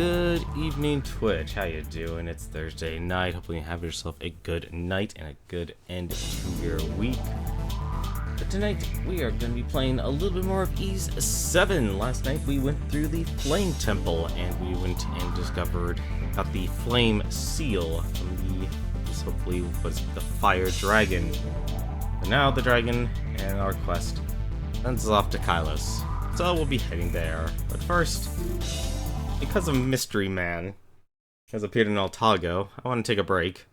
Good evening, Twitch. How you doing? It's Thursday night. Hopefully you have yourself a good night and a good end to your week. But tonight, we are going to be playing a little bit more of Ys 7. Last night, we went through the Flame Temple, and we went and got the Flame Seal from this hopefully was the Fire Dragon. But now the dragon and our quest sends us off to Kylos. So we'll be heading there. But first, because a mystery man has appeared in Altago, I want to take a break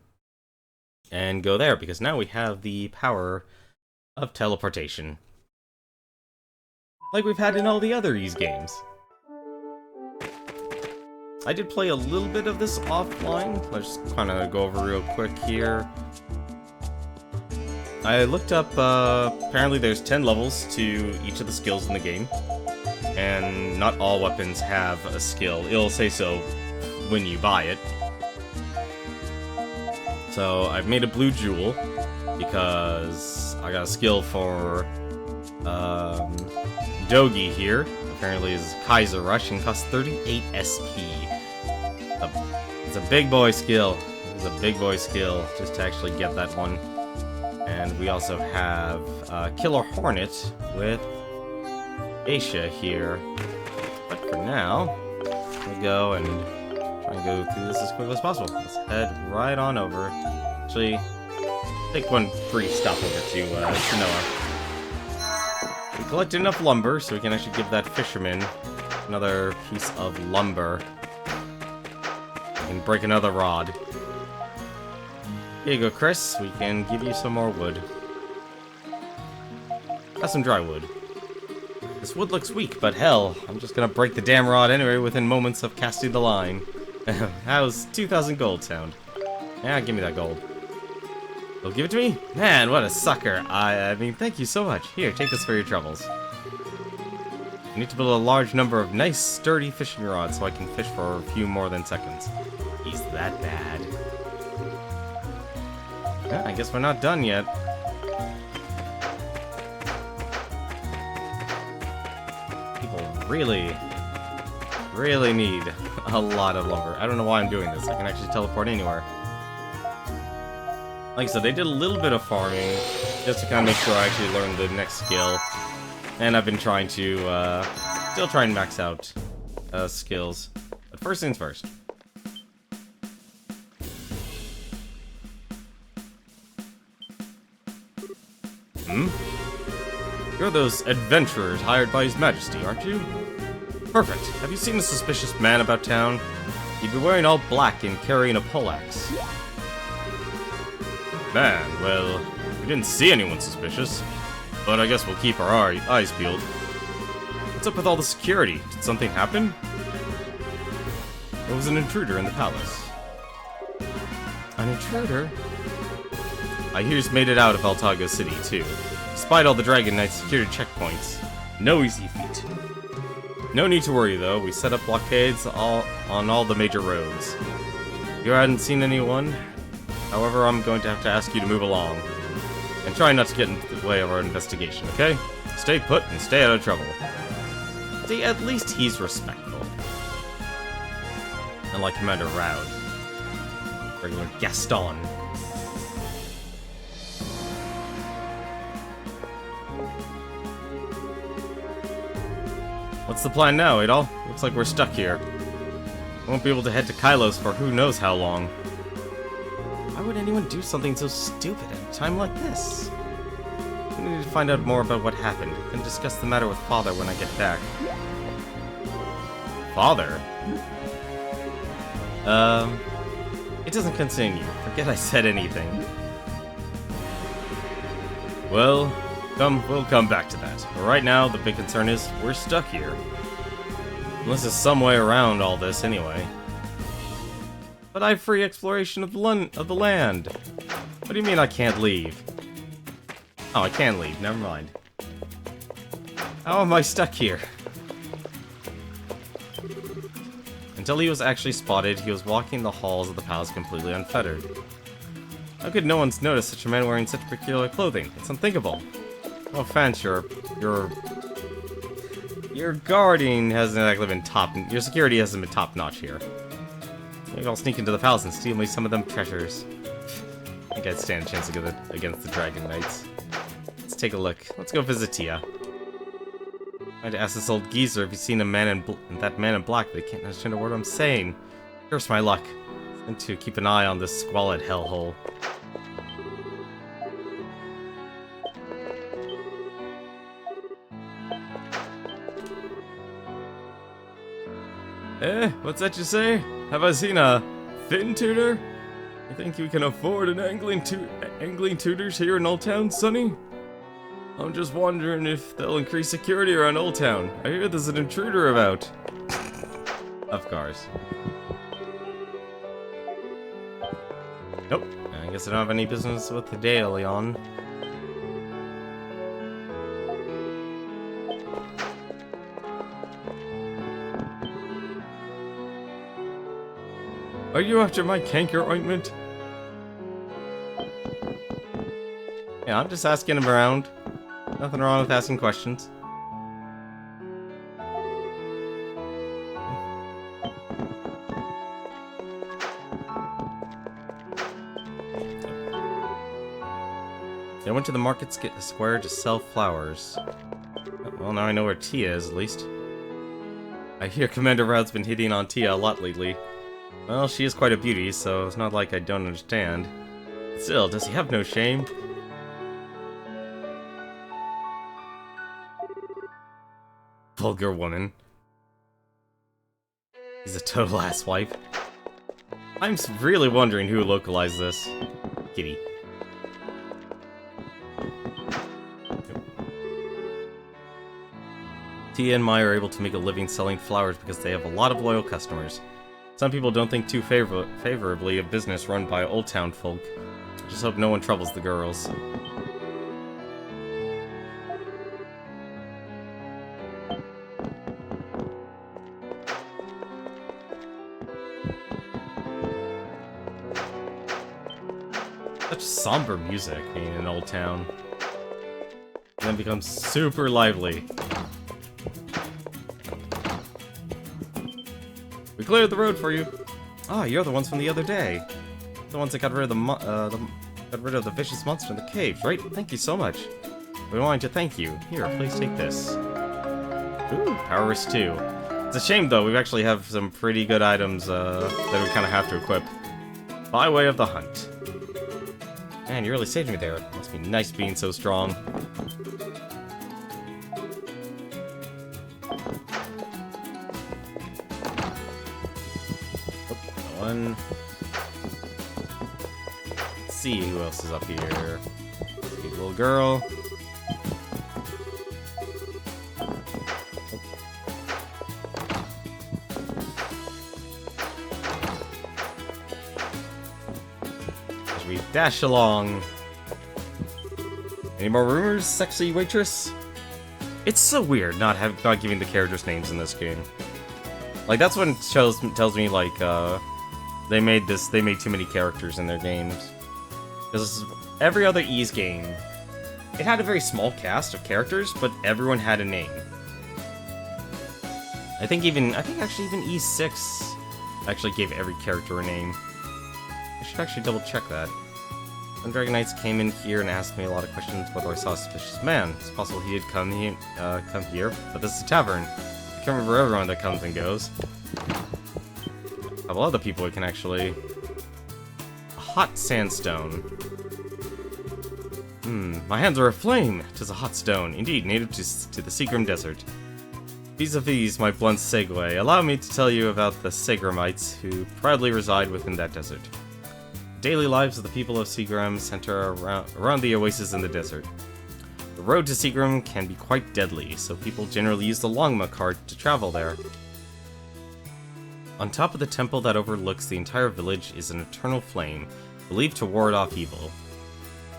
and go there, because now we have the power of teleportation, like we've had in all the other Ys games. I did play a little bit of this offline. Let's just kind of go over real quick here. I looked up, apparently there's 10 levels to each of the skills in the game, and not all weapons have a skill. It'll say so when you buy it. So I've made a blue jewel because I got a skill for Dogi here. Apparently is Kaiser Rush and costs 38 SP. It's a big boy skill. It's a big boy skill just to actually get that one. And we also have Killer Hornet with Aisha here. But for now, we go and try and go through this as quickly as possible. Let's head right on over. Actually, take one brief stop over to Noah. We collected enough lumber so we can actually give that fisherman another piece of lumber and break another rod. Here you go, Chris. We can give you some more wood. Got some dry wood. This wood looks weak, but hell, I'm just gonna break the damn rod anyway within moments of casting the line. How's 2,000 gold sound? Yeah, give me that gold. You'll give it to me? Man, what a sucker. I mean, thank you so much. Here, take this for your troubles. I need to build a large number of nice, sturdy fishing rods so I can fish for a few more than seconds. He's that bad. Yeah, I guess we're not done yet. People really need a lot of lumber. I don't know why I'm doing this. I can actually teleport anywhere. Like I said, they did a little bit of farming just to kind of make sure I actually learned the next skill. And I've been trying to still try and max out skills. But first things first. You're those adventurers hired by His Majesty, aren't you? Perfect. Have you seen a suspicious man about town? He'd be wearing all black and carrying a poleaxe. Man, well, we didn't see anyone suspicious. But I guess we'll keep our eyes peeled. What's up with all the security? Did something happen? There was an intruder in the palace. An intruder? I hear he's made it out of Altago City, too. Despite all the Dragon Knight security checkpoints. No easy feat. No need to worry, though. We set up blockades on all the major roads. You hadn't seen anyone? However, I'm going to have to ask you to move along. And try not to get in the way of our investigation, okay? Stay put and stay out of trouble. See, at least he's respectful. Unlike Commander Raud. Regular Gaston. What's the plan now, Adol? Looks like we're stuck here. We won't be able to head to Kylos for who knows how long. Why would anyone do something so stupid at a time like this? We need to find out more about what happened, and discuss the matter with Father when I get back. Father? It doesn't concern you. Forget I said anything. Well, we'll come back to that. But right now, the big concern is, we're stuck here. Unless there's some way around all this anyway. But I have free exploration of the land. What do you mean I can't leave? Oh, I can leave. Never mind. How am I stuck here? Until he was actually spotted, he was walking the halls of the palace completely unfettered. How could no one's notice such a man wearing such peculiar clothing? It's unthinkable. No offense, you're Your guarding hasn't exactly been your security hasn't been top-notch here. Maybe I'll sneak into the palace and steal me some of them treasures. I think I'd stand a chance against the Dragon Knights. Let's take a look. Let's go visit Tia. I'd ask this old geezer if he's seen that man in black, but he can't understand a word I'm saying. Curse my luck. And to keep an eye on this squalid hellhole. What's that you say? Have I seen a fin tutor? You think you can afford an angling tutors here in Old Town, Sonny? I'm just wondering if they'll increase security around Old Town. I hear there's an intruder about. Of course. Nope. I guess I don't have any business with the day, Leon. Are you after my canker ointment? Yeah, I'm just asking him around. Nothing wrong with asking questions. I went to the market square to sell flowers. Well, now I know where Tia is, at least. I hear Commander Raud's been hitting on Tia a lot lately. Well, she is quite a beauty, so it's not like I don't understand. Still, does he have no shame? Vulgar woman. He's a total asswipe. I'm really wondering who localized this. Kitty. Tia and Mai are able to make a living selling flowers because they have a lot of loyal customers. Some people don't think too favorably of business run by Old Town folk. Just hope no one troubles the girls. Such somber music being in Old Town. And then becomes super lively. We cleared the road for you. Ah, you're the ones from the other day. The ones that got rid of the vicious monster in the cave, right? Thank you so much. We wanted to thank you. Here, please take this. Ooh, Powers 2. It's a shame though, we actually have some pretty good items that we kind of have to equip. By way of the hunt. Man, you really saved me there. It must be nice being so strong. One. Let's see who else is up here. Sweet little girl. As we dash along. Any more rumors, sexy waitress? It's so weird not giving the characters names in this game. Like, that's what tells me, like, they made too many characters in their games. Because every other Ys game, it had a very small cast of characters, but everyone had a name. I think actually even E6 actually gave every character a name. I should actually double check that. Some Dragon Knights came in here and asked me a lot of questions whether I saw a suspicious man. It's possible he had come here, but this is a tavern. I can't remember everyone that comes and goes. A couple other people we can actually... A hot sandstone. My hands are aflame! 'Tis a hot stone, indeed, native to the Seagram Desert. Vis-a-vis my blunt segue, allow me to tell you about the Seagramites who proudly reside within that desert. The daily lives of the people of Seagram center around the oasis in the desert. The road to Seagram can be quite deadly, so people generally use the Longma cart to travel there. On top of the temple that overlooks the entire village is an eternal flame, believed to ward off evil.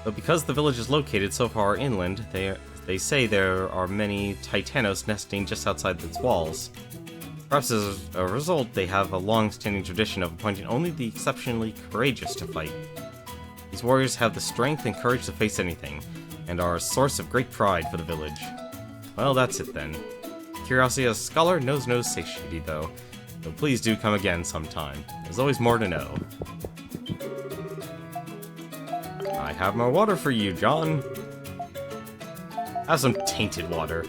But because the village is located so far inland, they say there are many Titanos nesting just outside its walls. Perhaps as a result, they have a long-standing tradition of appointing only the exceptionally courageous to fight. These warriors have the strength and courage to face anything, and are a source of great pride for the village. Well, that's it then. curiosity as a scholar knows no satiety, though. So please do come again sometime. There's always more to know. I have more water for you, John. Have some tainted water.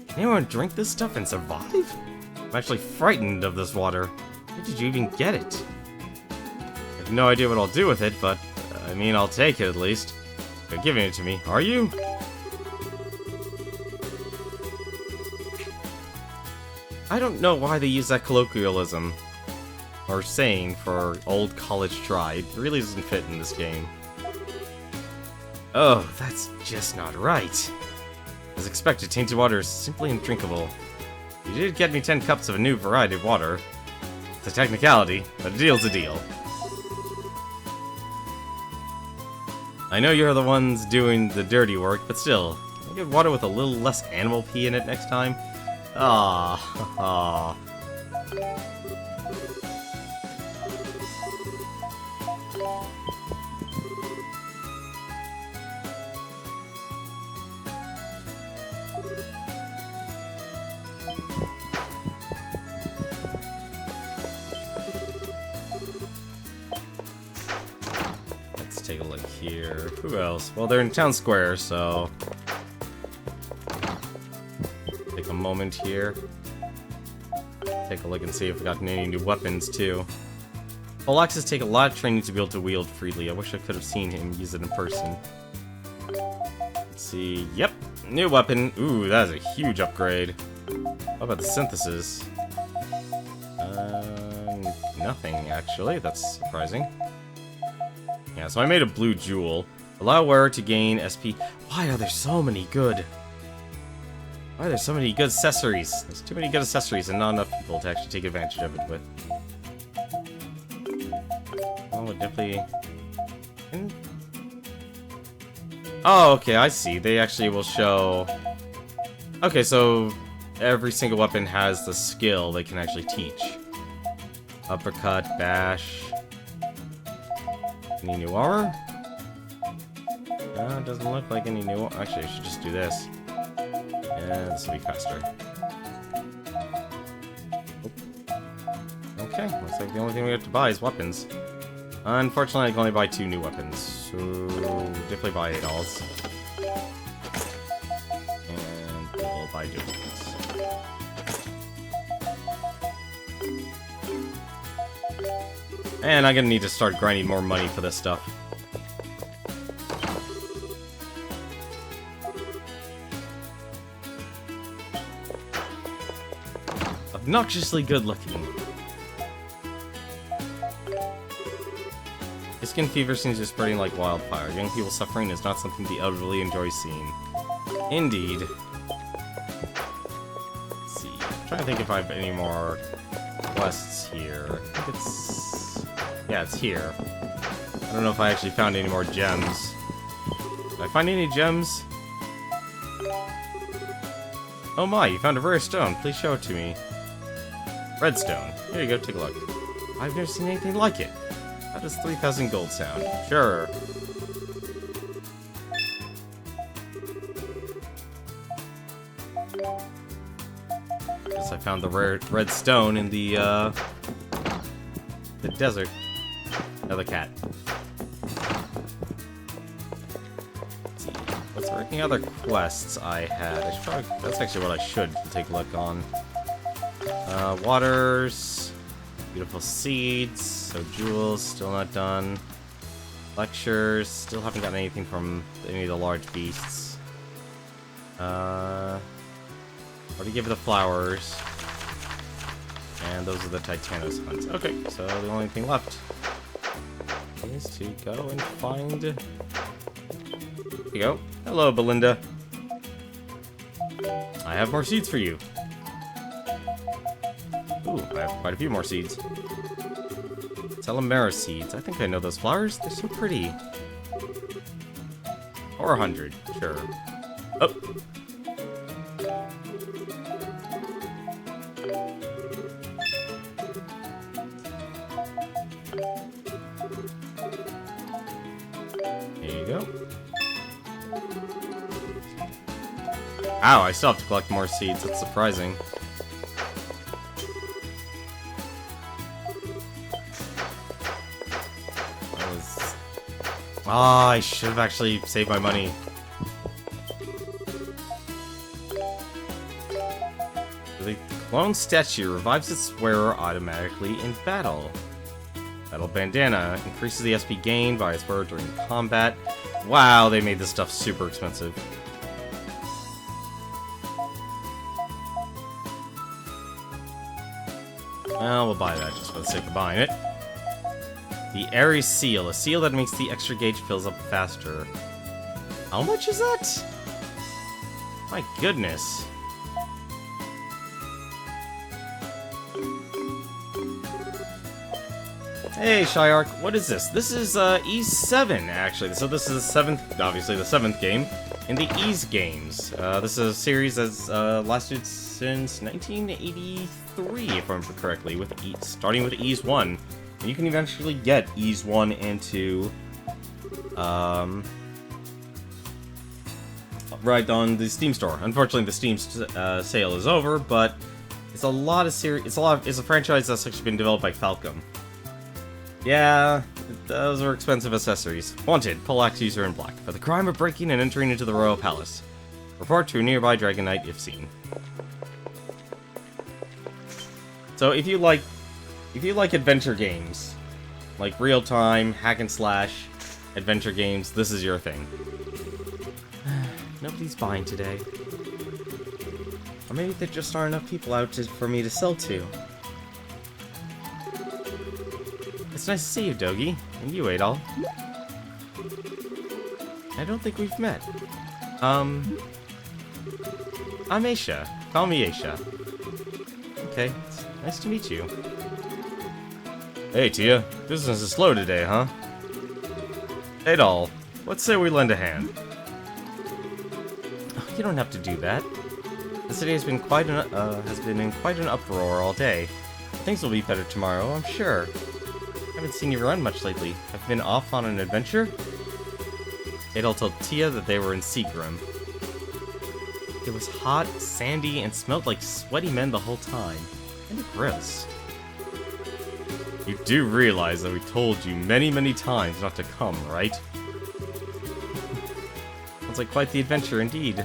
Can anyone drink this stuff and survive? I'm actually frightened of this water. Where did you even get it? I have no idea what I'll do with it, but I mean, I'll take it at least. You're giving it to me, are you? I don't know why they use that colloquialism or saying for old college try. It really doesn't fit in this game. Oh, that's just not right. As expected, tainted water is simply undrinkable. You did get me 10 cups of a new variety of water. It's a technicality, but a deal's a deal. I know you're the ones doing the dirty work, but still, can I get water with a little less animal pee in it next time? Ah, let's take a look here. Who else? Well, they're in town square, so take a moment here. Take a look and see if we got any new weapons too. Full axes take a lot of training to be able to wield freely. I wish I could have seen him use it in person. Let's see. Yep, new weapon. Ooh, that is a huge upgrade. How about the synthesis? Nothing actually. That's surprising. Yeah, so I made a blue jewel. Allow wearer to gain SP. Why are there so many good? Why are there so many good accessories? There's too many good accessories and not enough people to actually take advantage of it with. Oh, definitely. Oh, okay, I see. They actually will show. Okay, so every single weapon has the skill they can actually teach. Uppercut, bash. Any new armor? No, it doesn't look like any new. Actually, I should just do this. And this will be faster. Okay, looks like the only thing we have to buy is weapons. Unfortunately, I can only buy 2 new weapons, so definitely buy 8 alls. And we'll buy duplicates. And I'm gonna need to start grinding more money for this stuff. Obnoxiously good looking. Skin fever seems to be spreading like wildfire. Young people suffering is not something the elderly enjoy seeing. Indeed. Let's see. I'm trying to think if I have any more quests here. I think it's... yeah, it's here. I don't know if I actually found any more gems. Did I find any gems? Oh my, you found a rare stone. Please show it to me. Redstone. Here you go, take a look. I've never seen anything like it. How does 3,000 gold sound? Sure. Guess I found the rare red stone in the desert. Another cat. Let's see. What's there any other quests I had? I should probably, that's actually what I should take a look on. Waters. Beautiful seeds. So jewels, still not done. Lectures, still haven't gotten anything from any of the large beasts. Already give the flowers. And those are the Titanos hunts. Okay, so the only thing left is to go and find... Here you go. Hello, Belinda. I have more seeds for you. Ooh, I have quite a few more seeds. Telemera seeds. I think I know those flowers. They're so pretty. Or 100. Sure. Oh. There you go. Ow, I still have to collect more seeds. That's surprising. Ah, I should have actually saved my money. The clone statue revives its wearer automatically in battle. Battle bandana increases the SP gained by its wearer during combat. Wow, they made this stuff super expensive. Well, we'll buy that just for the sake of buying it. The Aries Seal, a seal that makes the extra gauge fills up faster. How much is that? My goodness. Hey, Shyark, what is this? This is E7, actually. So this is the 7th, obviously the 7th game in the Ease games. This is a series that's lasted since 1983, if I remember correctly, with starting with Ease 1. And you can eventually get Ease 1 and 2 right on the Steam store. Unfortunately, the Steam sale is over, but it's a franchise that's actually been developed by Falcom. Yeah, those are expensive accessories. Wanted, poleaxe user in black, for the crime of breaking and entering into the Royal Palace. Report to a nearby Dragon Knight if seen. So if you like adventure games, like real-time, hack and slash, adventure games, this is your thing. Nobody's buying today. Or maybe there just aren't enough people out for me to sell to. It's nice to see you, Dogi. And you, Adol. I don't think we've met. I'm Aisha. Call me Aisha. Okay, it's nice to meet you. Hey, Tia. Business is slow today, huh? Adol, let's say we lend a hand. Oh, you don't have to do that. The city has been in quite an uproar all day. Things will be better tomorrow, I'm sure. I haven't seen you run much lately. Have been off on an adventure? Adol told Tia that they were in Seagrim. It was hot, sandy, and smelled like sweaty men the whole time. Kinda gross. You do realize that we told you many, many times not to come, right? Sounds like quite the adventure indeed.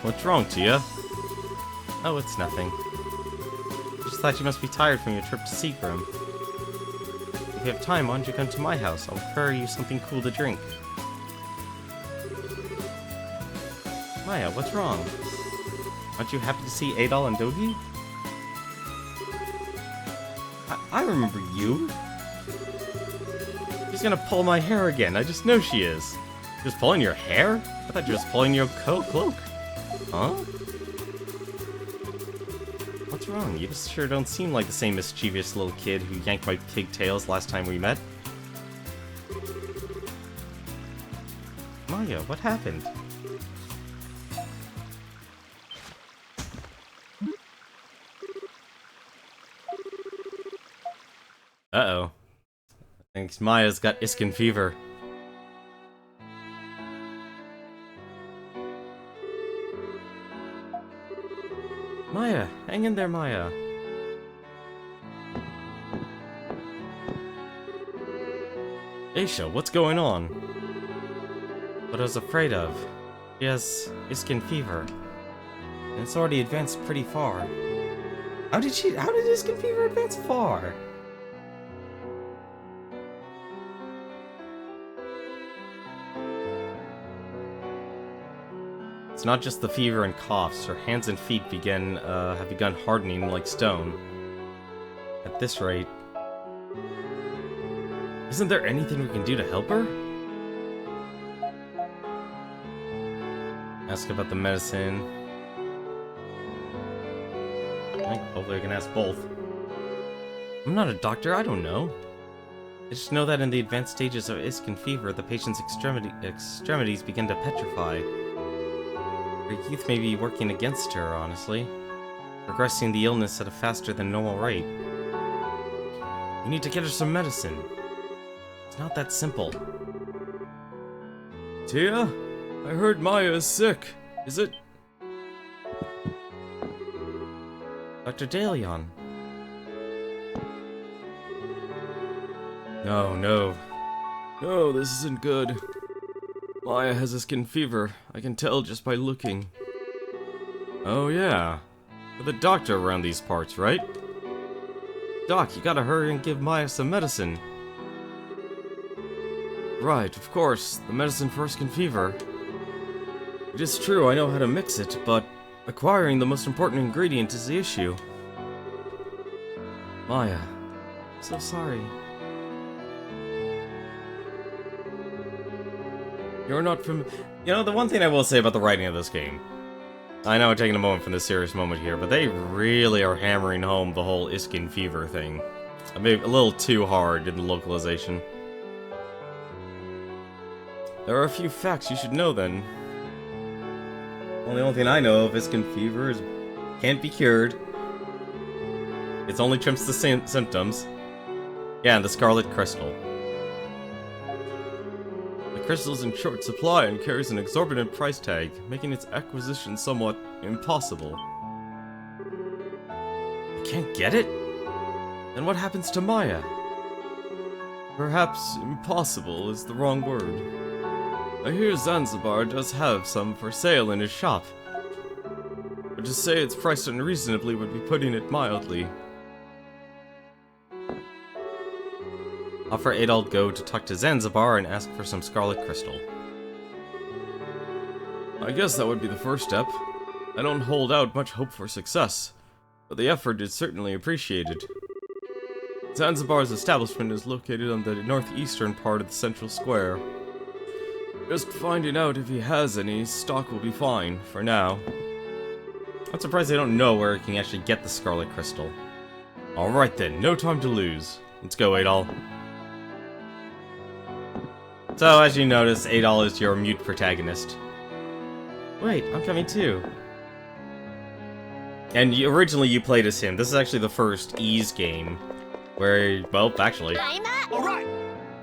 What's wrong, Tia? Oh, it's nothing. Just thought you must be tired from your trip to Seagrim. If you have time, why don't you come to my house? I'll prepare you something cool to drink. Maya, what's wrong? Aren't you happy to see Adol and Dogi? I remember you. She's gonna pull my hair again. I just know she is. Just pulling your hair? I thought you were just pulling your cloak. Huh? What's wrong? You just sure don't seem like the same mischievous little kid who yanked my pigtails last time we met. Maya, what happened? Uh-oh. I think Maya's got Iskin fever. Maya, hang in there, Maya. Aisha, what's going on? What I was afraid of. She has Iskin fever. And it's already advanced pretty far. How did Iskin fever advance far? It's not just the fever and coughs. Her hands and feet have begun hardening like stone. At this rate, isn't there anything we can do to help her? Ask about the medicine. Hopefully I can ask both. I'm not a doctor, I don't know. I just know that in the advanced stages of Iskin fever, the patient's extremities begin to petrify. Her youth may be working against her, honestly. Progressing the illness at a faster than normal rate. We need to get her some medicine. It's not that simple. Tia? I heard Maya is sick. Is it? Dr. DeLeon. No, no. No, this isn't good. Maya has a skin fever. I can tell just by looking. Oh yeah. You're the doctor around these parts, right? Doc, you gotta hurry and give Maya some medicine. Right, of course. The medicine for skin fever. It is true, I know how to mix it, but acquiring the most important ingredient is the issue. Maya, so sorry. You're not from... You know, the one thing I will say about the writing of this game, I know I'm taking a moment from this serious moment here, but they really are hammering home the whole Iskin fever thing. I mean, a little too hard in the localization. There are a few facts you should know then. Well, the only thing I know of Iskin fever is can't be cured. It only trims the symptoms. Yeah, and the Scarlet Crystal. The crystal is in short supply and carries an exorbitant price tag, making its acquisition somewhat impossible. I can't get it? Then what happens to Maya? Perhaps impossible is the wrong word. I hear Zanzibar does have some for sale in his shop. But to say it's priced unreasonably would be putting it mildly. Offer Adol go to talk to Zanzibar and ask for some Scarlet Crystal. I guess that would be the first step. I don't hold out much hope for success, but the effort is certainly appreciated. Zanzibar's establishment is located on the northeastern part of the central square. Just finding out if he has any stock will be fine, for now. I'm surprised they don't know where he can actually get the Scarlet Crystal. Alright then, no time to lose. Let's go, Adol. So, as you notice, Adol is your mute protagonist. Wait, I'm coming too. And originally you played as him. This is actually the first Ys game where, well, actually, Alright!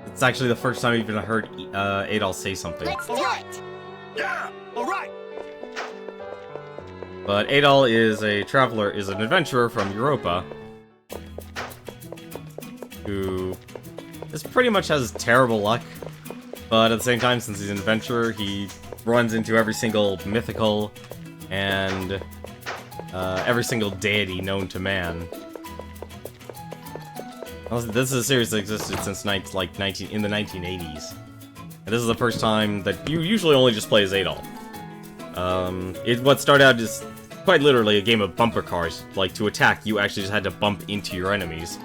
it's actually the first time I've even heard Adol say something. Let's do it! Yeah! Alright! But Adol is an adventurer from Europa, who pretty much has terrible luck, but at the same time, since he's an adventurer, he runs into every single mythical and every single deity known to man. This is a series that existed since in the 1980s, and this is the first time that you usually only just play as Adol. What started out as quite literally a game of bumper cars. Like, to attack, you actually just had to bump into your enemies.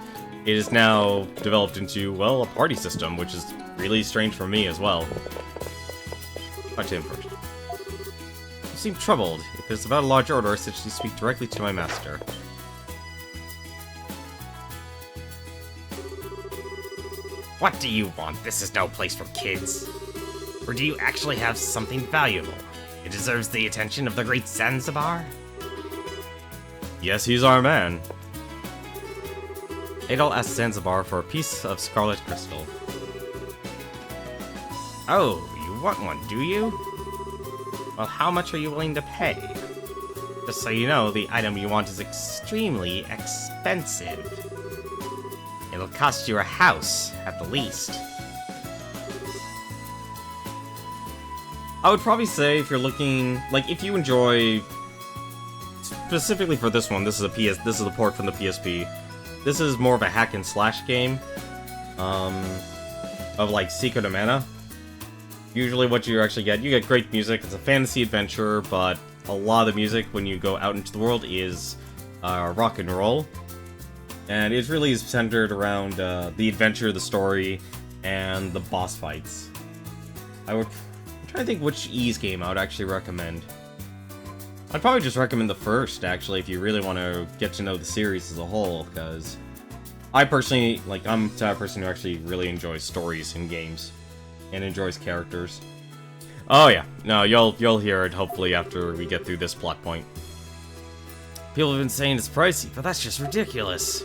It is now developed into, well, a party system, which is really strange for me as well. Talk to him first. You seem troubled. If it's about a large order, I suggest you speak directly to my master. What do you want? This is no place for kids. Or do you actually have something valuable? It deserves the attention of the great Zanzibar? Yes, he's our man. Adol asks Zanzibar for a piece of Scarlet Crystal. Oh, you want one, do you? Well, how much are you willing to pay? Just so you know, the item you want is extremely expensive. It'll cost you a house, at the least. I would probably say if you're looking, like, if you enjoy, specifically for this one, this is a port from the PSP. This is more of a hack and slash game, of like Secret of Mana. Usually what you actually get, you get great music. It's a fantasy adventure, but a lot of the music when you go out into the world is rock and roll. And it really is centered around the adventure, the story, and the boss fights. I'm trying to think which Ys game I would actually recommend. I'd probably just recommend the first, actually, if you really want to get to know the series as a whole, because I personally, like, I'm the type of person who actually really enjoys stories in games, and enjoys characters. Oh yeah, no, you'll hear it, hopefully, after we get through this plot point. People have been saying it's pricey, but that's just ridiculous.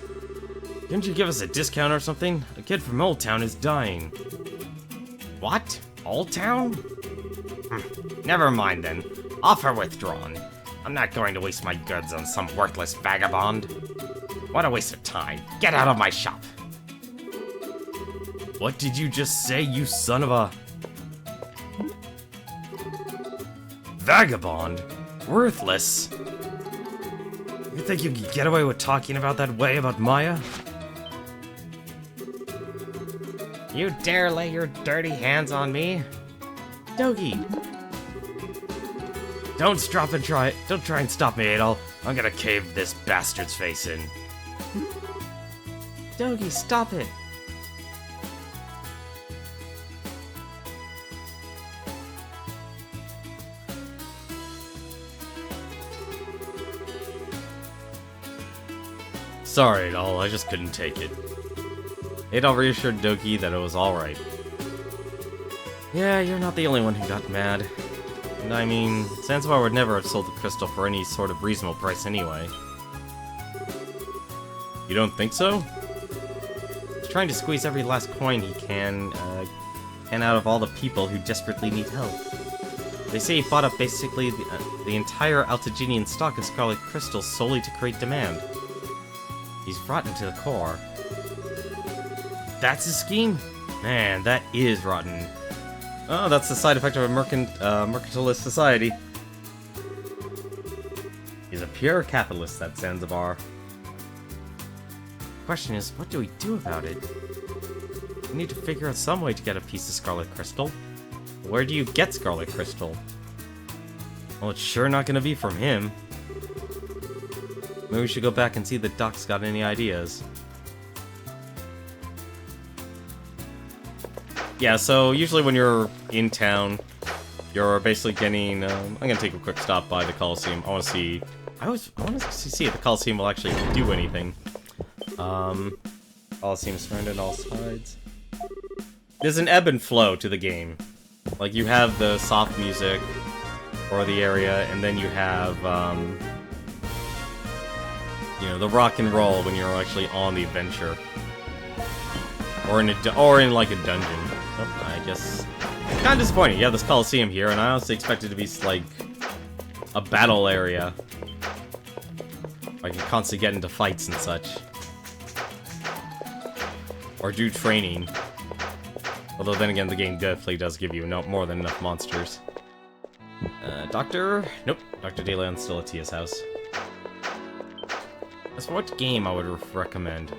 Couldn't you give us a discount or something? A kid from Old Town is dying. What? Old Town? Never mind then. Offer withdrawn. I'm not going to waste my goods on some worthless vagabond. What a waste of time. Get out of my shop. What did you just say, you son of a... Vagabond? Worthless? You think you could get away with talking about that way about Maya? You dare lay your dirty hands on me? Dogi! Don't try and stop me, Adol. I'm gonna cave this bastard's face in. Dogi, stop it! Sorry, Adol, I just couldn't take it. Adol reassured Dogi that it was alright. Yeah, you're not the only one who got mad. And I mean, Zanzibar would never have sold the crystal for any sort of reasonable price anyway. You don't think so? He's trying to squeeze every last coin he can out of all the people who desperately need help. They say he bought up basically the entire Altaginian stock of Scarlet Crystals solely to create demand. He's rotten to the core. That's a scheme? Man, that is rotten. Oh, that's the side effect of a mercantilist society. He's a pure capitalist, that Zanzibar. Question is, what do we do about it? We need to figure out some way to get a piece of Scarlet Crystal. Where do you get Scarlet Crystal? Well, it's sure not gonna be from him. Maybe we should go back and see if Doc's got any ideas. Yeah, so usually when you're in town, you're basically getting... I'm gonna take a quick stop by the Coliseum. I want to see if the Coliseum will actually do anything. Coliseum surrounded on all sides. There's an ebb and flow to the game. Like, you have the soft music for the area, and then you have, you know, the rock and roll when you're actually on the adventure. Or in like a dungeon. Oh, I guess... Kind of disappointing. You have this Coliseum here, and I honestly expected it to be, like, a battle area. Like, you constantly get into fights and such. Or do training. Although, then again, the game definitely does give you more than enough monsters. Doctor? Nope. Dr. DeLeon's still at Tia's house. As for what game I would recommend?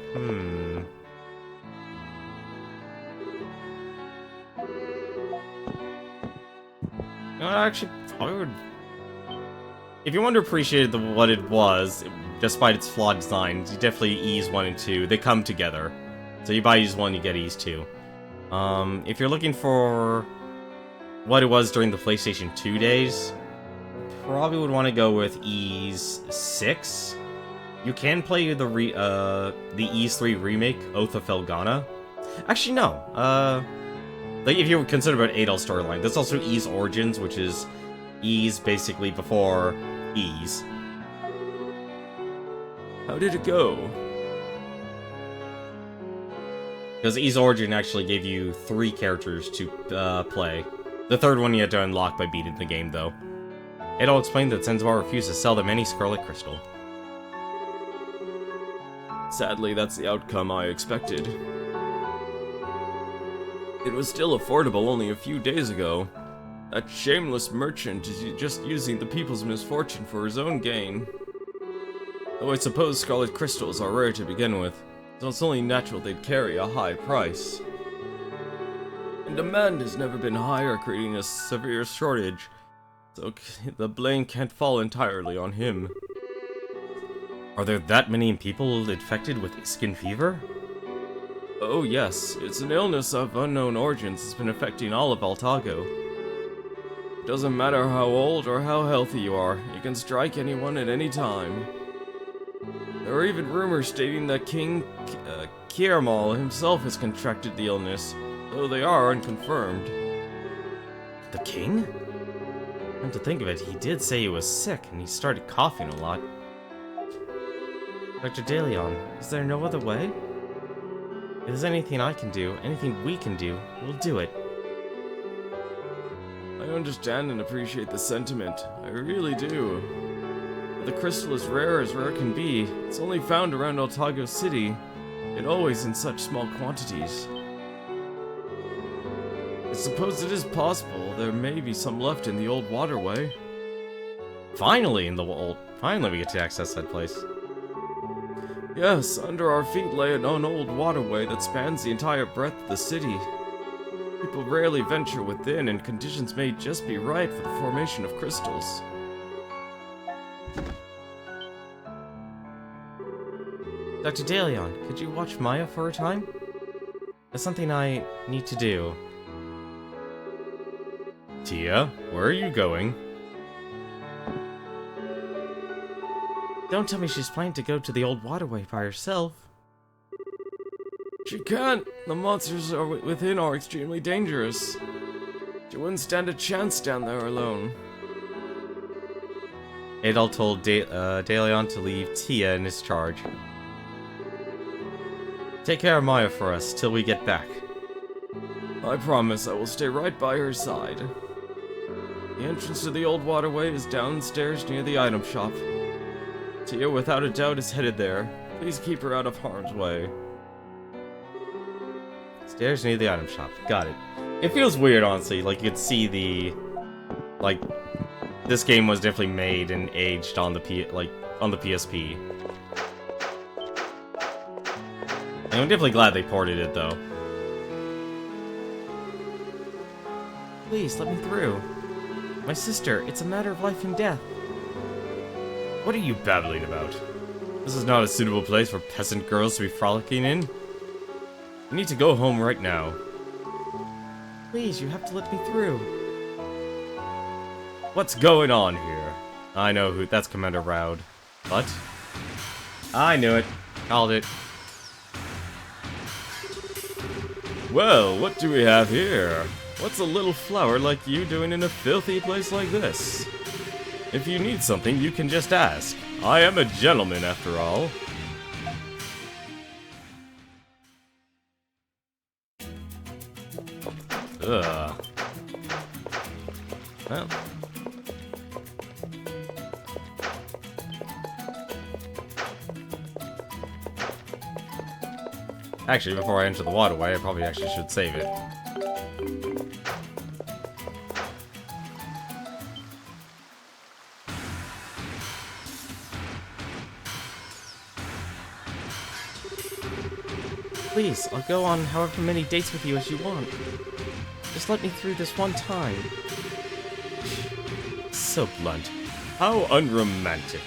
Actually, I would... If you want to appreciate what it was, despite its flawed designs, you definitely Ys 1 and 2. They come together. So you buy Ys 1, you get Ys 2. If you're looking for what it was during the PlayStation 2 days, probably would want to go with Ys 6. You can play the Ys 3 remake, Oath of Felghana. Actually, no. Like, if you consider about Adol's storyline, there's also Ys Origins, which is Ys basically before Ys. How did it go? Because Ys Origin actually gave you 3 characters to play. The third one you had to unlock by beating the game, though. Adol explained that Zanzibar refused to sell them any Scarlet Crystal. Sadly, that's the outcome I expected. It was still affordable only a few days ago. That shameless merchant is just using the people's misfortune for his own gain. Though I suppose Scarlet Crystals are rare to begin with, so it's only natural they'd carry a high price. And demand has never been higher, creating a severe shortage, so the blame can't fall entirely on him. Are there that many people infected with skin fever? Oh yes, it's an illness of unknown origins that's been affecting all of Altago. It doesn't matter how old or how healthy you are, it can strike anyone at any time. There are even rumors stating that King Kiermal himself has contracted the illness, though they are unconfirmed. The king? Come to think of it, he did say he was sick, and he started coughing a lot. Dr. DeLeon, is there no other way? If there's anything I can do, anything we can do, we'll do it. I understand and appreciate the sentiment. I really do. The crystal is rare as rare can be. It's only found around Altago City, and always in such small quantities. I suppose it is possible there may be some left in the old waterway. Finally we get to access that place. Yes, under our feet lay an old waterway that spans the entire breadth of the city. People rarely venture within, and conditions may just be right for the formation of crystals. Dr. DeLeon, could you watch Maya for a time? There's something I need to do. Tia, where are you going? Don't tell me she's planning to go to the old waterway by herself. She can't. The monsters within are extremely dangerous. She wouldn't stand a chance down there alone. Adol told DeLeon to leave Tia in his charge. Take care of Maya for us till we get back. I promise I will stay right by her side. The entrance to the old waterway is downstairs near the item shop. Tia, without a doubt, is headed there. Please keep her out of harm's way. Stairs near the item shop. Got it. It feels weird, honestly. Like, you could see the... Like, this game was definitely made and aged on the PSP. And I'm definitely glad they ported it, though. Please, let me through. My sister, it's a matter of life and death. What are you babbling about? This is not a suitable place for peasant girls to be frolicking in. You need to go home right now. Please, you have to let me through. What's going on here? I know who. That's Commander Raud. What? I knew it. Called it. Well, what do we have here? What's a little flower like you doing in a filthy place like this? If you need something, you can just ask. I am a gentleman, after all. Ugh. Well. Actually, before I enter the waterway, I probably actually should save it. Please, I'll go on however many dates with you as you want. Just let me through this one time. So blunt. How unromantic.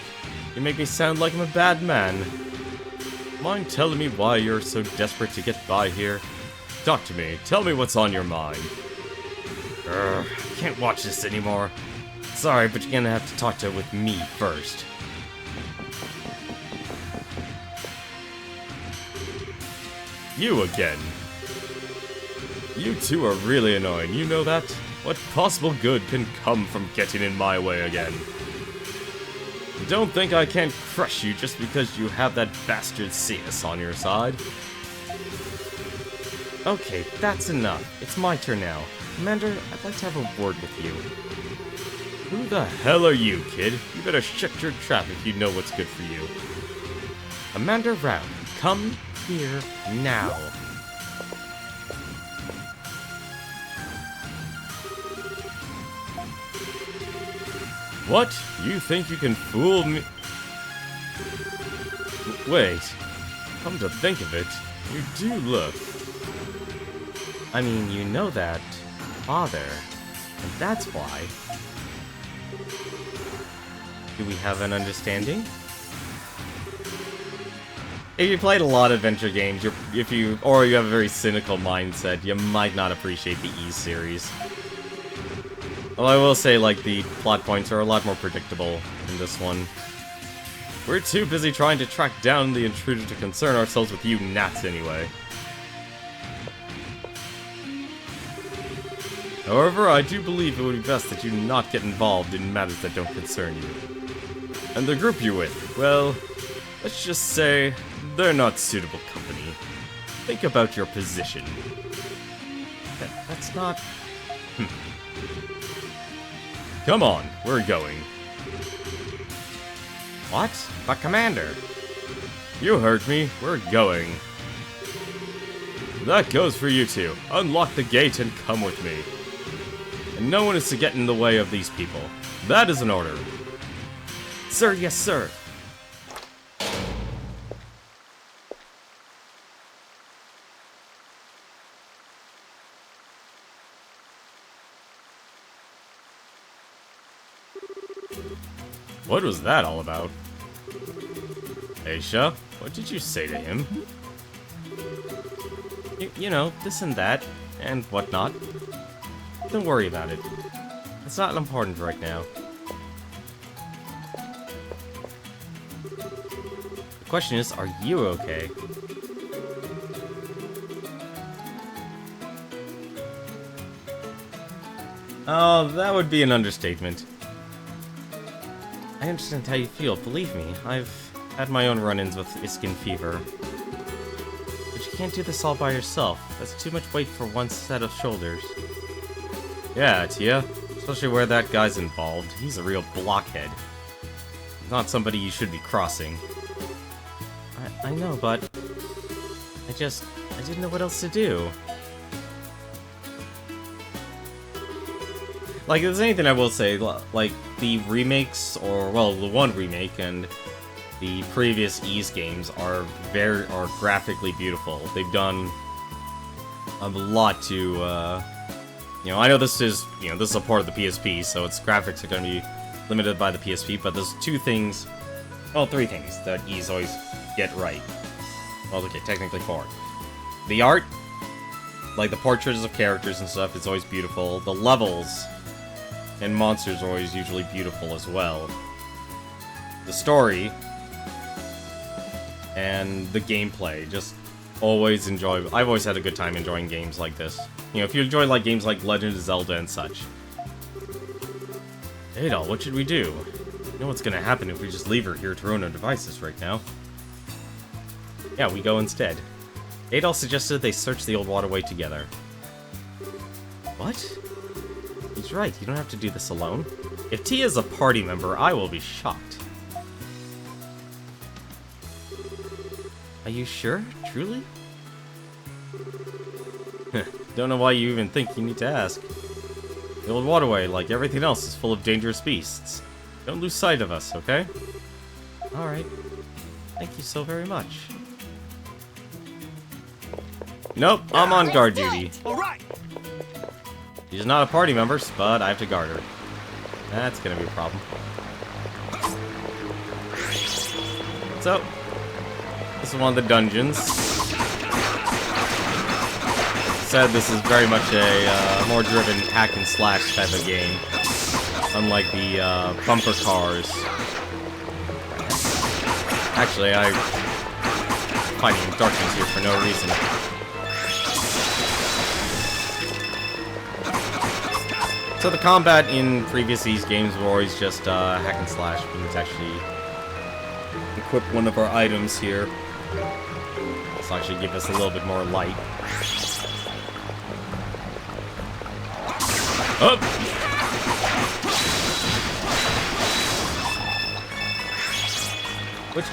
You make me sound like I'm a bad man. Mind telling me why you're so desperate to get by here? Talk to me. Tell me what's on your mind. I can't watch this anymore. Sorry, but you're gonna have to talk to it with me first. You again. You two are really annoying, you know that? What possible good can come from getting in my way again? Don't think I can't crush you just because you have that bastard CS on your side. Okay, that's enough. It's my turn now. Commander, I'd like to have a word with you. Who the hell are you, kid? You better shut your trap if you know what's good for you. Commander Raud, come here now. What? You think you can fool me? Wait. Come to think of it, you do look. I mean, you know that, Father, and that's why. Do we have an understanding? If you played a lot of adventure games, or you have a very cynical mindset, you might not appreciate the E series. Well, I will say, like, the plot points are a lot more predictable in this one. We're too busy trying to track down the intruder to concern ourselves with you gnats anyway. However, I do believe it would be best that you not get involved in matters that don't concern you. And the group you're with, well, let's just say, they're not suitable company. Think about your position. That's not... Come on, we're going. What? But Commander. You heard me, we're going. That goes for you two. Unlock the gate and come with me. And no one is to get in the way of these people. That is an order. Sir, yes, sir. What was that all about? Aisha, what did you say to him? You know, this and that, and whatnot. Don't worry about it. It's not important right now. The question is, are you okay? Oh, that would be an understatement. I understand how you feel, believe me. I've had my own run-ins with Iskin fever. But you can't do this all by yourself. That's too much weight for one set of shoulders. Yeah, Tia. Especially where that guy's involved. He's a real blockhead. Not somebody you should be crossing. I know, but... I didn't know what else to do. Like, if there's anything I will say, like, the remakes, or, well, the one remake and the previous Ys games are graphically beautiful. They've done a lot to, you know, I know this is a part of the PSP, so its graphics are going to be limited by the PSP, but there's three things that Ys always get right. Well, okay, technically four. The art, like the portraits of characters and stuff, is always beautiful. The levels and monsters are always usually beautiful as well. The story and the gameplay, just always enjoyable. I've always had a good time enjoying games like this. You know, if you enjoy like games like Legend of Zelda and such. Adol, what should we do? You know what's gonna happen if we just leave her here to her own devices right now. Yeah, we go instead. Adol suggested they search the old waterway together. What? He's right, you don't have to do this alone. If Tia's a party member, I will be shocked. Are you sure? Truly? Don't know why you even think you need to ask. The old waterway, like everything else, is full of dangerous beasts. Don't lose sight of us, okay? Alright. Thank you so very much. Nope, I'm on guard duty. All right. She's not a party member, but I have to guard her. That's gonna be a problem. So, this is one of the dungeons. Said this is very much a more driven hack and slash type of game, unlike the bumper cars. Actually, I'm fighting darkness here for no reason. So the combat in previous Ys games were always just hack and slash. We need to actually equip one of our items here. This will actually give us a little bit more light. Up! Which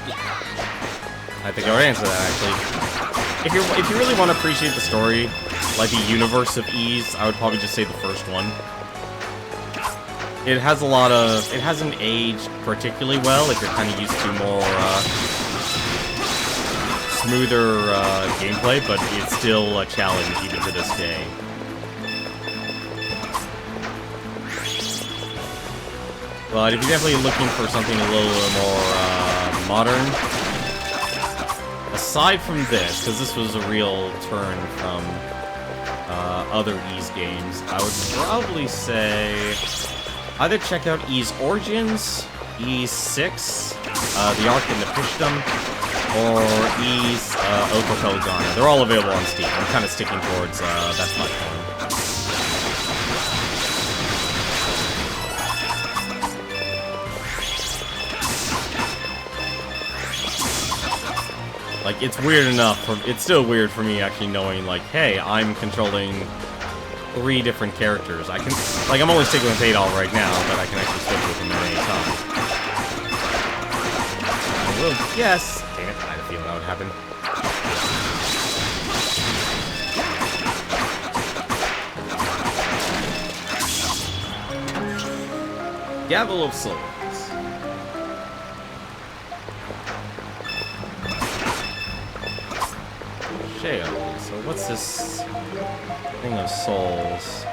I think I would answer that actually. If you really want to appreciate the story, like the universe of Ys, I would probably just say the first one. It has it hasn't aged particularly well if you're kind of used to more smoother gameplay, but it's still a challenge even to this day. But if you're definitely looking for something a little more modern, aside from this, because this was a real turn from other Ys games, I would probably say either check out Ys Origins, Ys 6, The Ark and the Pishdom, or Ys Okopelagana. They're all available on Steam. I'm kind of sticking towards that platform. Like, it's weird enough, it's still weird for me actually knowing, like, hey, I'm controlling 3 different characters. I can, like, I'm only sticking with Adol right now, but I can actually switch with him at any time. I will guess. Dang it, I had a feeling that would happen. Gavel of Souls. Shale. So what's this thing of souls?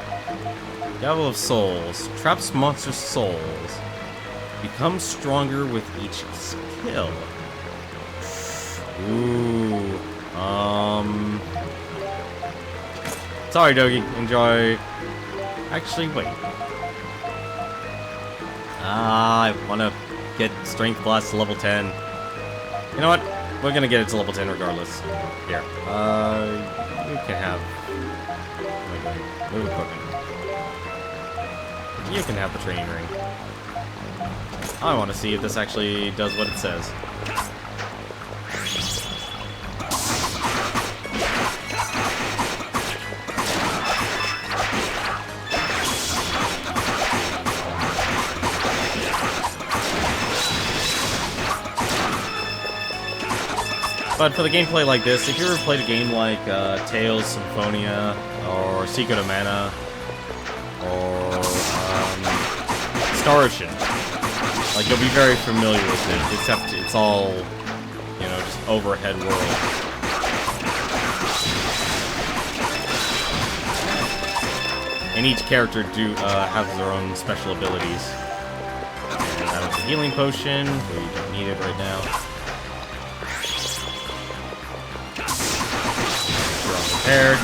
Gavel of Souls. Traps monster souls. Becomes stronger with each skill. Ooh. Sorry, Dogi. Enjoy. Actually, wait. I want to get Strength Blast to level 10. You know what? We're gonna get it to level 10 regardless. Here. You can have... Wait. Move equipment. You can have the training ring. I want to see if this actually does what it says. But for the gameplay like this, if you ever played a game like Tales, Symphonia, or Secret of Mana, or Star Ocean, like, you'll be very familiar with it, except it's all, you know, just overhead world. And each character has their own special abilities. And that was a healing potion, but you don't need it right now. Prepared.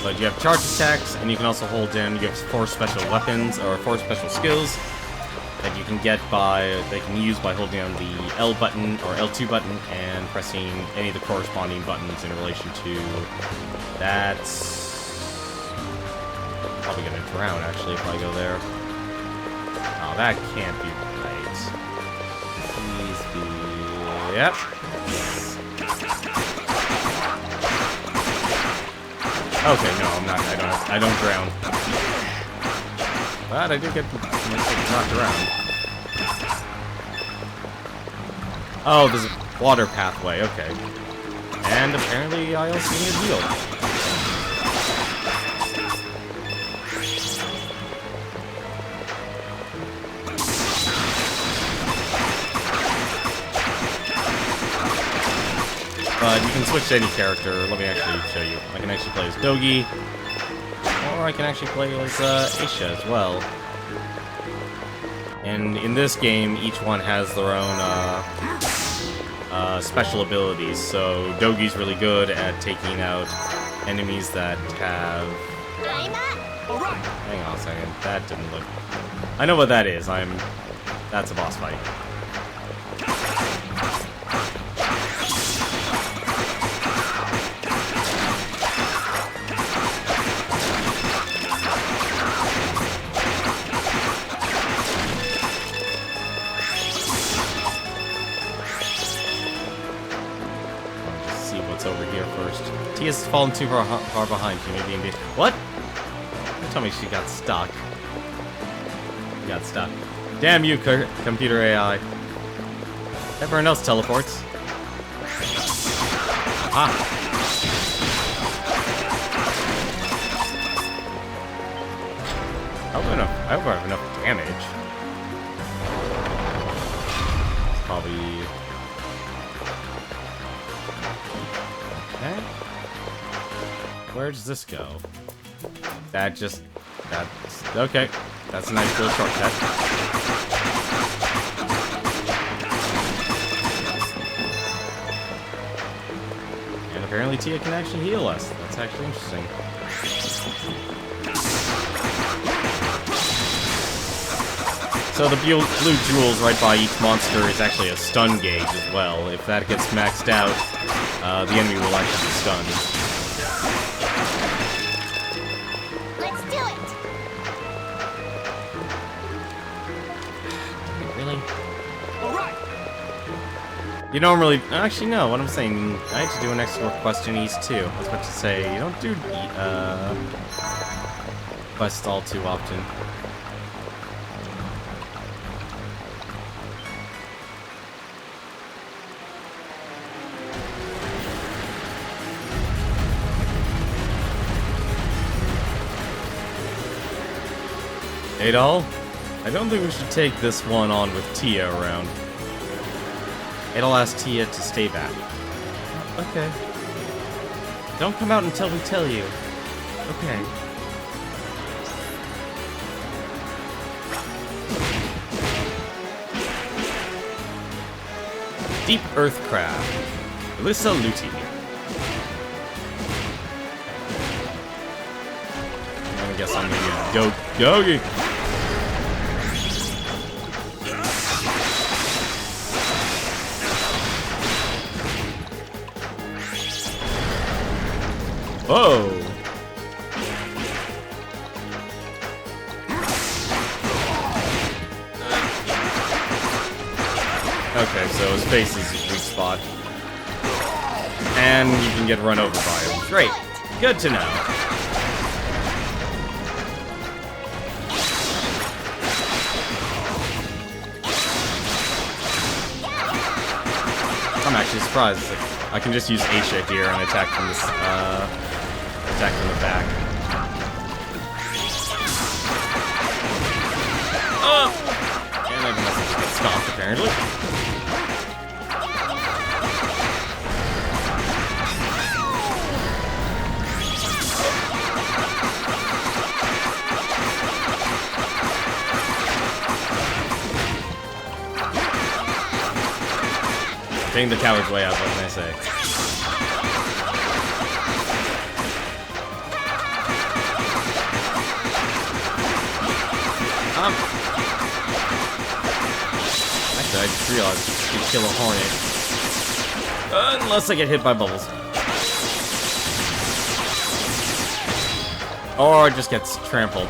But you have charge attacks, and you can also hold down. You have 4 special weapons or 4 special skills that you can get they can use by holding down the L button or L2 button and pressing any of the corresponding buttons in relation to. That's probably gonna drown actually if I go there. Oh, that can't be right. Please be... Yep. Okay, no, I'm not. I don't drown. But I do get knocked around. Oh, there's a water pathway. Okay. And apparently I also need healed. But you can switch to any character. Let me actually show you. I can actually play as Dogi, or I can actually play as Aisha as well. And in this game, each one has their own special abilities. So Dogi's really good at taking out enemies that have... Hang on a second. That didn't look... I know what that is. That's a boss fight. Over here first. Tia's fallen too far behind. She may be in What? Don't tell me she got stuck. She got stuck. Damn you, computer AI. Everyone else teleports. Ah. I hope I have enough damage. It's probably... Where does this go? That's... Okay. That's a nice little shortcut. And apparently Tia can actually heal us. That's actually interesting. So the blue jewels right by each monster is actually a stun gauge as well. If that gets maxed out, the enemy will actually be stunned. Let's do it! Really? All right. You don't really... Actually, no. What I'm saying, I had to do an extra quest in East too. I was about to say, you don't do quests all too often. Adol, I don't think we should take this one on with Tia around. Adol asked Tia to stay back. Okay. Don't come out until we tell you. Okay. Deep Earth Crab. Alyssa Luti. I guess I'm gonna go Yogi. Whoa! Okay, so his face is his weak spot. And you can get run over by him. Great. Good to know. I'm actually surprised. I can just use Aisha here and attack from this, attack from the back. Oh! And I must just get stomped, apparently. Taking the coward's way out, what can I say? Actually, I just realized you can kill a hornet. Unless I get hit by bubbles. Or it just gets trampled.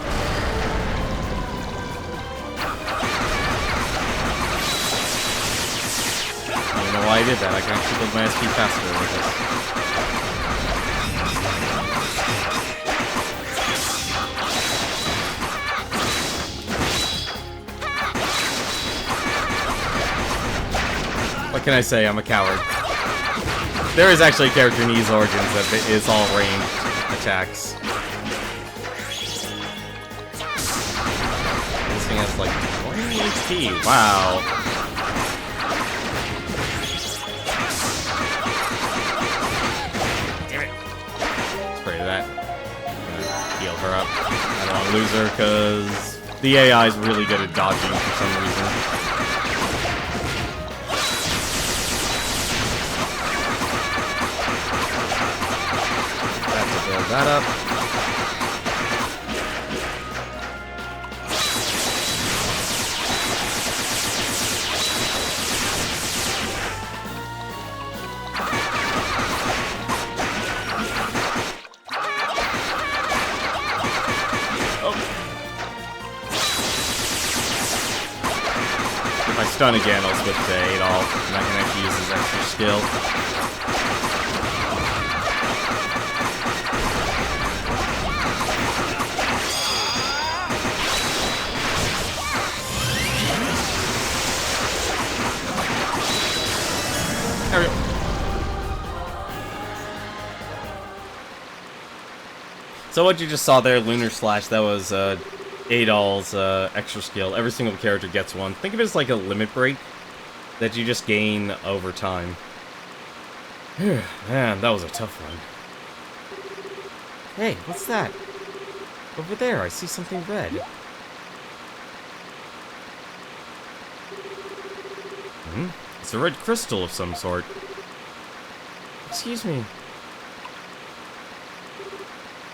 I don't know why I did that. I can actually build my SP faster with this. What can I say? I'm a coward. There is actually a character in Ys Origins that is all ranged attacks. This thing has like 20 HP. Wow. Damn it. Spray that. I'm gonna heal her up. I don't want to lose her because the AI is really good at dodging for some reason. Build that up. Oh. If I stun again, I'll switch to Adol, and I can actually use his extra skill. So what you just saw there, Lunar Slash, that was Adol's extra skill. Every single character gets one. Think of it as like a limit break that you just gain over time. Man, that was a tough one. Hey, what's that? Over there, I see something red. It's a red crystal of some sort. Excuse me.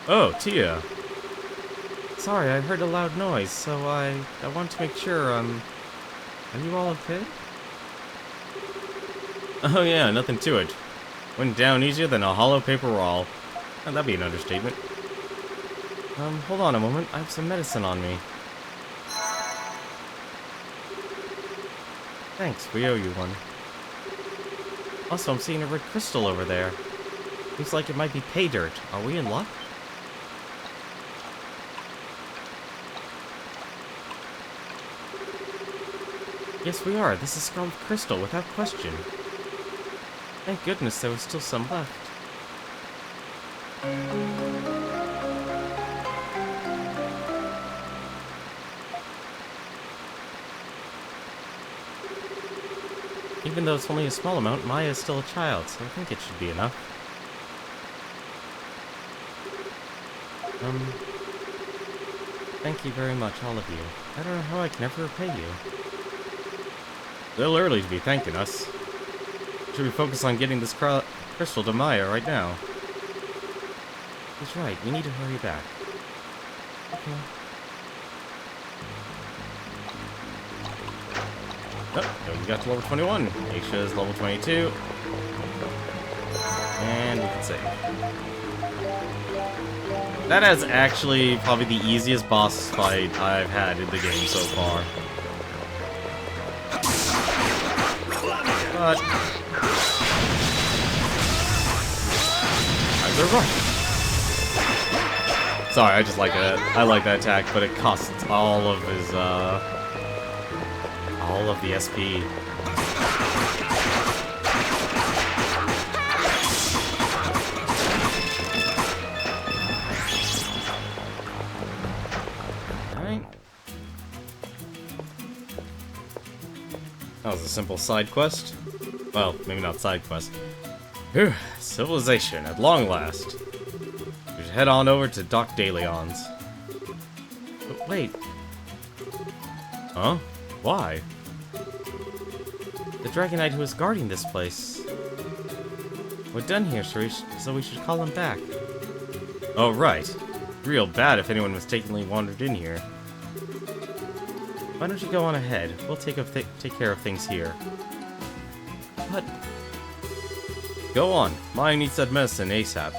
Oh, Tia. Sorry, I heard a loud noise, so I want to make sure, are you all okay? Oh yeah, nothing to it. Went down easier than a hollow paper wall. Oh, that'd be an understatement. Hold on a moment, I have some medicine on me. Thanks, we owe you one. Also, I'm seeing a red crystal over there. Looks like it might be pay dirt. Are we in luck? Yes, we are. This is Scarlet Crystal, without question. Thank goodness there was still some left. Even though it's only a small amount, Maya is still a child, so I think it should be enough. Thank you very much, all of you. I don't know how I can ever repay you. A little early to be thanking us. Should we focus on getting this crystal to Maya right now? He's right, we need to hurry back. Okay. Oh, we got to level 21. Aisha is level 22. And we can save. That is actually probably the easiest boss fight I've had in the game so far. But they're right. Sorry, I just like that. I like that attack, but it costs all of his all of the SP. Alright. That was a simple side quest. Well, maybe not side quest. Phew, civilization at long last. We should head on over to Doc DeLeon's. But wait, Huh? Why? the Dragonite who is guarding this place. We're done here, so we should call him back. Oh, right. Real bad if anyone mistakenly wandered in here. Why don't you go on ahead? We'll take care of things here. But Go on. Maya needs that medicine ASAP.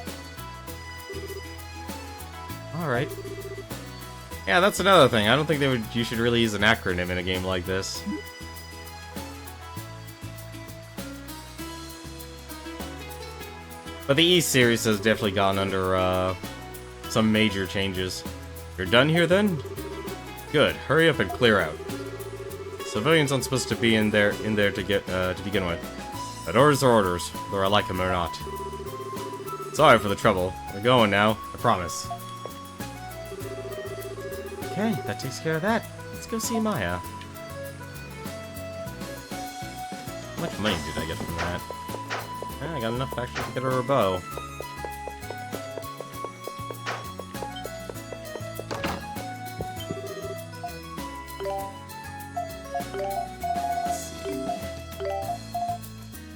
alright. Yeah, that's another thing. I don't think you should really use an acronym in a game like this. But the East series has definitely gone under some major changes. You're done here then? Good. Hurry up and clear out. Civilians aren't supposed to be in there to begin with. But orders are orders, whether I like them or not. Sorry for the trouble. We're going now. I promise. Okay, that takes care of that. Let's go see Maya. How much money did I get from that? I got enough actually to get her a bow.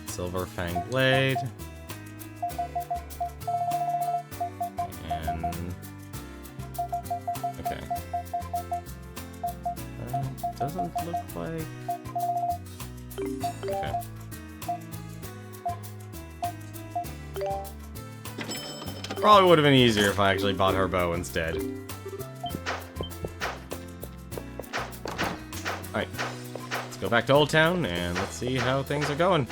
Silver Fang Blade. And... okay. Doesn't look like... okay. Probably would have been easier if I actually bought her bow instead. Alright. Let's go back to Old Town and let's see how things are going.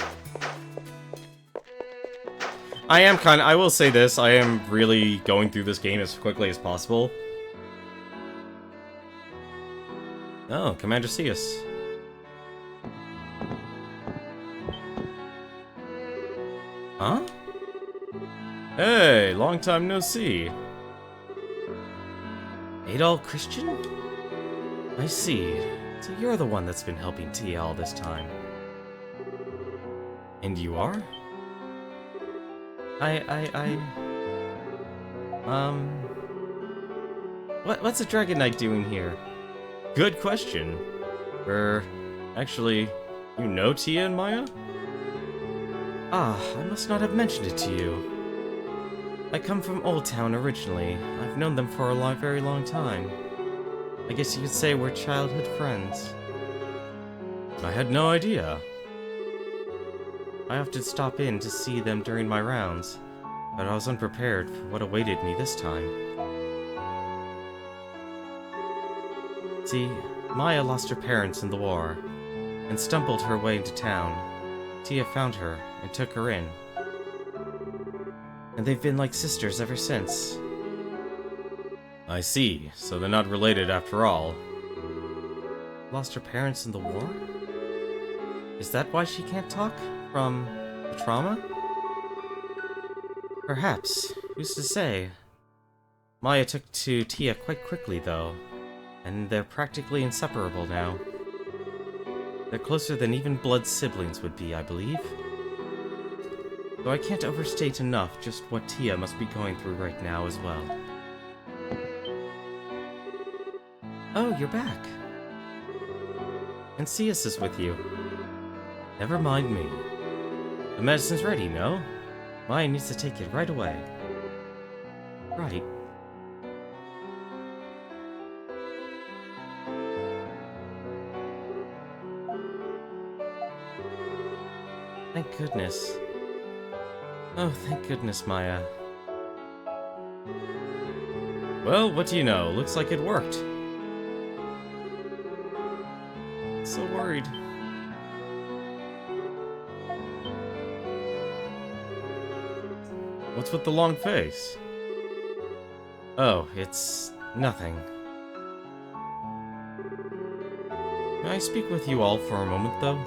I will say this, I am really going through this game as quickly as possible. Oh, Commander Cius. Huh? Hey, long time no see. Adol Christian? I see. So you're the one that's been helping Tia all this time. And you are? What's a Dragonite doing here? Good question. Actually, you know Tia and Maya? Ah, I must not have mentioned it to you. I come from Old Town originally. I've known them for a very long time. I guess you could say we're childhood friends. I had no idea. I often stop in to see them during my rounds, but I was unprepared for what awaited me this time. See, Maya lost her parents in the war, and stumbled her way into town. Tia found her, and took her in. And they've been like sisters ever since. I see, so they're not related after all. Lost her parents in the war? Is that why she can't talk? From the trauma? Perhaps. Who's to say? Maya took to Tia quite quickly, though, and they're practically inseparable now. They're closer than even blood siblings would be, I believe. Though I can't overstate enough just what Tia must be going through right now as well. Oh, you're back. And Cius is with you. Never mind me. The medicine's ready, no? Maya needs to take it right away. Right. Thank goodness. Oh, thank goodness, Maya. Well, what do you know? Looks like it worked. So worried. What's with the long face? Oh, it's nothing. May I speak with you all for a moment, though?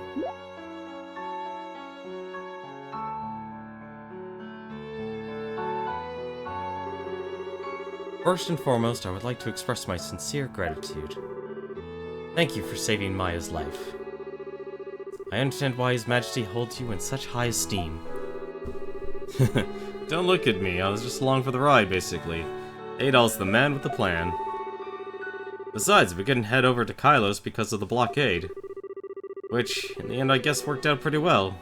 First and foremost, I would like to express my sincere gratitude. Thank you for saving Maya's life. I understand why His Majesty holds you in such high esteem. Don't look at me, I was just along for the ride, basically. Adol's the man with the plan. Besides, we couldn't head over to Kylos because of the blockade. Which, in the end, I guess worked out pretty well.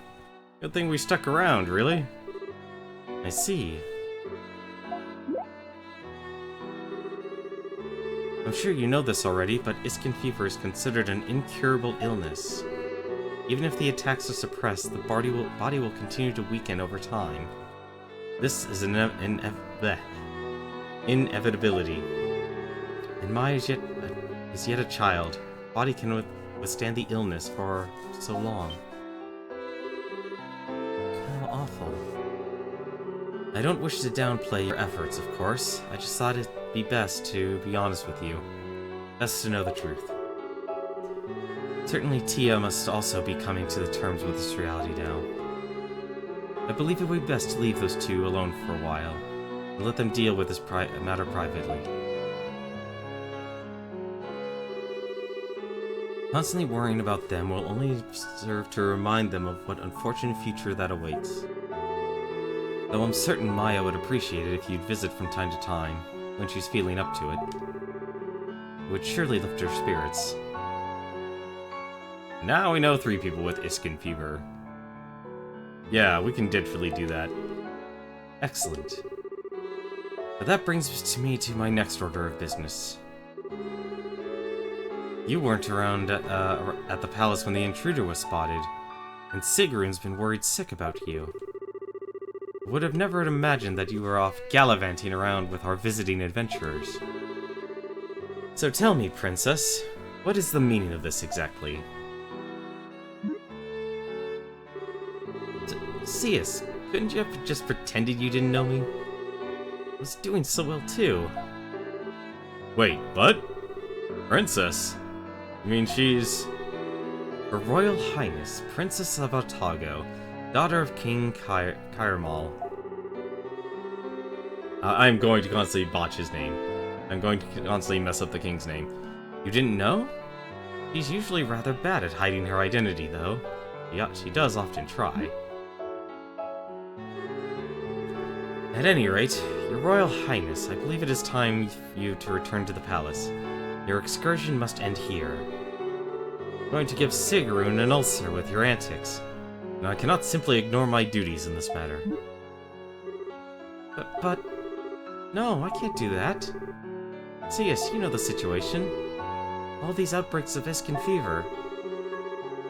Good thing we stuck around, really. I see. I'm sure you know this already, but Iskin fever is considered an incurable illness. Even if the attacks are suppressed, the body will continue to weaken over time. This is an inevitability. And Maya is yet a child. Body can withstand the illness for so long. How awful. I don't wish to downplay your efforts, of course. I just thought it'd be best to be honest with you. Best to know the truth. Certainly Tia must also be coming to the terms with this reality now. I believe it would be best to leave those two alone for a while, and let them deal with this matter privately. Constantly worrying about them will only serve to remind them of what unfortunate future that awaits. Though I'm certain Maya would appreciate it if you'd visit from time to time, when she's feeling up to it. It would surely lift her spirits. Now we know 3 people with Iskin fever. Yeah, we can definitely do that. Excellent. But that brings me to my next order of business. You weren't around at the palace when the intruder was spotted, and Sigrun's been worried sick about you. I would have never imagined that you were off gallivanting around with our visiting adventurers. So tell me, Princess, what is the meaning of this exactly? Cius, couldn't you have just pretended you didn't know me? I was doing so well too. Wait, what? Princess? You mean she's... Her Royal Highness, Princess of Altago, daughter of King Kyrmal. I'm going to constantly botch his name. I'm going to constantly mess up the king's name. You didn't know? She's usually rather bad at hiding her identity, though. Yeah, she does often try. At any rate, Your Royal Highness, I believe it is time for you to return to the palace. Your excursion must end here. I'm going to give Sigrun an ulcer with your antics, and I cannot simply ignore my duties in this matter. But... No, I can't do that. Cius, you know the situation. All these outbreaks of Iskin fever.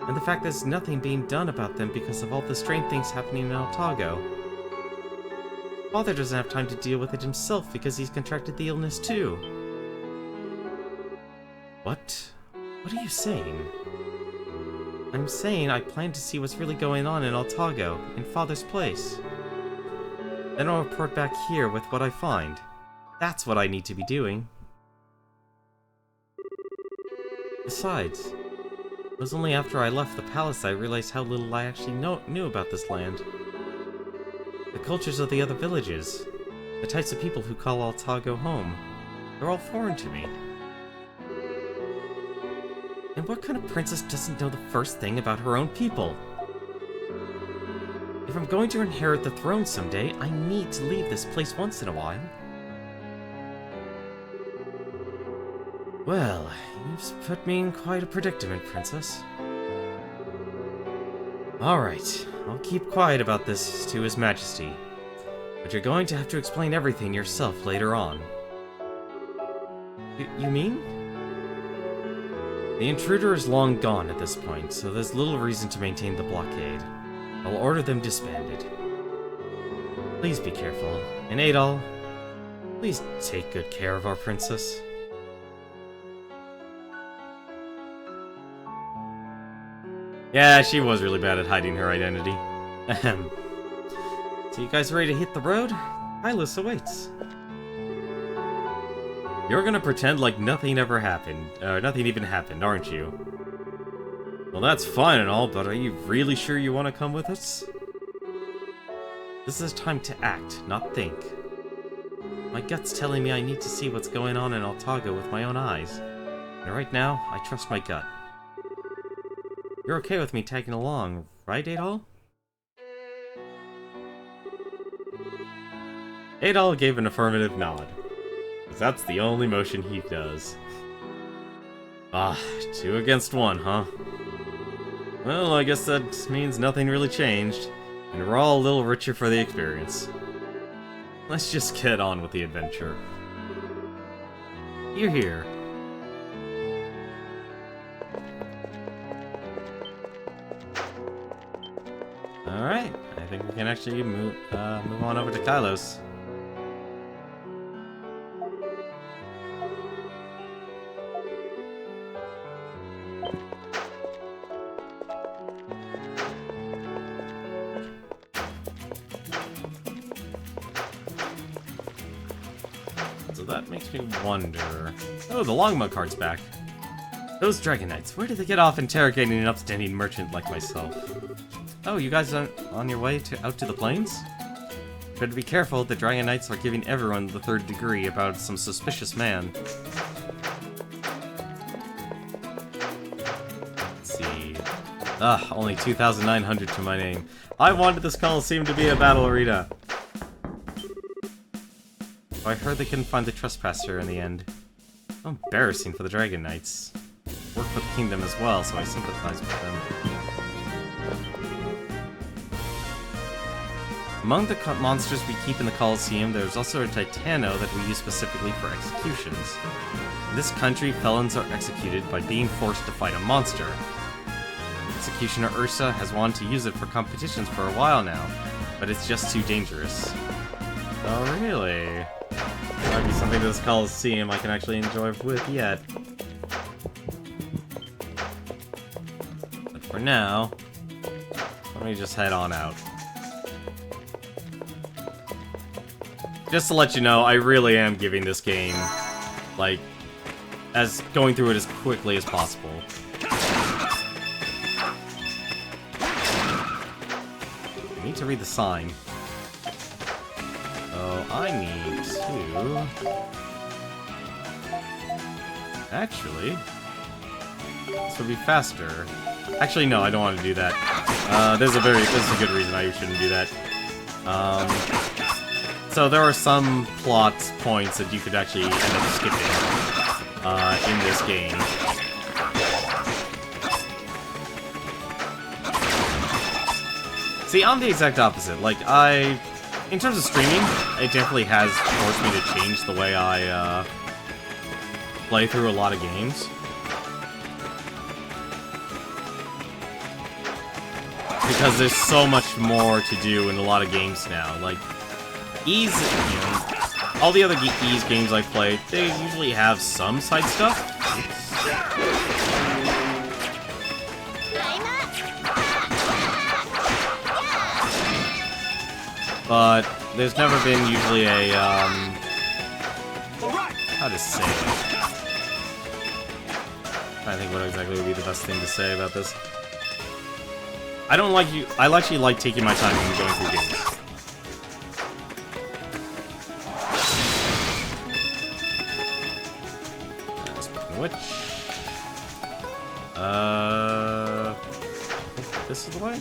And the fact there's nothing being done about them because of all the strange things happening in Altago. Father doesn't have time to deal with it himself because he's contracted the illness too. What? What are you saying? I'm saying I plan to see what's really going on in Altago, in Father's place. Then I'll report back here with what I find. That's what I need to be doing. Besides, it was only after I left the palace I realized how little I actually knew about this land. The cultures of the other villages, the types of people who call Altago home, they're all foreign to me. And what kind of princess doesn't know the first thing about her own people? If I'm going to inherit the throne someday, I need to leave this place once in a while. Well, you've put me in quite a predicament, Princess. Alright, I'll keep quiet about this to His Majesty. But you're going to have to explain everything yourself later on. You mean? The intruder is long gone at this point, so there's little reason to maintain the blockade. I'll order them disbanded. Please be careful, and Adol, please take good care of our princess. Yeah, she was really bad at hiding her identity. Ahem. So you guys ready to hit the road? Kylos awaits. You're gonna pretend like nothing ever happened, nothing even happened, aren't you? Well, that's fine and all, but are you really sure you want to come with us? This is time to act, not think. My gut's telling me I need to see what's going on in Altago with my own eyes. And right now, I trust my gut. You're okay with me tagging along, right, Adol? Adol gave an affirmative nod. Because that's the only motion he does. Ah, 2 against 1, huh? Well, I guess that means nothing really changed, and we're all a little richer for the experience. Let's just get on with the adventure. You're here. Alright, I think we can actually move on over to Kylos. So that makes me wonder... Oh, the Longma card's back. Those Dragon Knights, where did they get off interrogating an upstanding merchant like myself? Oh, you guys are on your way out to the plains? Better be careful, the Dragon Knights are giving everyone the 3rd degree about some suspicious man. Let's see... only 2,900 to my name. I wanted this Coliseum to be a battle arena! I heard they couldn't find the trespasser in the end. How embarrassing for the Dragon Knights. Work for the kingdom as well, so I sympathize with them. Among the monsters we keep in the Coliseum, there's also a Titano that we use specifically for executions. In this country, felons are executed by being forced to fight a monster. Executioner Ursa has wanted to use it for competitions for a while now, but it's just too dangerous. Oh, really? Might be something this Coliseum I can actually enjoy with yet. But for now, let me just head on out. Just to let you know, I really am giving this game, like, going through it as quickly as possible. I need to read the sign. So I need to... Actually, this would be faster. Actually, no, I don't want to do that. There's a good reason I shouldn't do that. So there are some plot points that you could actually end up skipping in this game. See, I'm the exact opposite. Like, in terms of streaming, it definitely has forced me to change the way I play through a lot of games. Because there's so much more to do in a lot of games now. Like, Ys, you know, all the other Ys games I've played, they usually have some side stuff. I'm up. but there's never been usually a, All right. how to say it? I think what exactly would be the best thing to say about this. I actually like taking my time when going through games. Which? This is the way?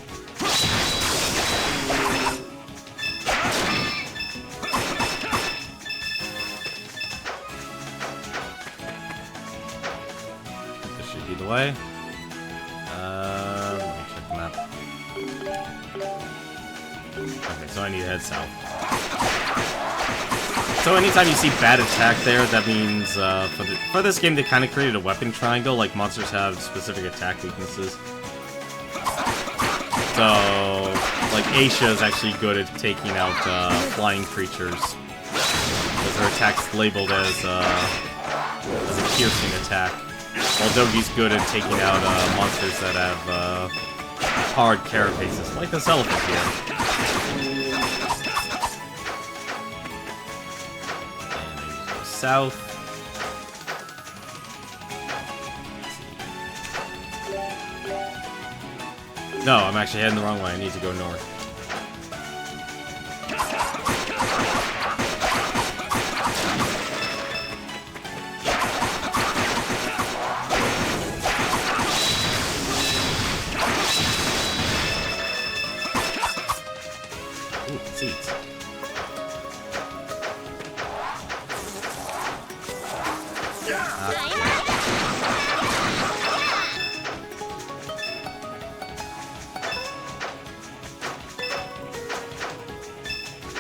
This should be the way. Let me check the map. Okay, so I need to head south. So anytime you see bad attack there, that means, for this game, they kind of created a weapon triangle, like monsters have specific attack weaknesses. So, like, Aisha is actually good at taking out, flying creatures. Because her attack's labeled as a piercing attack. While Dogi's good at taking out, monsters that have, hard carapaces, like this elephant here. South. No, I'm actually heading the wrong way. I need to go north. Ooh, seeds.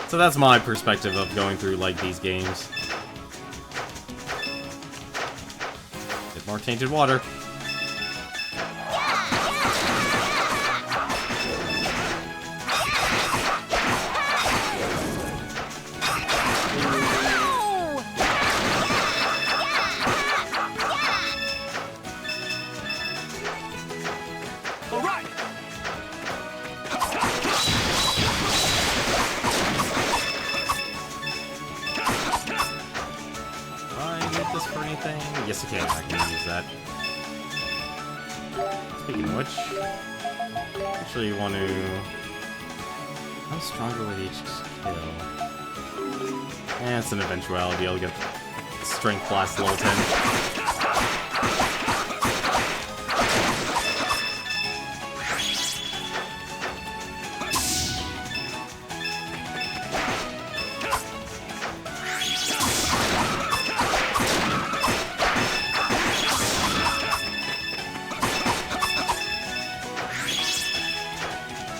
So that's my perspective of going through, like, these games. Get more tainted water. All right. For anything? Yes, okay, I can use that. Speaking of which, actually, you want to. I'm stronger with each skill. And it's an eventuality. I'll get Strength Blast level 10.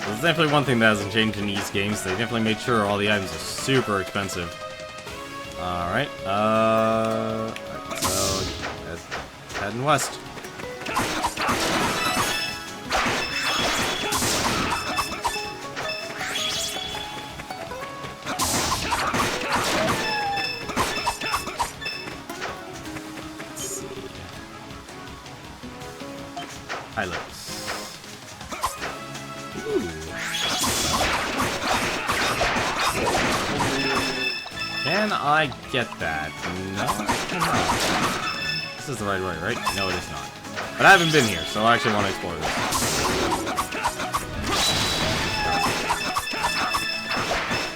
There's definitely one thing that hasn't changed in these games. They definitely made sure all the items are super expensive. Alright, so heading west. Let's see. Kylos. Can I get that? No, I cannot. This is the right way, right? No, it is not. But I haven't been here, so I actually want to explore this.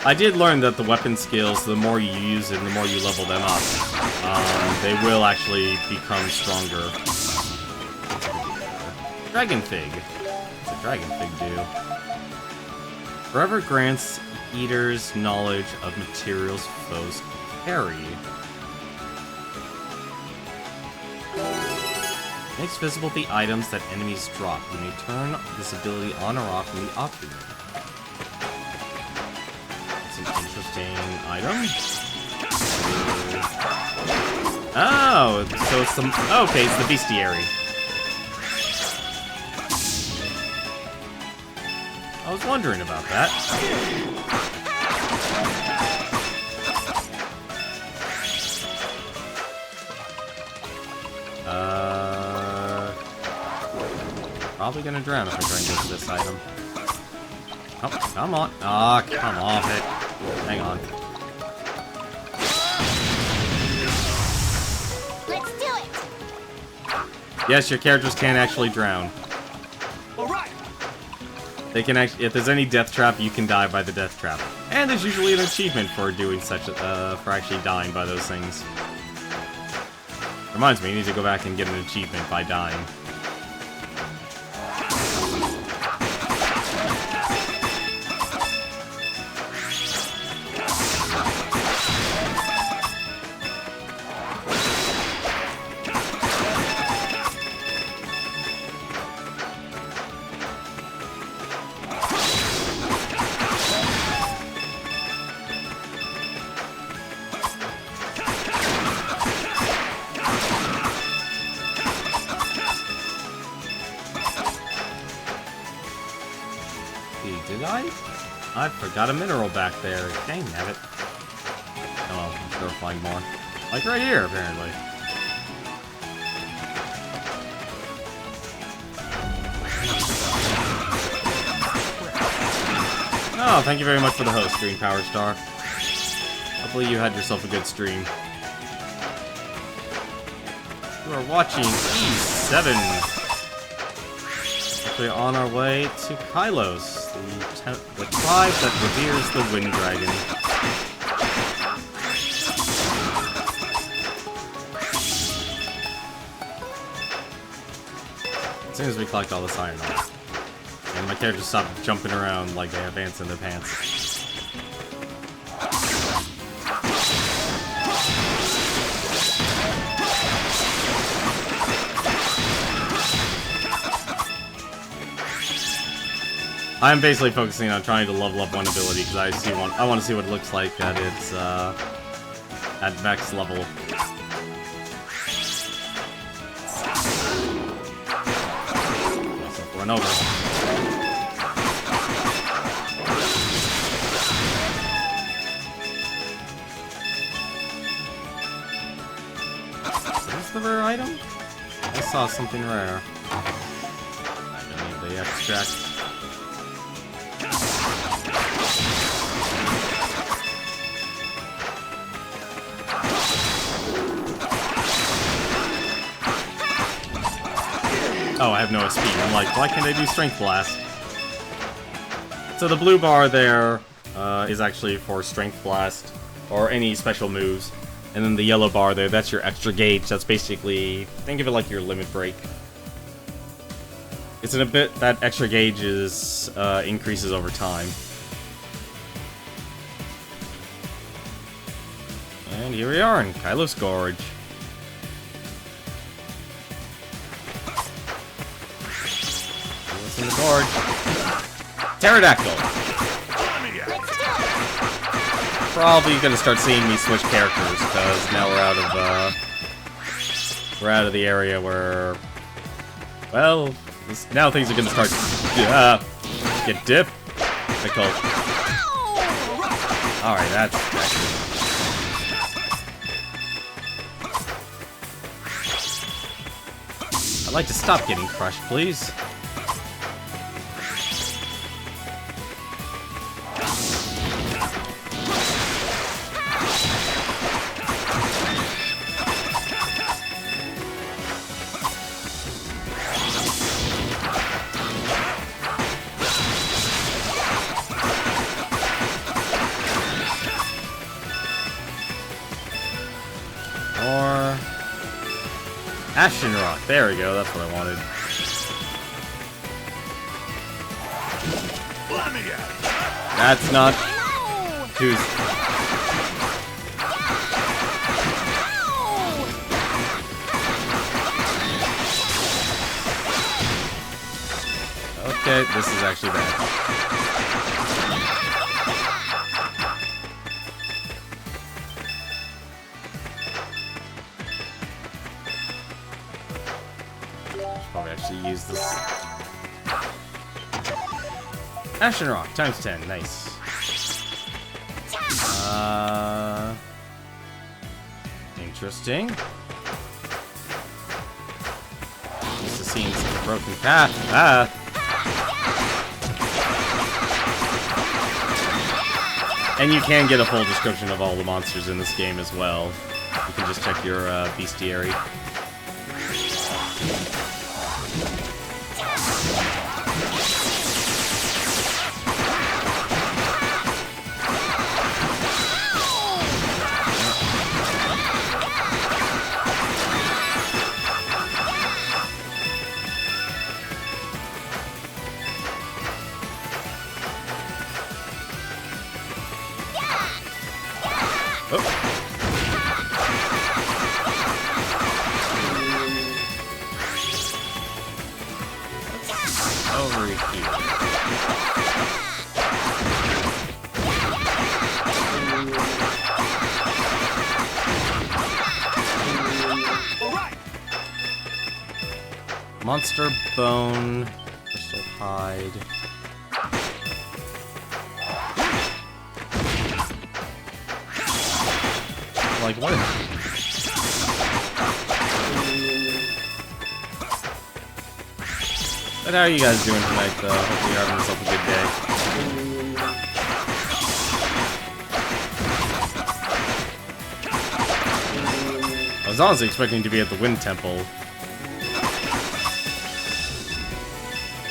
I did learn that the weapon skills, the more you use it and the more you level them up, they will actually become stronger. Dragon Fig. What's a Dragon Fig do? Forever grants eaters knowledge of materials foes carry. Makes visible the items that enemies drop. You may turn this ability on or off in the option menu. It's an interesting item. Oh, so it's the okay, it's the bestiary. I was wondering about that. Probably gonna drown if I try and get to this item. Oh, come on. Ah, come off it. Hang on. Let's do it. Yes, your characters can actually drown. All right. They can actually, if there's any death trap, you can die by the death trap. And there's usually an achievement for doing such, for actually dying by those things. Reminds me, you need to go back and get an achievement by dying. Did I forgot a mineral back there. Dang nabbit. Oh, I'm sure I'll find more. Like right here, apparently. Oh, thank you very much for the host, Green Power Star. Hopefully you had yourself a good stream. You are watching E7. Actually on our way to Kylos, the tribe that reveres the Wind Dragon. As soon as we collect all this iron ore. And my characters stop jumping around like they have ants in their pants. I'm basically focusing on trying to level up one ability because I want to see what it looks like at its at max level. So run over. Is this the rare item? I saw something rare. I don't need the extract. Oh, I have no SP. I'm like, why can't I do Strength Blast? So the blue bar there is actually for Strength Blast, or any special moves. And then the yellow bar there, that's your extra gauge. That's basically, think of it like your limit break. It's in a bit, that extra gauge is, increases over time. And here we are in Kylos Gorge. In the gorge. Pterodactyl. Probably gonna start seeing me switch characters because now we're out of the area where, well, now things are gonna start get difficult. All right, that's I'd like to stop getting crushed, please. Ashen Rock, there we go, that's what I wanted. That's not too... Okay, this is actually bad. Probably actually use this. Ashen Rock, times 10, nice. Interesting. Used to seeing some broken path. And you can get a full description of all the monsters in this game as well. You can just check your bestiary. Over here. All right. Monster bone, crystal hide. Like what? But how are you guys doing tonight, though? Hopefully you're having yourself a good day. I was honestly expecting to be at the Wind Temple.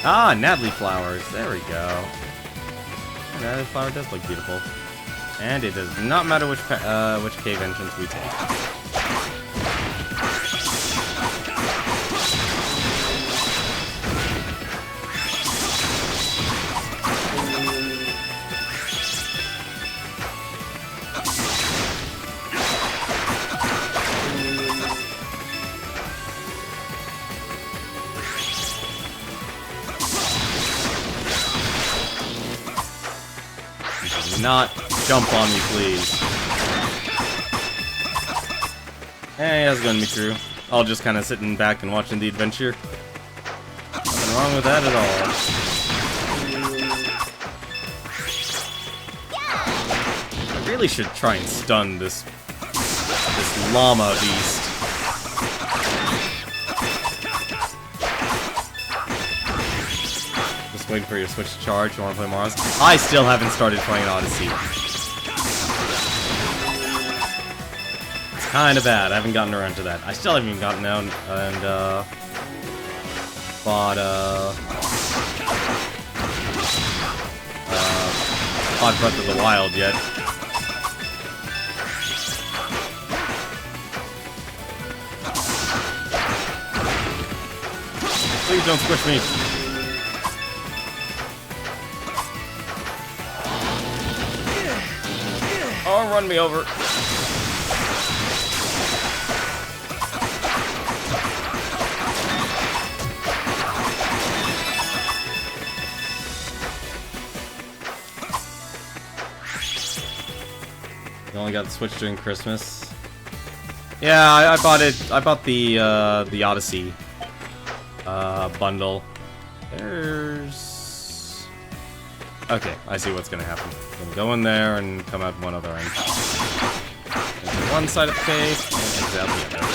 Ah, Natalie flowers. There we go. Natalie flower does look beautiful. And it does not matter which cave entrance we take. Not jump on me, please. Hey, how's it going, Mikuru? I'll just kind of sitting back and watching the adventure. Nothing wrong with that at all. I really should try and stun this llama beast. Waiting for your Switch to charge. You want to play Mars? I still haven't started playing Odyssey. It's kind of bad. I haven't gotten around to that. I still haven't even gotten out and bought Breath of the Wild yet. Please don't squish me. Oh, run me over. You only got the Switch during Christmas. Yeah, I bought it. I bought the Odyssey bundle. There's... Okay, I see what's gonna happen. I'm gonna go in there and come out one other end. Into one side of the cave and exit out the other.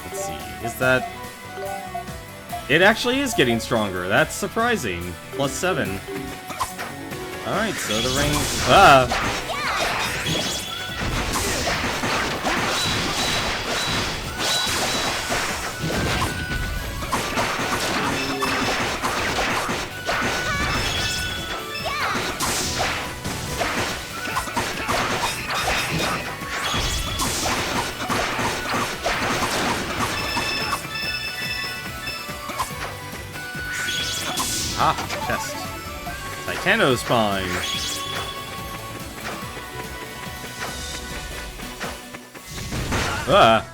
Let's see, is that... It actually is getting stronger. That's surprising. +7. Alright, so the ring... Ah! Ah, chest. Titano spine. Ah.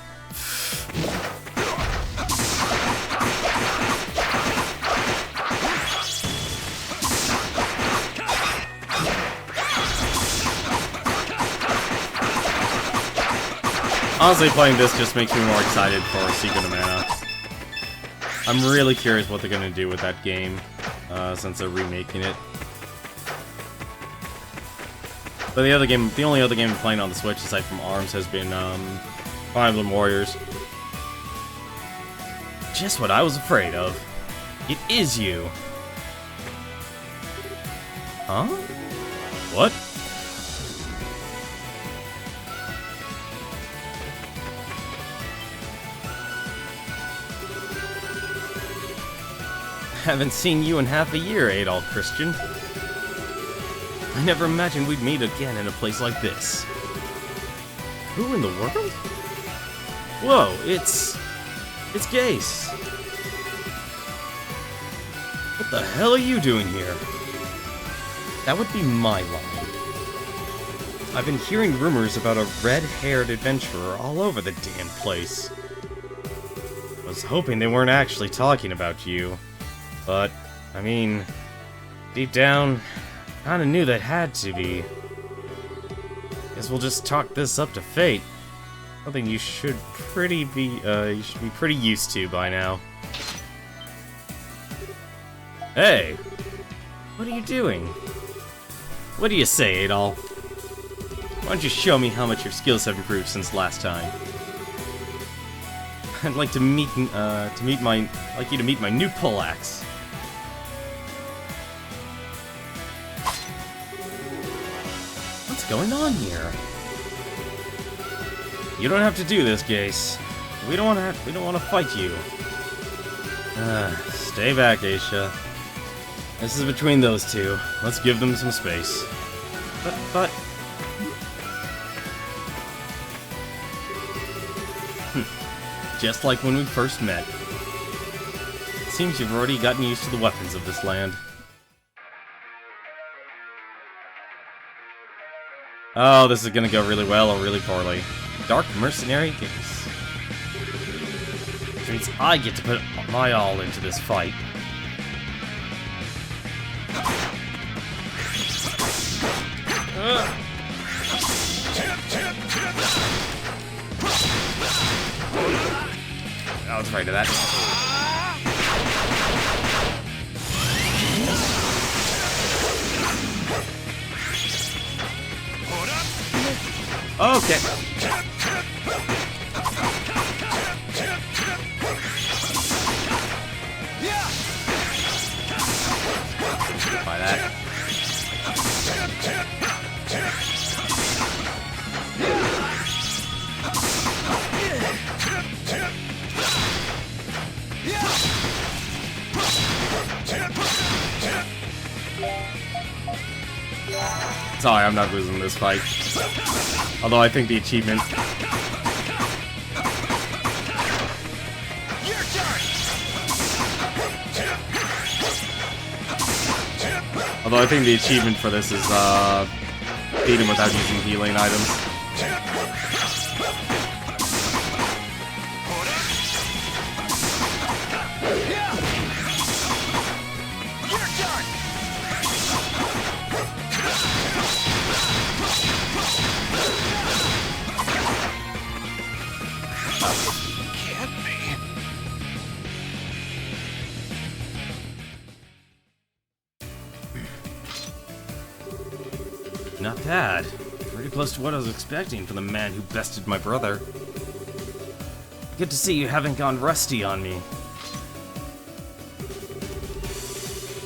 Honestly, playing this just makes me more excited for Secret of Mana. I'm really curious what they're gonna do with that game. Since they're remaking it. But the only other game I'm playing on the Switch, aside from ARMS, has been Fire Emblem Warriors. Just what I was afraid of. It is you. Huh? What? Haven't seen you in half a year, Adolf Christian. I never imagined we'd meet again in a place like this. Who in the world? Whoa, it's Gase. What the hell are you doing here? That would be my line. I've been hearing rumors about a red-haired adventurer all over the damn place. I was hoping they weren't actually talking about you. But, I mean, deep down, kinda knew that had to be. Guess we'll just chalk this up to fate. Something you should be pretty used to by now. Hey! What are you doing? What do you say, Adol? Why don't you show me how much your skills have improved since last time? I'd like to meet you to meet my new poleaxe. What's going on here? You don't have to do this, Gase. We don't want to fight you. Stay back, Aisha. This is between those two. Let's give them some space. But... Just like when we first met. It seems you've already gotten used to the weapons of this land. Oh, this is gonna go really well or really poorly. Dark Mercenary Gase. Which means I get to put my all into this fight. I was afraid of that. Okay. By that. Sorry, I'm not losing this fight. Although I think the achievement... Although I think the achievement for this is, beat him without using healing items. Not bad. Pretty close to what I was expecting from the man who bested my brother. Good to see you haven't gone rusty on me.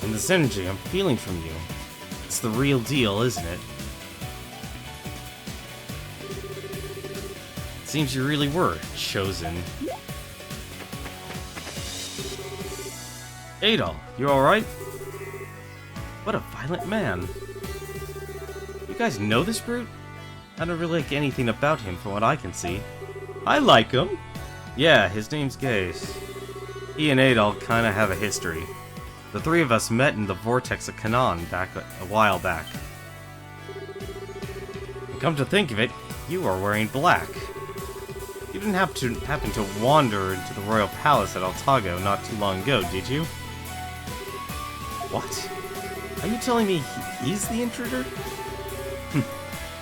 And the synergy I'm feeling from you. It's the real deal, isn't it? Seems you really were chosen. Adol, you alright? What a violent man. You guys know this brute? I don't really like anything about him from what I can see. I like him. Yeah, his name's Gase. He and Adol kinda have a history. The three of us met in the vortex of Canaan a while back. And come to think of it, you are wearing black. You didn't happen to wander into the royal palace at Altago not too long ago, did you? What? Are you telling me he's the intruder?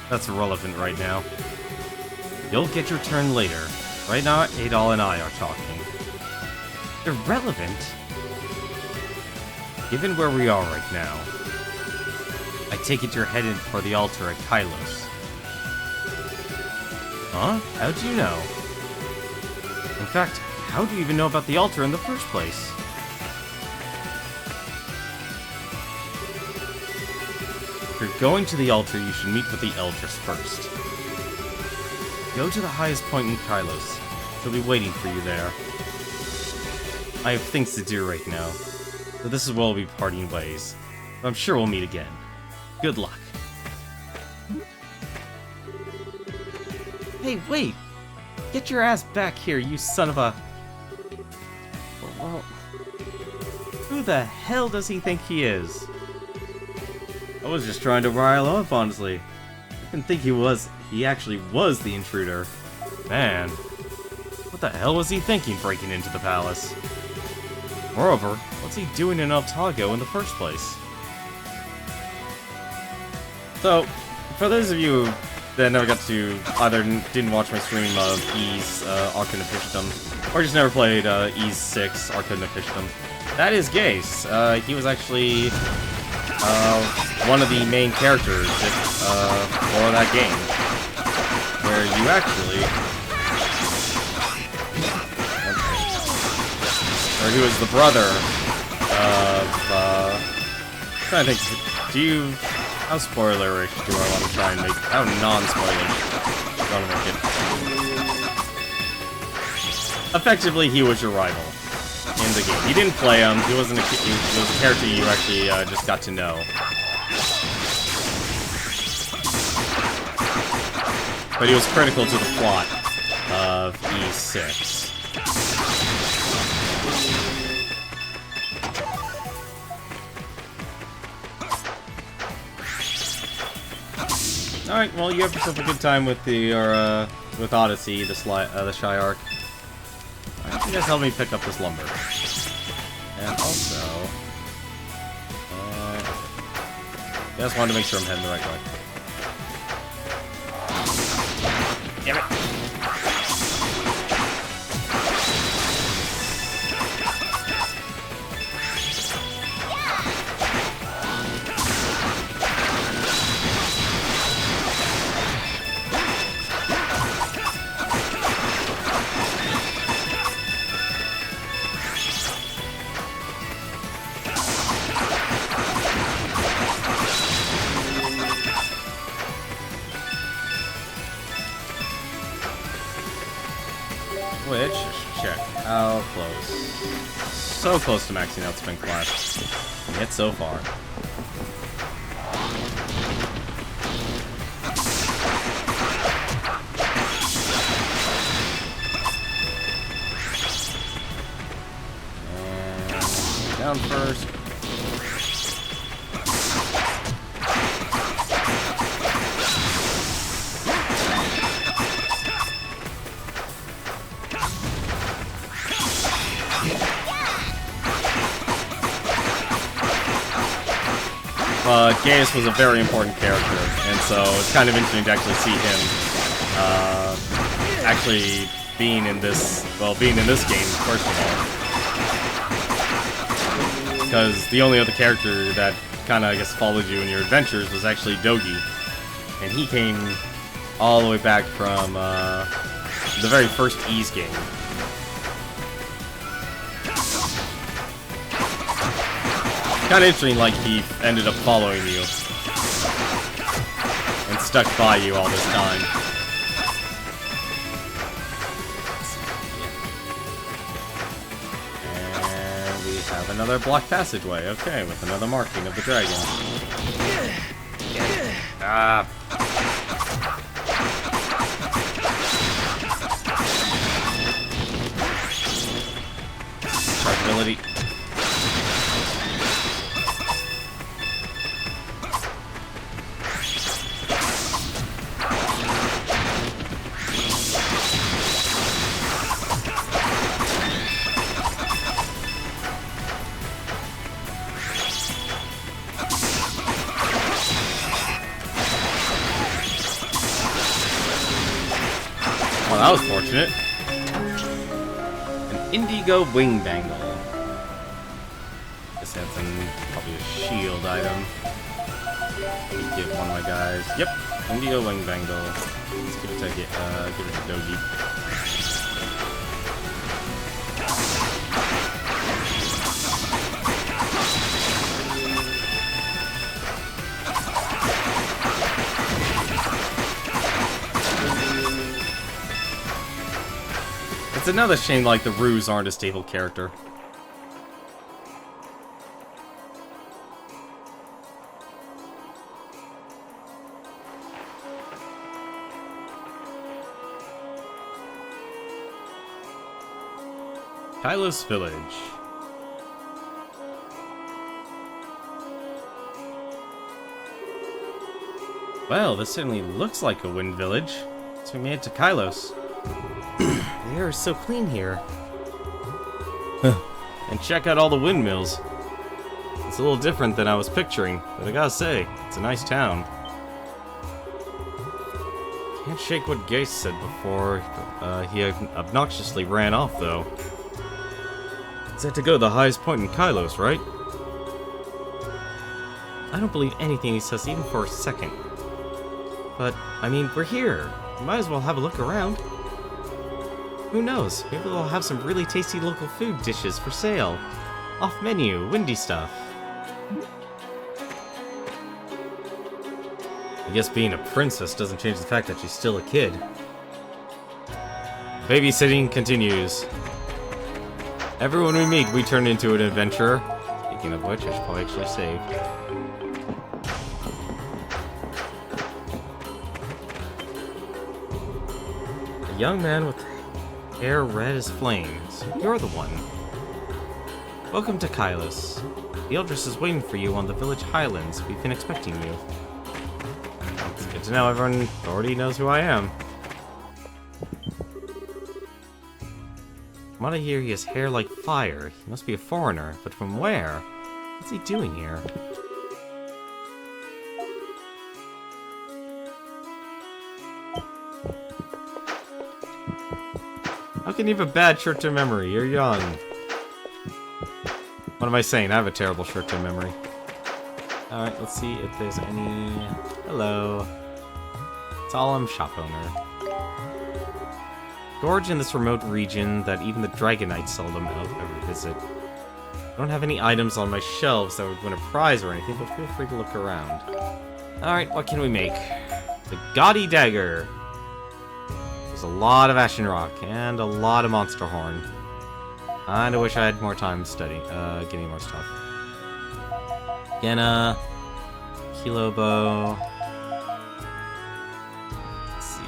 That's irrelevant right now. You'll get your turn later. Right now, Adol and I are talking. Irrelevant? Given where we are right now, I take it you're headed for the altar at Kylos. Huh? How'd you know? In fact, how do you even know about the altar in the first place? If you're going to the altar, you should meet with the Eldris first. Go to the highest point in Kylos. She'll be waiting for you there. I have things to do right now, so this is where we'll be parting ways. I'm sure we'll meet again. Good luck. Hey, wait! Get your ass back here, you son of a... Well, who the hell does he think he is? I was just trying to rile up, honestly. I didn't think he actually was the intruder. Man, what the hell was he thinking breaking into the palace? Moreover, what's he doing in Altago in the first place? So, for those of you that never got to, either didn't watch my stream of Ys Arcane of Fishdom, or just never played Ys 6 Arcane of Fishdom, that is Gaze. He was actually one of the main characters for that game, where you actually... Or he was the brother of, trying to think, do you... How spoilerish do I want to try and make... How non-spoilerish do I want to make it? Effectively, he was your rival in the game. You didn't play him, he wasn't he was a character you actually just got to know. But he was critical to the plot of E6. Alright, well, you have yourself a good time with the, with Odyssey, the Shy Arc. Alright, you guys help me pick up this lumber. And also... I just wanted to make sure I'm heading the right way. Damn it! Which, check, how close? So close to maxing out Spin Clash, and yet so far. And down first. Gaius was a very important character, and so it's kind of interesting to actually see him actually being in this game, first of all. Because the only other character that kind of, I guess, followed you in your adventures was actually Dogi. And he came all the way back from the very first Ys game. Kind of interesting, like, he ended up following you and stuck by you all this time. And we have another blocked passageway. Okay, with another marking of the dragon. Ah. Chargeability. Well, that was fortunate. An indigo wing bangle. This had some, probably a shield item. Let me give one of my guys. Yep, indigo wing bangle. Let's give it to Dogi. It's another shame, like, the Roos aren't a stable character. Kylos Village. Well, this certainly looks like a wind village. So we made it to Kylos. The air is so clean here. And check out all the windmills. It's a little different than I was picturing, but I gotta say, it's a nice town. Can't shake what Gase said before he obnoxiously ran off, though. It's had to go to the highest point in Kylos, right? I don't believe anything he says even for a second. But, I mean, we're here. Might as well have a look around. Who knows? Maybe we'll have some really tasty local food dishes for sale. Off menu, windy stuff. I guess being a princess doesn't change the fact that she's still a kid. Babysitting continues. Everyone we meet, we turn into an adventurer. Speaking of which, I should probably actually save. A young man with hair red as flames. You're the one. Welcome to Kylos. The Eldris is waiting for you on the village highlands. We've been expecting you. It's good to know everyone already knows who I am. From what I hear, he has hair like fire. He must be a foreigner, but from where? What's he doing here? How can you have a bad short-term memory? You're young. What am I saying? I have a terrible short-term memory. Alright, let's see if there's any... Hello. Solemn shop owner. Gorge in this remote region that even the Dragonites seldom ever visit. I don't have any items on my shelves that would win a prize or anything, but feel free to look around. Alright, what can we make? The Gaudy Dagger. There's a lot of Ashen Rock and a lot of Monster Horn. Kinda wish I had more time studying, getting more stuff. Genna, Kilo Bow. Let's see.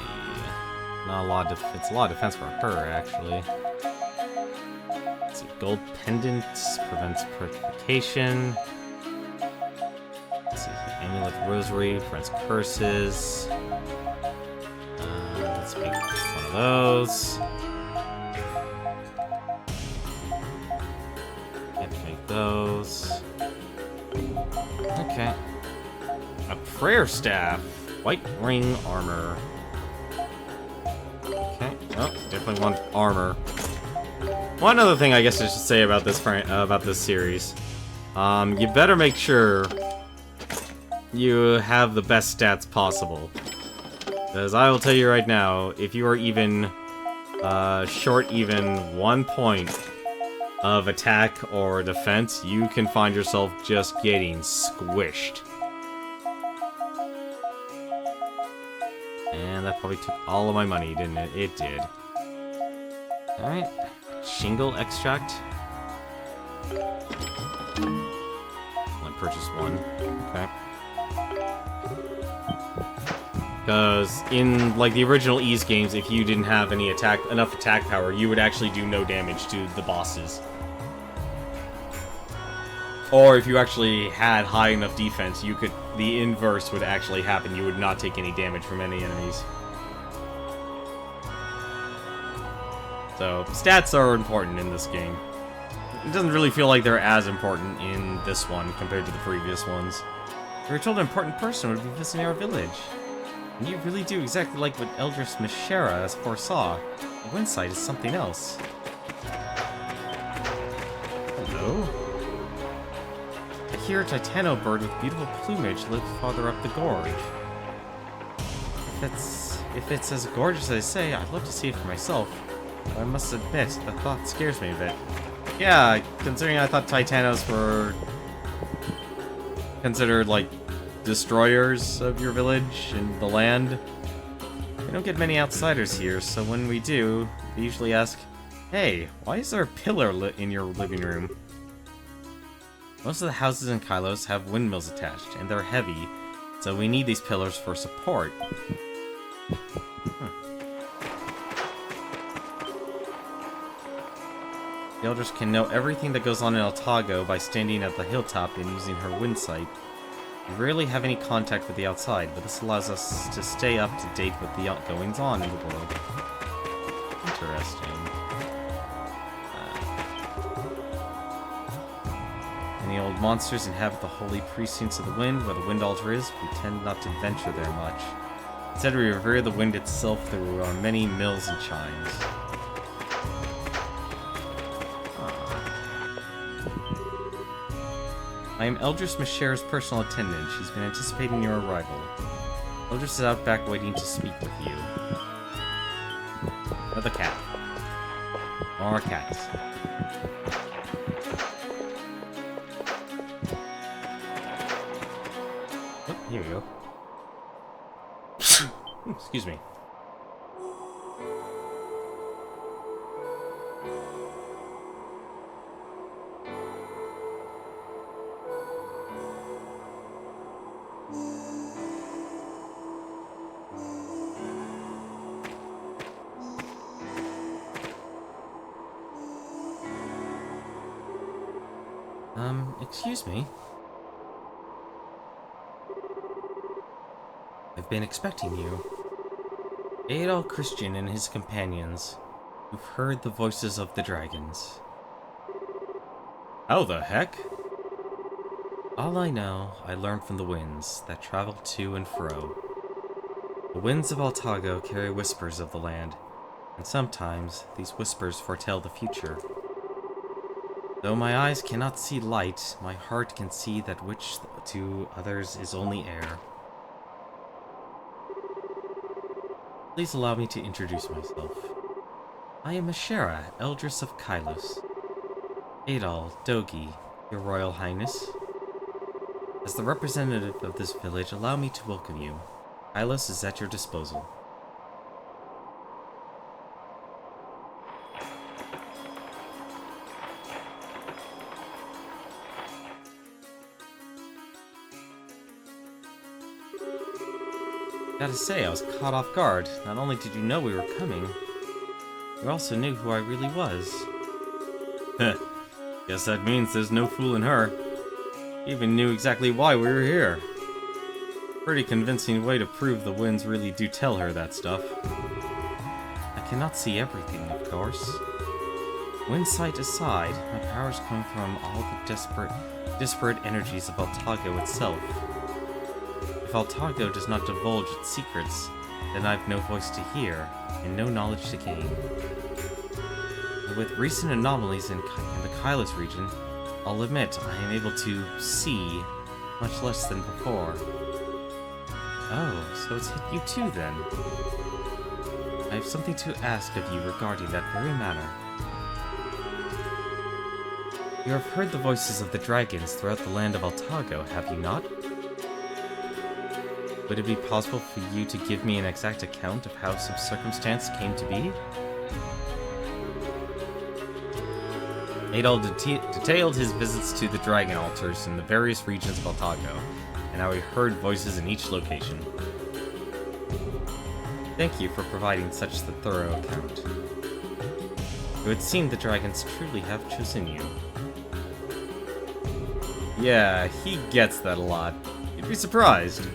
Not a lot of it's a lot of defense for her, actually. Let's see. Gold Pendant prevents purification. Let's see. Amulet Rosary prevents curses. Let's make one of those. Can't make those. Okay. A prayer staff. White ring armor. Okay. Oh, definitely want armor. One other thing I guess I should say about this series. You better make sure you have the best stats possible. Because I will tell you right now, if you are even short even 1 point of attack or defense, you can find yourself just getting squished. And that probably took all of my money, didn't it? It did. Alright. Shingle extract. Only purchase one. Okay. Because in, like, the original Ys games, if you didn't have enough attack power, you would actually do no damage to the bosses. Or if you actually had high enough defense, the inverse would actually happen. You would not take any damage from any enemies. So, stats are important in this game. It doesn't really feel like they're as important in this one compared to the previous ones. We were told an important person would be visiting our village. And you really do exactly like what Eldris Mishera has foresaw. The wind side is something else. Hello? I hear a Titano bird with beautiful plumage lives farther up the gorge. If it's as gorgeous as I say, I'd love to see it for myself. But I must admit, the thought scares me a bit. Yeah, considering I thought Titanos were considered, like, destroyers of your village and the land. We don't get many outsiders here, so when we do, they usually ask, Hey, why is there a pillar lit in your living room? Most of the houses in Kylos have windmills attached, and they're heavy, so we need these pillars for support. The elders can know everything that goes on in Altago by standing at the hilltop and using her wind sight. We rarely have any contact with the outside, but this allows us to stay up to date with the goings-on in the world. Interesting. Many old monsters inhabit the holy precincts of the wind. Where the wind altar is, we tend not to venture there much. Instead, we revere the wind itself through our many mills and chimes. I am Eldris Mashera's personal attendant. She's been anticipating your arrival. Eldris is out back waiting to speak with you. Another cat. More cats. Oh, here we go. Excuse me. Excuse me? I've been expecting you. Adol Christian and his companions. You've heard the voices of the dragons. How the heck? All I know, I learned from the winds that travel to and fro. The winds of Altago carry whispers of the land, and sometimes these whispers foretell the future. Though my eyes cannot see light, my heart can see that which to others is only air. Please allow me to introduce myself. I am Mashera, Eldris of Kylos. Adol, Dogi, your Royal Highness. As the representative of this village, allow me to welcome you. Kylos is at your disposal. Gotta say, I was caught off guard. Not only did you know we were coming, you also knew who I really was. Heh. Guess that means there's no fooling her. You even knew exactly why we were here. Pretty convincing way to prove the winds really do tell her that stuff. I cannot see everything, of course. Wind sight aside, my powers come from all the disparate energies of Altago itself. If Altago does not divulge its secrets, then I've no voice to hear, and no knowledge to gain. And with recent anomalies in the Kylos region, I'll admit I am able to see much less than before. Oh, so it's hit you too then. I have something to ask of you regarding that very matter. You have heard the voices of the dragons throughout the land of Altago, have you not? Would it be possible for you to give me an exact account of how some circumstance came to be? Adol detailed his visits to the dragon altars in the various regions of Altago, and how he heard voices in each location. Thank you for providing such a thorough account. It would seem the dragons truly have chosen you. Yeah, he gets that a lot. You'd be surprised.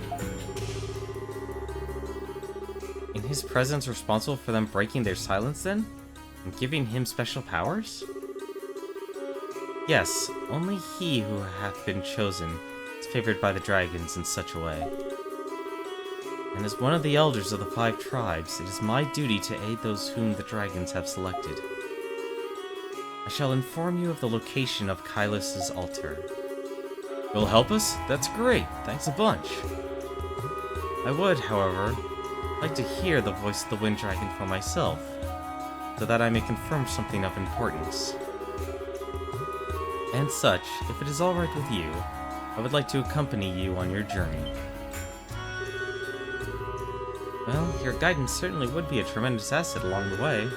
His presence responsible for them breaking their silence then? And giving him special powers? Yes, only he who hath been chosen is favored by the dragons in such a way. And as one of the elders of the 5 tribes, it is my duty to aid those whom the dragons have selected. I shall inform you of the location of Kylos' altar. You'll help us? That's great, thanks a bunch. I would, however, like to hear the voice of the Wind Dragon for myself, so that I may confirm something of importance. And such, if it is alright with you, I would like to accompany you on your journey. Well, your guidance certainly would be a tremendous asset along the way,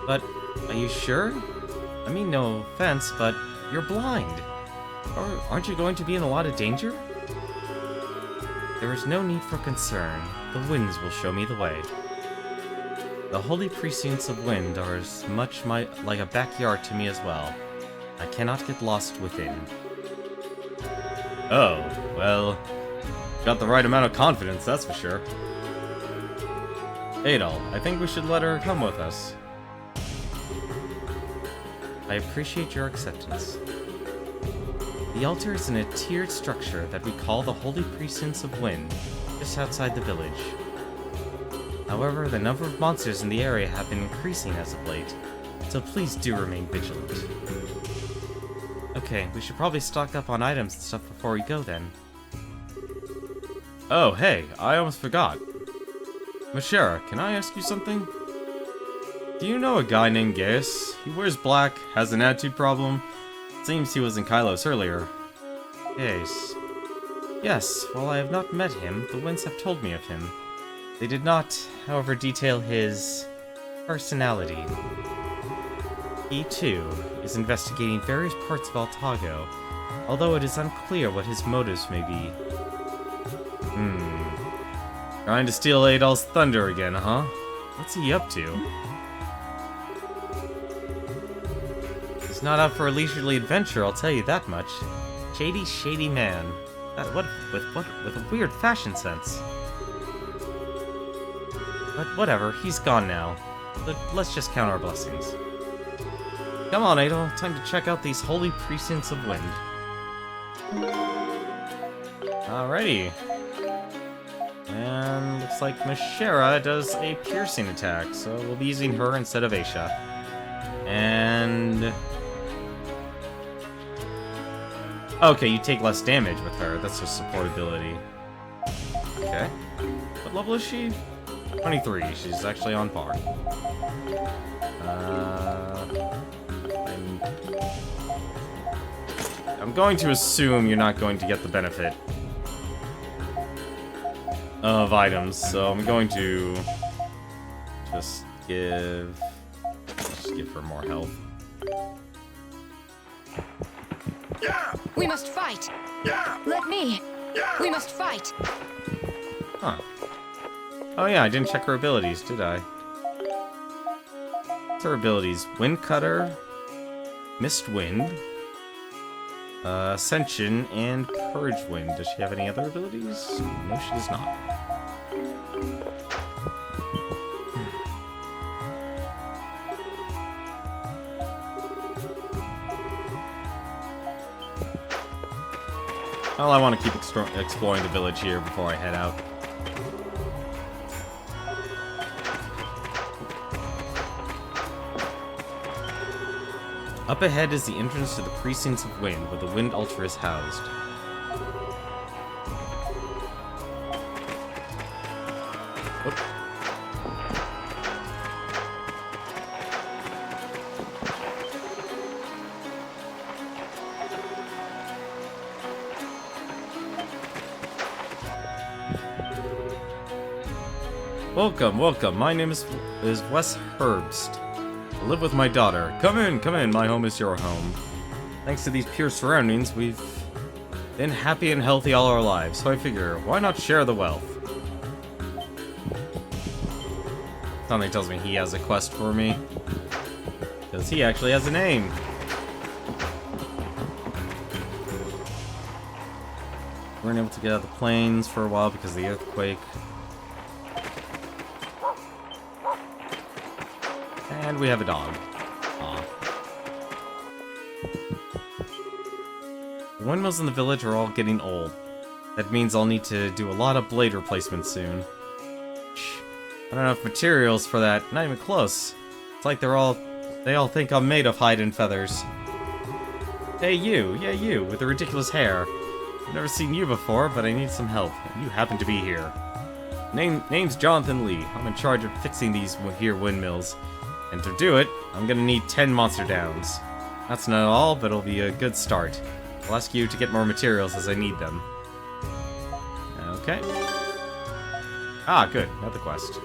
but Are you sure? I mean, no offense, but you're blind. Or aren't you going to be in a lot of danger? There is no need for concern. The winds will show me the way. The holy precincts of wind are as much like a backyard to me as well. I cannot get lost within. Oh, well, got the right amount of confidence, that's for sure. Adol, I think we should let her come with us. I appreciate your acceptance. The altar is in a tiered structure that we call the Holy Precincts of Wind, just outside the village. However, the number of monsters in the area have been increasing as of late, so please do remain vigilant. Okay, we should probably stock up on items and stuff before we go then. Oh, hey, I almost forgot. Mashera, can I ask you something? Do you know a guy named Gaius? He wears black, has an attitude problem. Seems he was in Kylos earlier. Yes. Yes, while I have not met him, the winds have told me of him. They did not, however, detail his personality. He, too, is investigating various parts of Altago, although it is unclear what his motives may be. Trying to steal Adol's thunder again, huh? What's he up to? He's not out for a leisurely adventure, I'll tell you that much. Shady, shady man. With a weird fashion sense. But whatever, he's gone now. Let's just count our blessings. Come on, Adol, time to check out these holy precincts of wind. Alrighty. And looks like Mashera does a piercing attack, so we'll be using her instead of Aisha. And... okay, you take less damage with her. That's her support ability. Okay. What level is she? 23. She's actually on par. I'm going to assume you're not going to get the benefit of items, so I'm going to just give her more health. We must fight. Let me. We must fight. Huh. Oh yeah, I didn't check her abilities, did I? What's her abilities? Wind Cutter, Mist Wind, Ascension, and Purge Wind. Does she have any other abilities? No, she does not. Well, I want to keep exploring the village here before I head out. Up ahead is the entrance to the Precincts of Wind, where the Wind Altar is housed. Oop. Welcome, welcome. My name is Wes Herbst. I live with my daughter. Come in, my home is your home. Thanks to these pure surroundings, we've been happy and healthy all our lives, so I figure, why not share the wealth? Something tells me he has a quest for me. Because he actually has a name. We weren't able to get out of the plains for a while because of the earthquake. And we have a dog. Aw. The windmills in the village are all getting old. That means I'll need to do a lot of blade replacements soon. Shh. I don't have enough materials for that. Not even close. It's like they all think I'm made of hide and feathers. Hey you, yeah you, with the ridiculous hair. I've never seen you before, but I need some help, and you happen to be here. Name's Jonathan Lee. I'm in charge of fixing these here windmills. And to do it, I'm gonna need 10 monster downs. That's not all, but it'll be a good start. I'll ask you to get more materials as I need them. Okay. Ah, good. Another quest.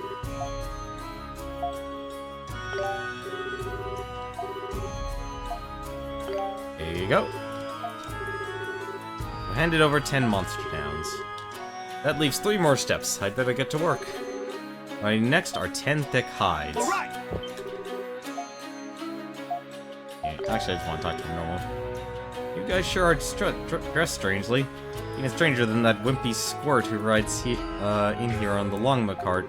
you go. We handed over 10 monster downs. That leaves 3 more steps. I'd better get to work. My next are 10 thick hides. All right. Yeah, actually, I just want to talk to him normal. You guys sure are dressed strangely. Even stranger than that wimpy squirt who rides in here on the Longma cart.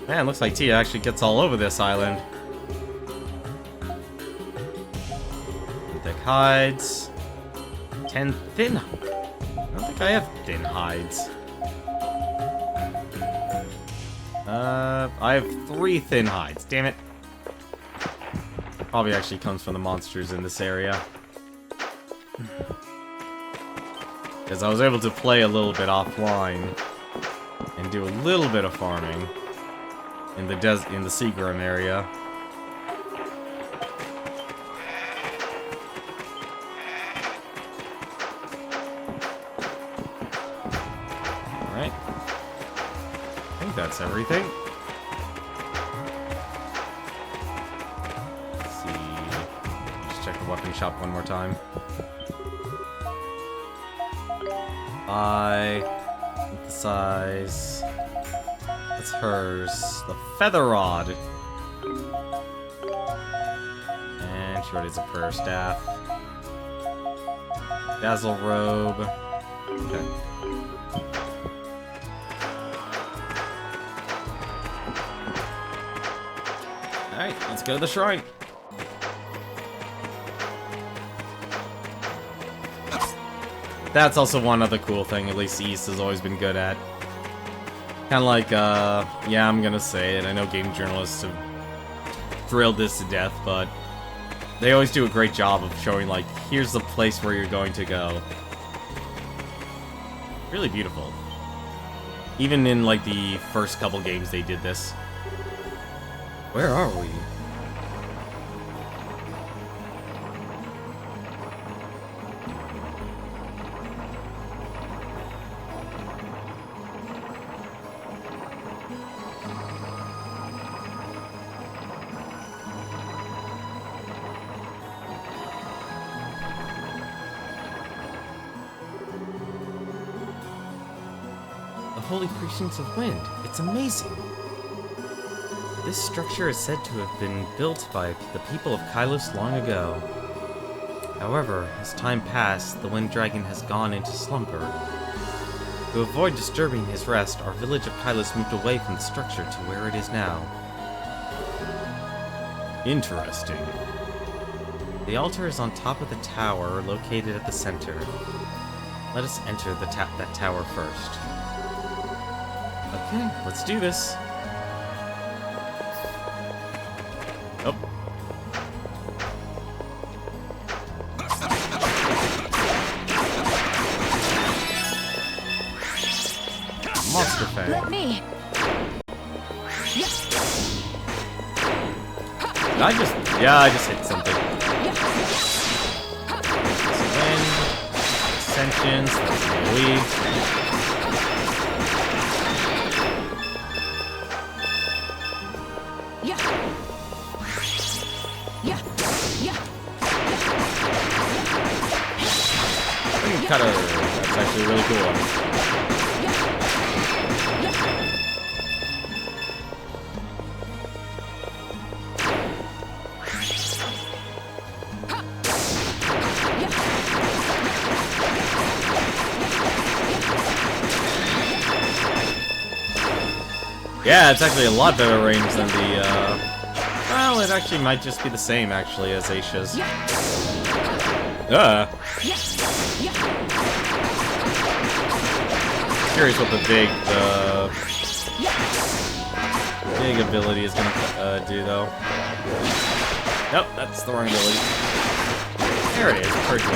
Man, looks like Tia actually gets all over this island. Thick hides. 10 thin. I don't think I have thin hides. I have 3 thin hides. Damn it. Probably actually comes from the monsters in this area. Because I was able to play a little bit offline and do a little bit of farming in the Seagram area. Alright. I think that's everything. Let's see. Just check the weapon shop one more time. Synthesize. That's hers. The feather rod. And she already has a prayer staff. Dazzle robe. Okay. Alright, let's go to the shrine. That's also one other cool thing, at least the East has always been good at. Kinda like, yeah, I'm gonna say it. I know game journalists have drilled this to death, but they always do a great job of showing, like, here's the place where you're going to go. Really beautiful. Even in, like, the first couple games they did this. Where are we? Holy Precincts of Wind. It's amazing. This structure is said to have been built by the people of Kylos long ago. However, as time passed, the Wind Dragon has gone into slumber. To avoid disturbing his rest, our village of Kylos moved away from the structure to where it is now. Interesting. The altar is on top of the tower, located at the center. Let us enter that tower first. Okay, let's do this. Oh. Monster Fang. Let me. I just hit something. Wind. Ascensions. That's AoE. Cutter. That's actually really cool. Yeah, it's actually a lot better range than the, well, it actually might just be the same, actually, as Aisha's. Curious what the big ability is gonna do, though. Nope, that's the wrong ability. There it is, perfect.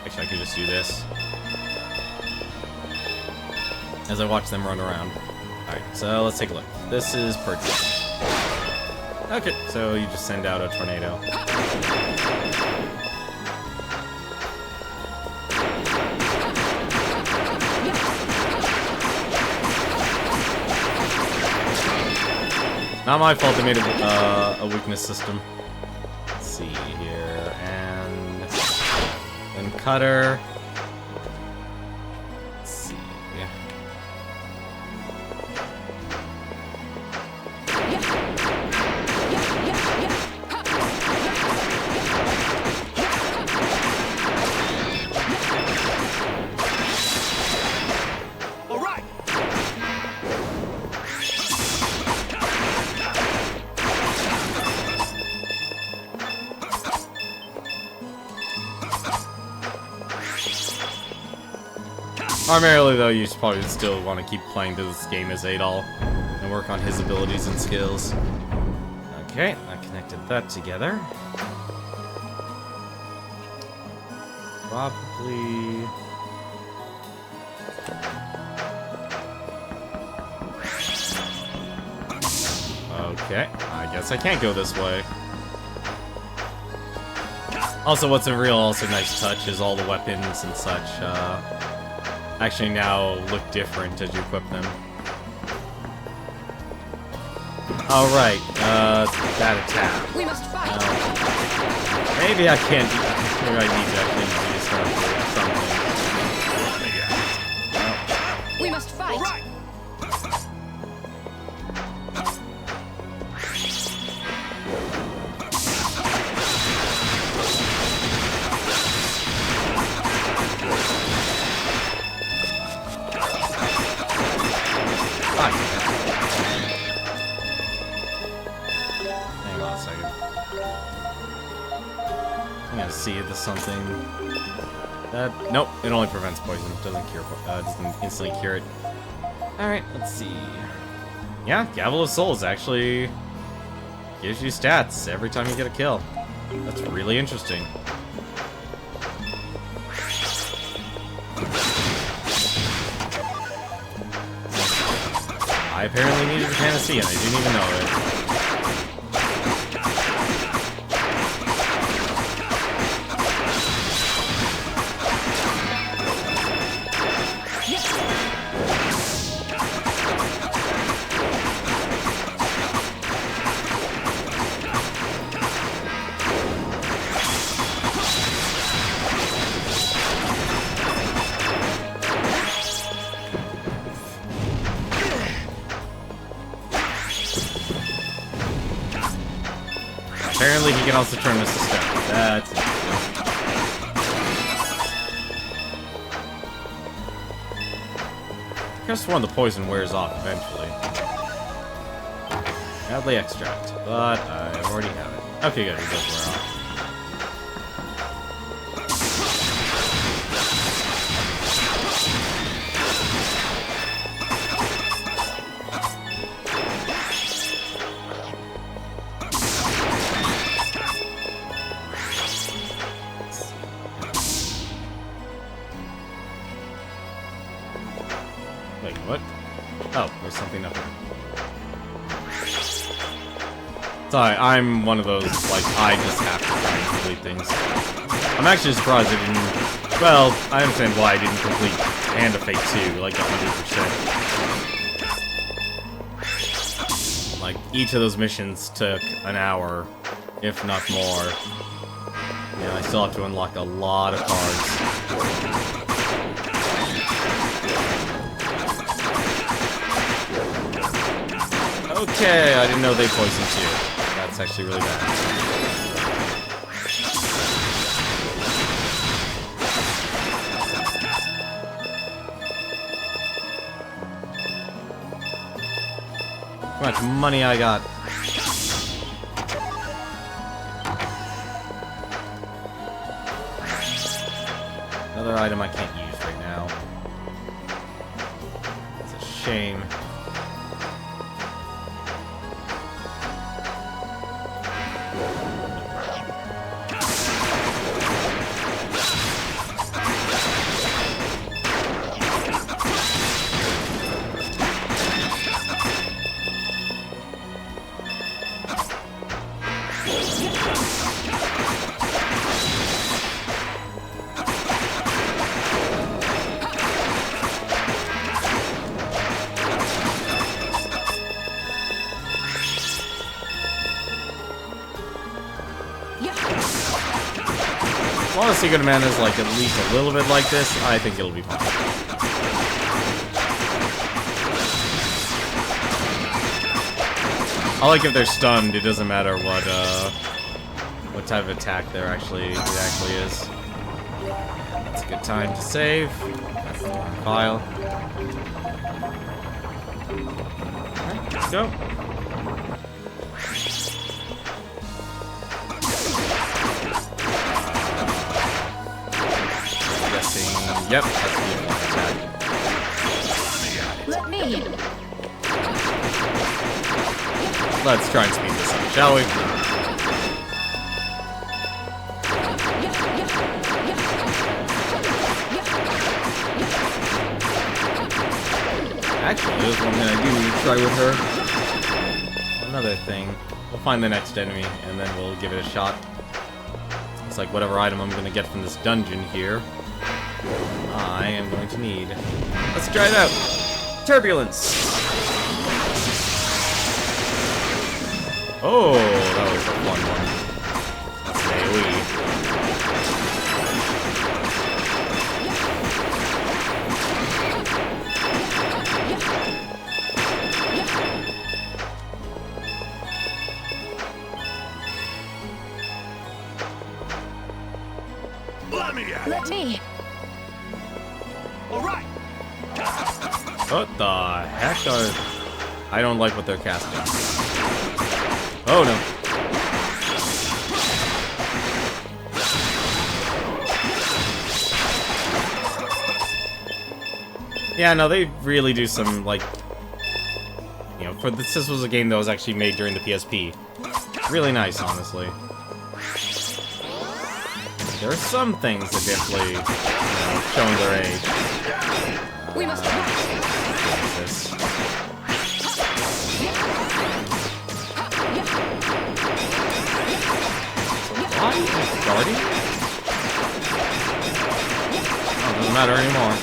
Actually, I could just do this as I watch them run around. Alright, so let's take a look. This is purchase. Okay, so you just send out a tornado. Not my fault they made a weakness system. Let's see here, and then cutter. Let's see. All right. Primarily, though, you probably still want to keep playing through this game as Adol and work on his abilities and skills. Okay, I connected that together. Probably... Okay, I guess I can't go this way. Also, what's a real also nice touch is all the weapons and such, actually now look different as you equip them. Alright, that attack. We must fight. Maybe I can't. Maybe I need to actually use her for something. We must fight. All right. Hang on a second. I'm gonna see if there's something. Nope, it only prevents poison. It doesn't cure. Doesn't instantly cure it. All right, let's see. Yeah, Gavel of Souls actually gives you stats every time you get a kill. That's really interesting. I apparently needed a panacea, and I didn't even know it. Apparently he can also turn this to stone. That's interesting. I guess one of the poison wears off eventually. Badly extract, but I already have it. Okay, good, it does wear off. Wait, what? Oh, there's something up here. Sorry, I'm one of those, like, I just have to try and complete things. I'm actually surprised I didn't... Well, I understand why I didn't complete Hand of Fate 2, like, 100%. Like, each of those missions took an hour, if not more. Yeah, I still have to unlock a lot of cards. Okay, I didn't know they poisoned too. That's actually really bad. How much money I got? Another item I can't use right now. It's a shame. long as Secret Mana is like at least a little bit like this, I think it'll be fine. I like if they're stunned, it doesn't matter what type of attack it actually is. It's a good time to save. That's the wrong file. Alright, let's go. Yep, that's the attack. Let me. Let's try and speed this up, shall we? Actually, there's one thing I do need to try with her. Another thing. We'll find the next enemy, and then we'll give it a shot. It's like whatever item I'm gonna get from this dungeon here, I am going to need. Let's try it out. Turbulence. Oh, that was a fun one. That's an AoE. Let me at it. Let me. All right. What the heck are... I don't like what they're casting. Oh no. Yeah, no, they really do some, like... You know, for this was a game that was actually made during the PSP. Really nice, honestly. There are some things that definitely, you know, showing their age. We must This. Why? Guardian? Oh, doesn't matter anymore.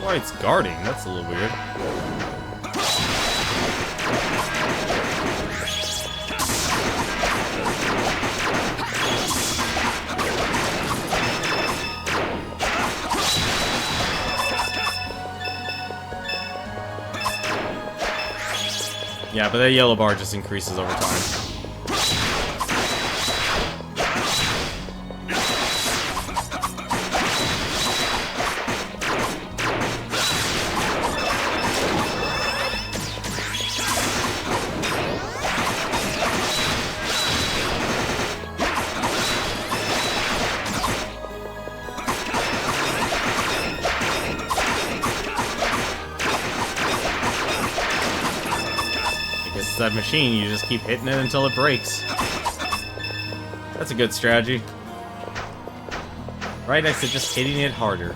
Why it's guarding? That's a little weird. Yeah, but that yellow bar just increases over time. That machine, you just keep hitting it until it breaks. That's a good strategy. Right next to just hitting it harder.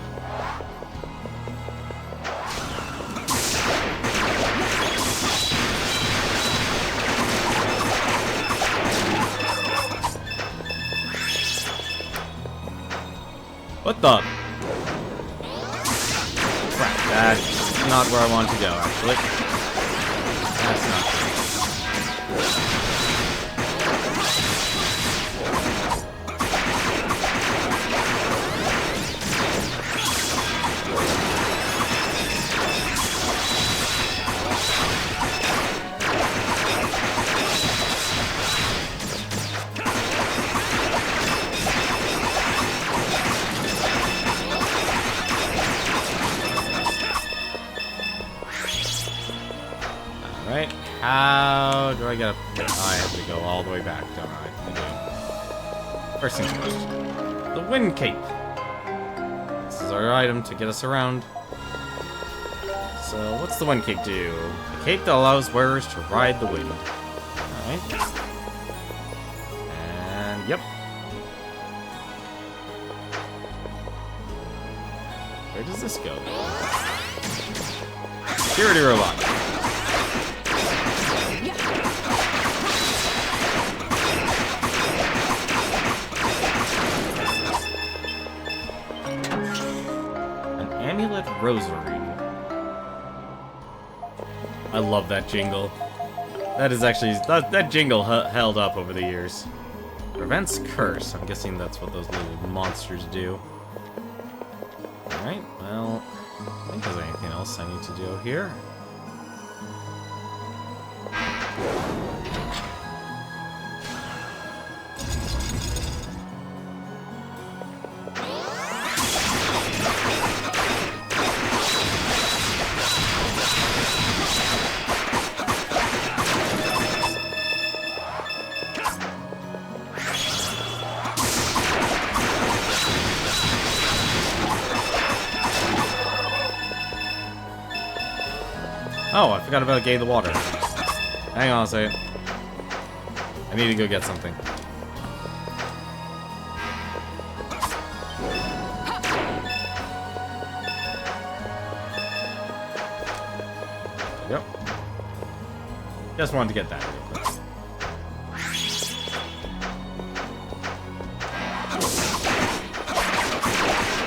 What the? Crap, that's not where I want to go, actually. That's not. Alright, how do I get up there? Oh, I have to go all the way back, don't I? First things first. The Wind Cape. This is our item to get us around. So, what's the Wind Cape do? A cape that allows wearers to ride the wind. Alright. And, yep. Where does this go? Security robot. Amulet Rosary. I love that jingle. That is actually... That jingle held up over the years. Prevents curse. I'm guessing that's what those little monsters do. Alright, well... I think there's anything else I need to do here. Oh, I forgot about Gay the Water. Hang on a second. I need to go get something. Yep. Just wanted to get that real quick.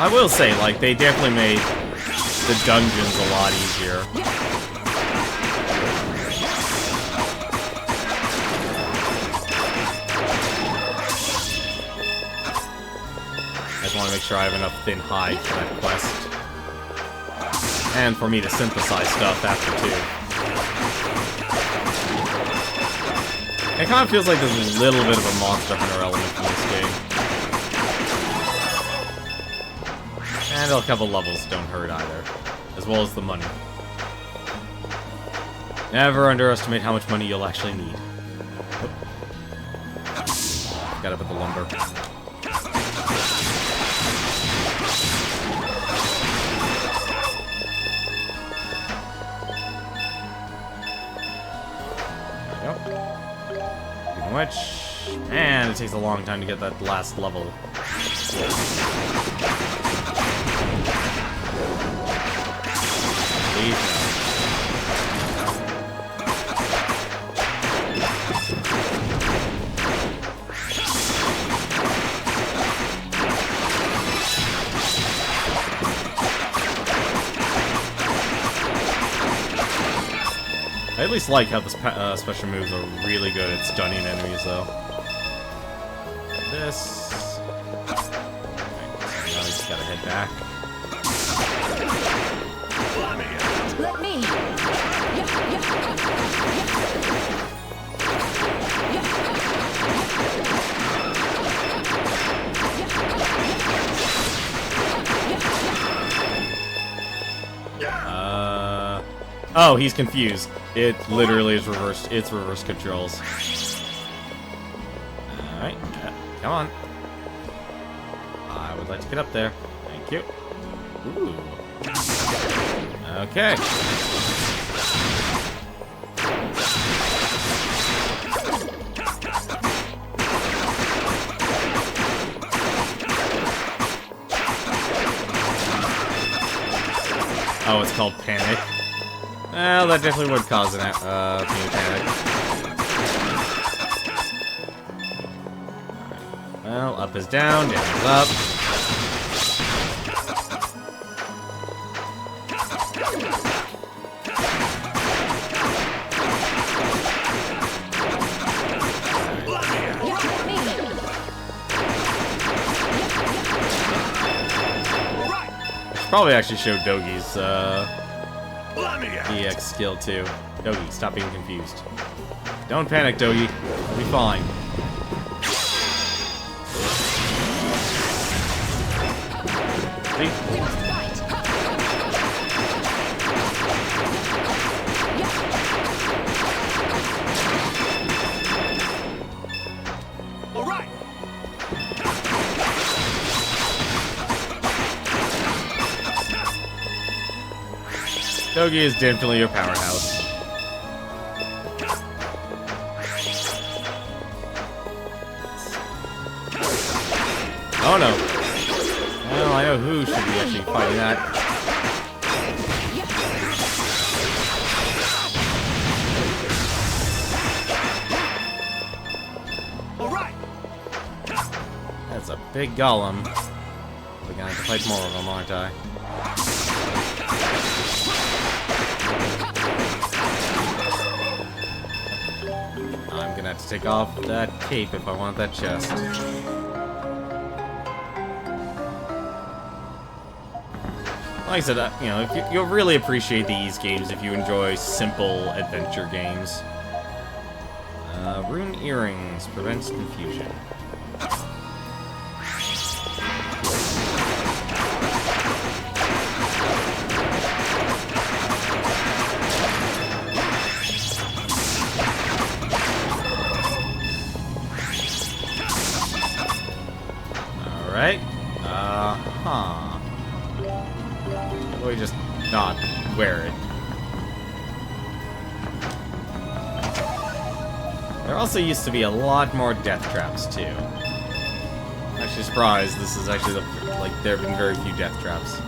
I will say, like, they definitely made the dungeons a lot easier. I just want to make sure I have enough thin hide for that quest. And for me to synthesize stuff after, too. It kind of feels like there's a little bit of a Monster Hunter element in this game. And a couple levels don't hurt either. As well as the money. Never underestimate how much money you'll actually need. Gotta put the lumber. Which, man, it takes a long time to get that last level. Please no. I at least like how the special moves are really good at stunning enemies, though. This... Okay, now I just gotta head back. Let me. Oh, he's confused. It literally is reversed. It's reverse controls. Alright, come on. I would like to get up there. Thank you. Ooh. Okay. Oh, it's called Panic. Well, that definitely would cause an panic. Well, up is down, down is up. Probably actually show Dogi's EX skill too. Dogi, stop being confused. Don't panic, Dogi. You'll be fine. See? We must fight. All right. Dogi is definitely your powerhouse. Oh no. Well, I know who should be actually fighting that. All right. That's a big golem. We're gonna have to fight more of them, aren't I? have to take off that cape if I want that chest. Like I said, you know, you'll really appreciate these games if you enjoy simple adventure games. Rune earrings prevents confusion. Alright. Huh. We just not wear it. There also used to be a lot more death traps too. I'm actually surprised this is actually like there have been very few death traps.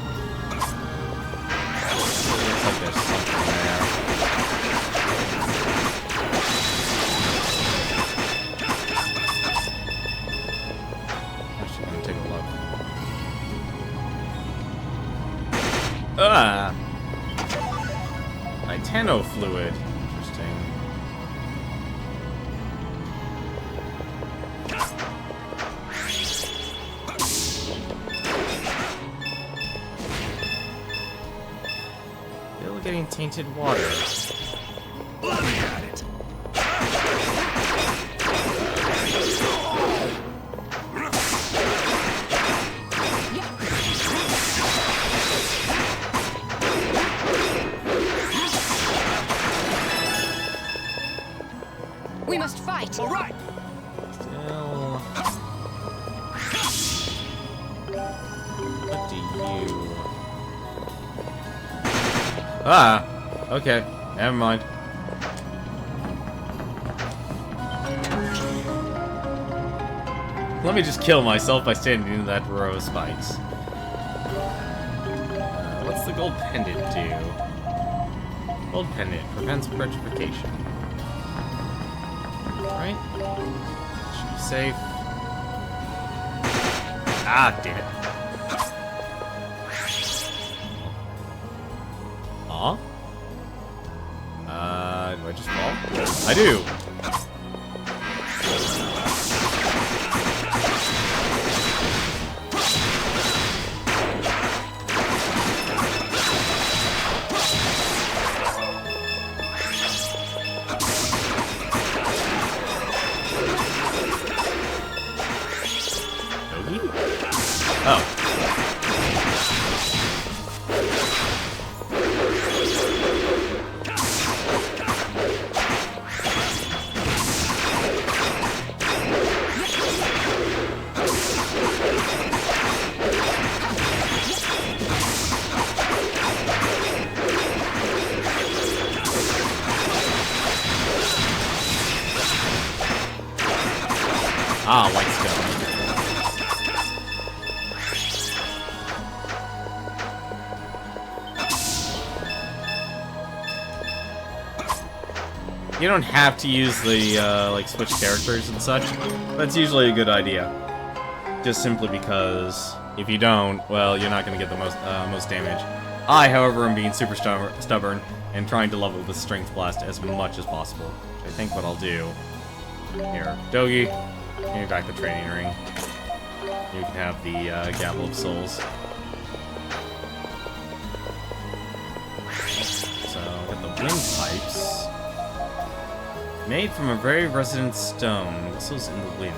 Looks like there's something there. Actually, I'm gonna take a look. Ah! Titano fluid. Interesting. Still getting tainted water. Let me at it. We must fight. All right. Still. What do you? Ah. Okay. Never mind. Let me just kill myself by standing in that row of spikes. What's the gold pendant do? Gold pendant prevents petrification. Right? Should be safe. Ah, damn it. Huh? Do I just fall? I do! Oh. Ah, white stone. You don't have to use the, like, switch characters and such. That's usually a good idea. Just simply because if you don't, well, you're not going to get the most damage. I, however, am being super stubborn and trying to level the Strength Blast as much as possible. Which I think what I'll do... Here, Dogi, give me back the training ring. You can have the Gavel of Souls. So, I got the windpipes. Made from a very resonant stone. Whistles in the wind.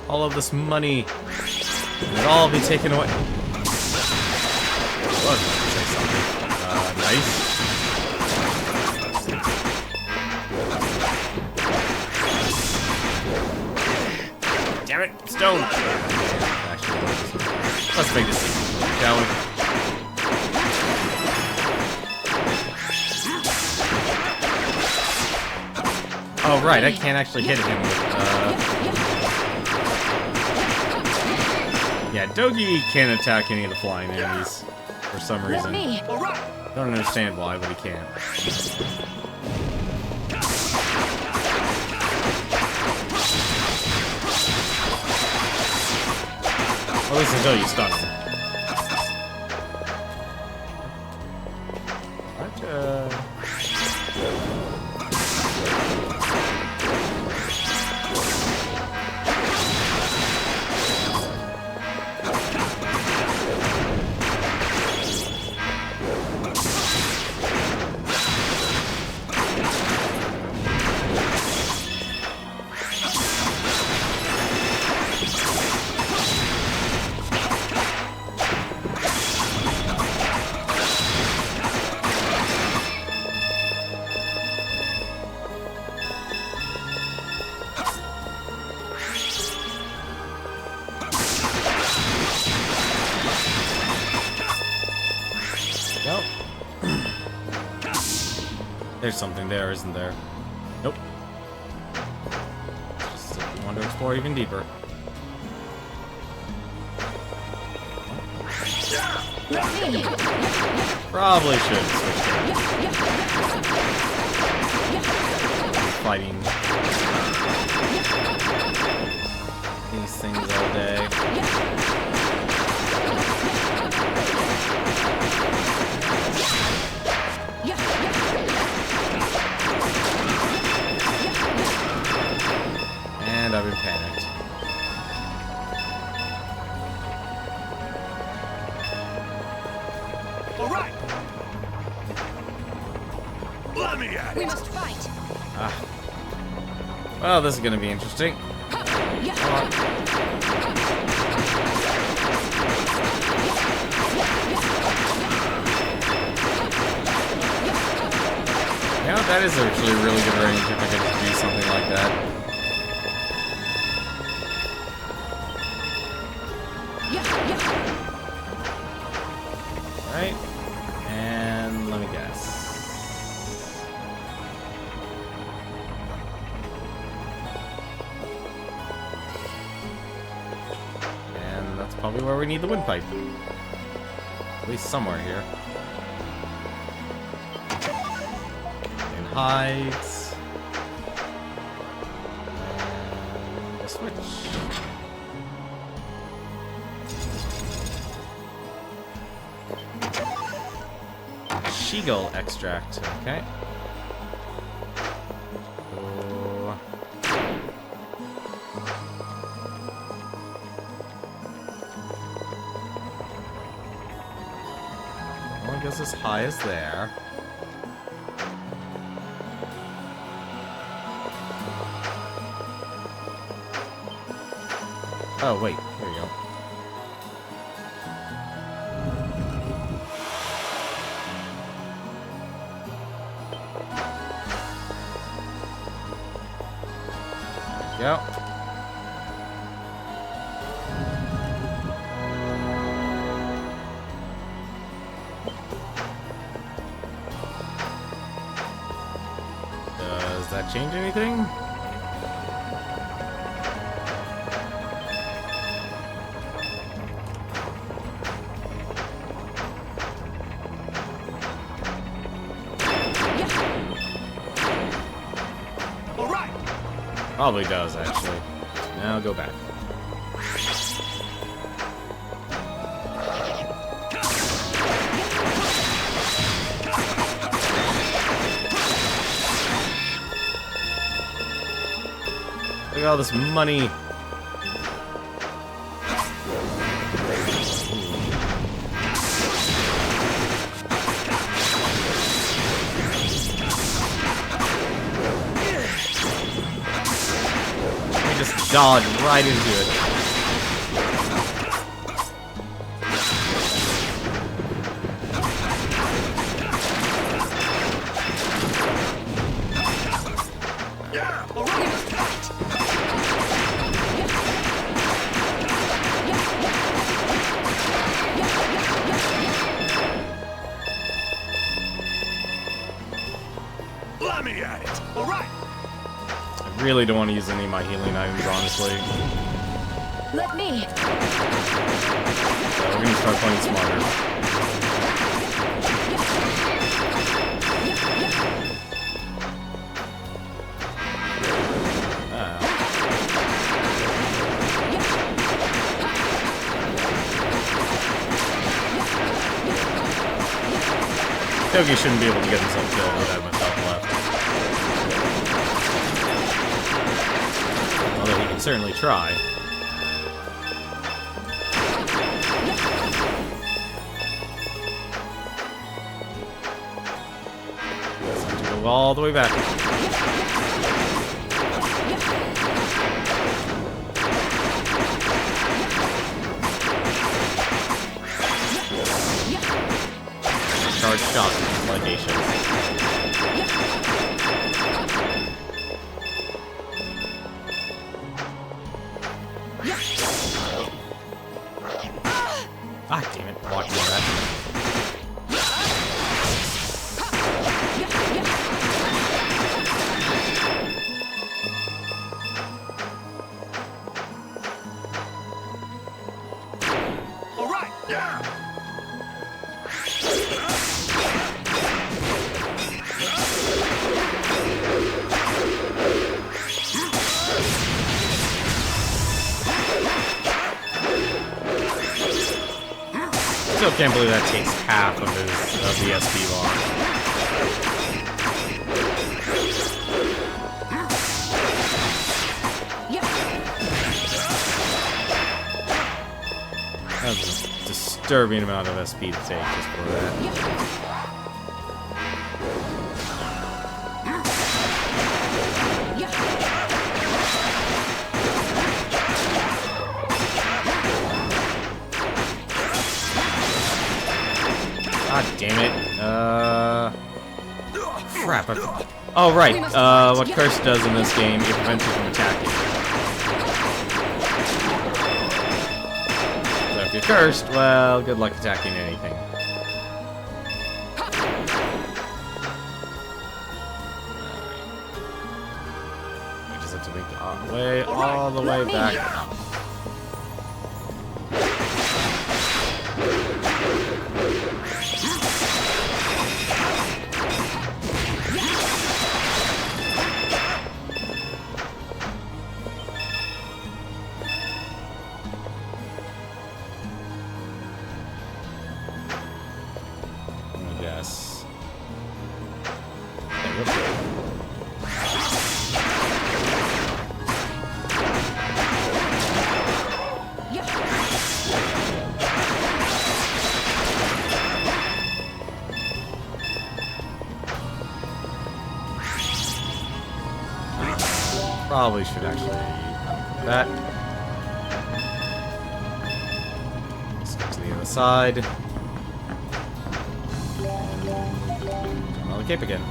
All of this money, and it all be taken away. I was about to say something. Nice. Damn it, stone! Actually, let's make this easy, shall we? Oh, right, I can't actually hit him with, Yeah, Dogi can't attack any of the flying enemies for some Let reason. me. Don't understand why, but he can't. At least until you stun him. Nope. There's something there, isn't there? Nope. Just want to explore even deeper. Probably should switch fighting these things all day. And I've been panicked. All right. Let me at We it. must fight. Well, this is gonna be interesting. Yeah, that is actually a really good range if I get to do something like that. Right? And let me guess. And that's probably where we need the windpipe. At least somewhere here. And hides. And a switch. She-gull extract, okay. Oh. Well, it goes as high as there. Oh, wait, here you go. Yep. Does that change anything? All right. Probably does, actually. Now go back. Look at all this money. We just dodge right into it. Yeah. All right. Let me at it. All right. really don't want to use any of my healing items, honestly. Let me. So we're gonna start playing smarter. Togi shouldn't be able to get himself killed without much health left. Although he can certainly try. Let's have to go all the way back. Charge shot legation. Ah, damn it! Blocked me that. All right. Yeah. Still can't believe that takes half of the SP bar. That's a disturbing amount of SP to take just for that. God damn it. Crap. Oh, right. What Curse does in this game, it prevents you from attacking. So if you're cursed, well, good luck attacking anything. We just have to make our way all the way back up. Yes. There we go. Probably should actually do that. Let's get to the other side. Turn on the cape again.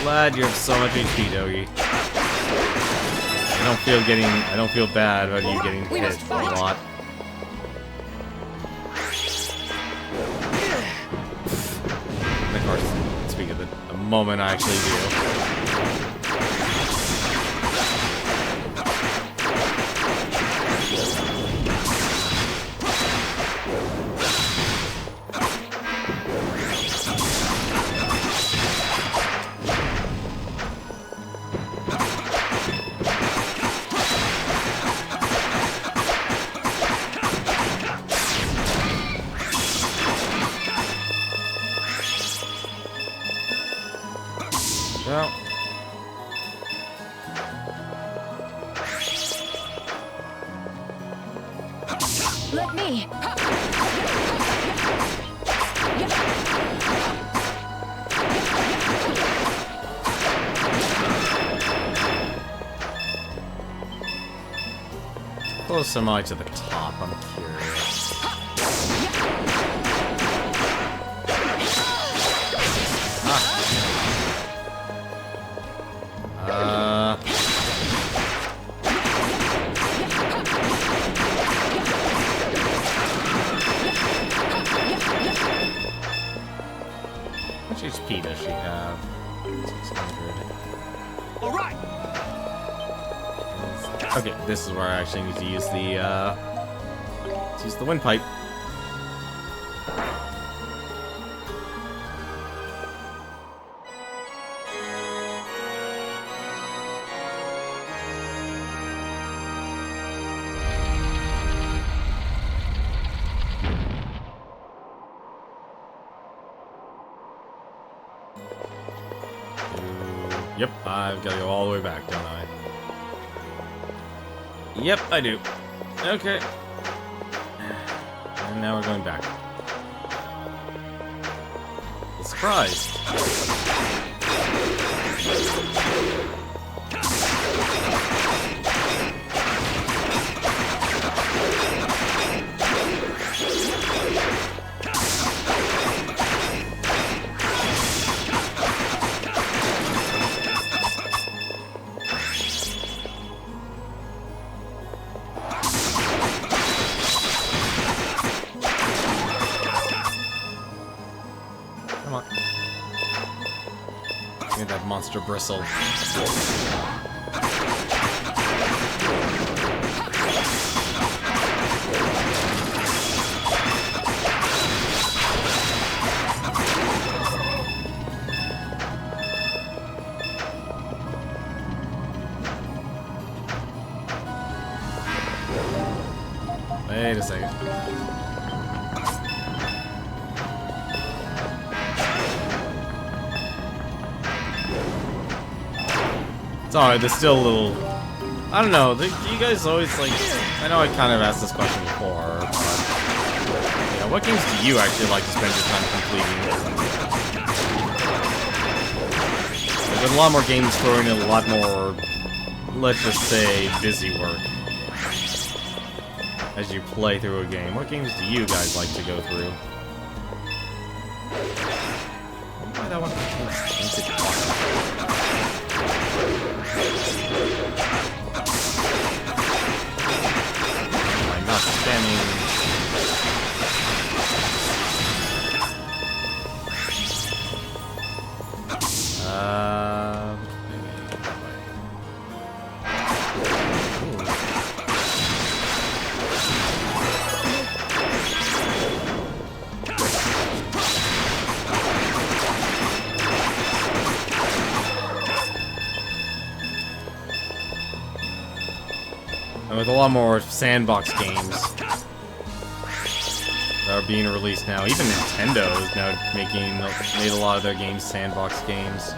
Glad you have so much HP, Dogi. I don't feel bad about you getting hit a lot. And of course, speak of it, the moment I actually do. Well, Let me. close am I to the top? I'm curious. How much HP does she have? 600. All right. Okay, this is where I actually need to use the windpipe. Yep, I've got to go all the way back, don't I? Yep, I do. Okay. And now we're going back. Surprise! Come on. Give me that monster bristle. Wait a second. It's alright, there's still a little... I don't know, you guys always like... I know I kind of asked this question before, but... Yeah, what games do you actually like to spend your time completing? Like, there's a lot more games throwing in a lot more, let's just say, busy work. As you play through a game. What games do you guys like to go through? Why that one contains tainted water? I'm not spamming. With a lot more sandbox games that are being released now. Even Nintendo is now made a lot of their games sandbox games.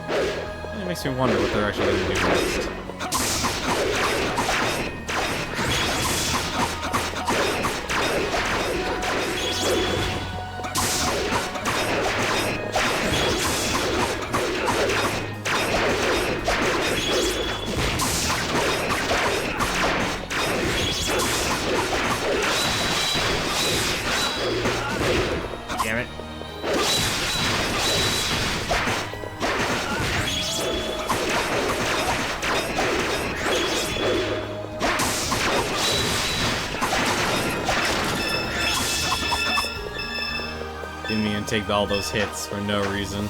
It makes me wonder what they're actually going to do next. Damn it. Didn't even take all those hits for no reason.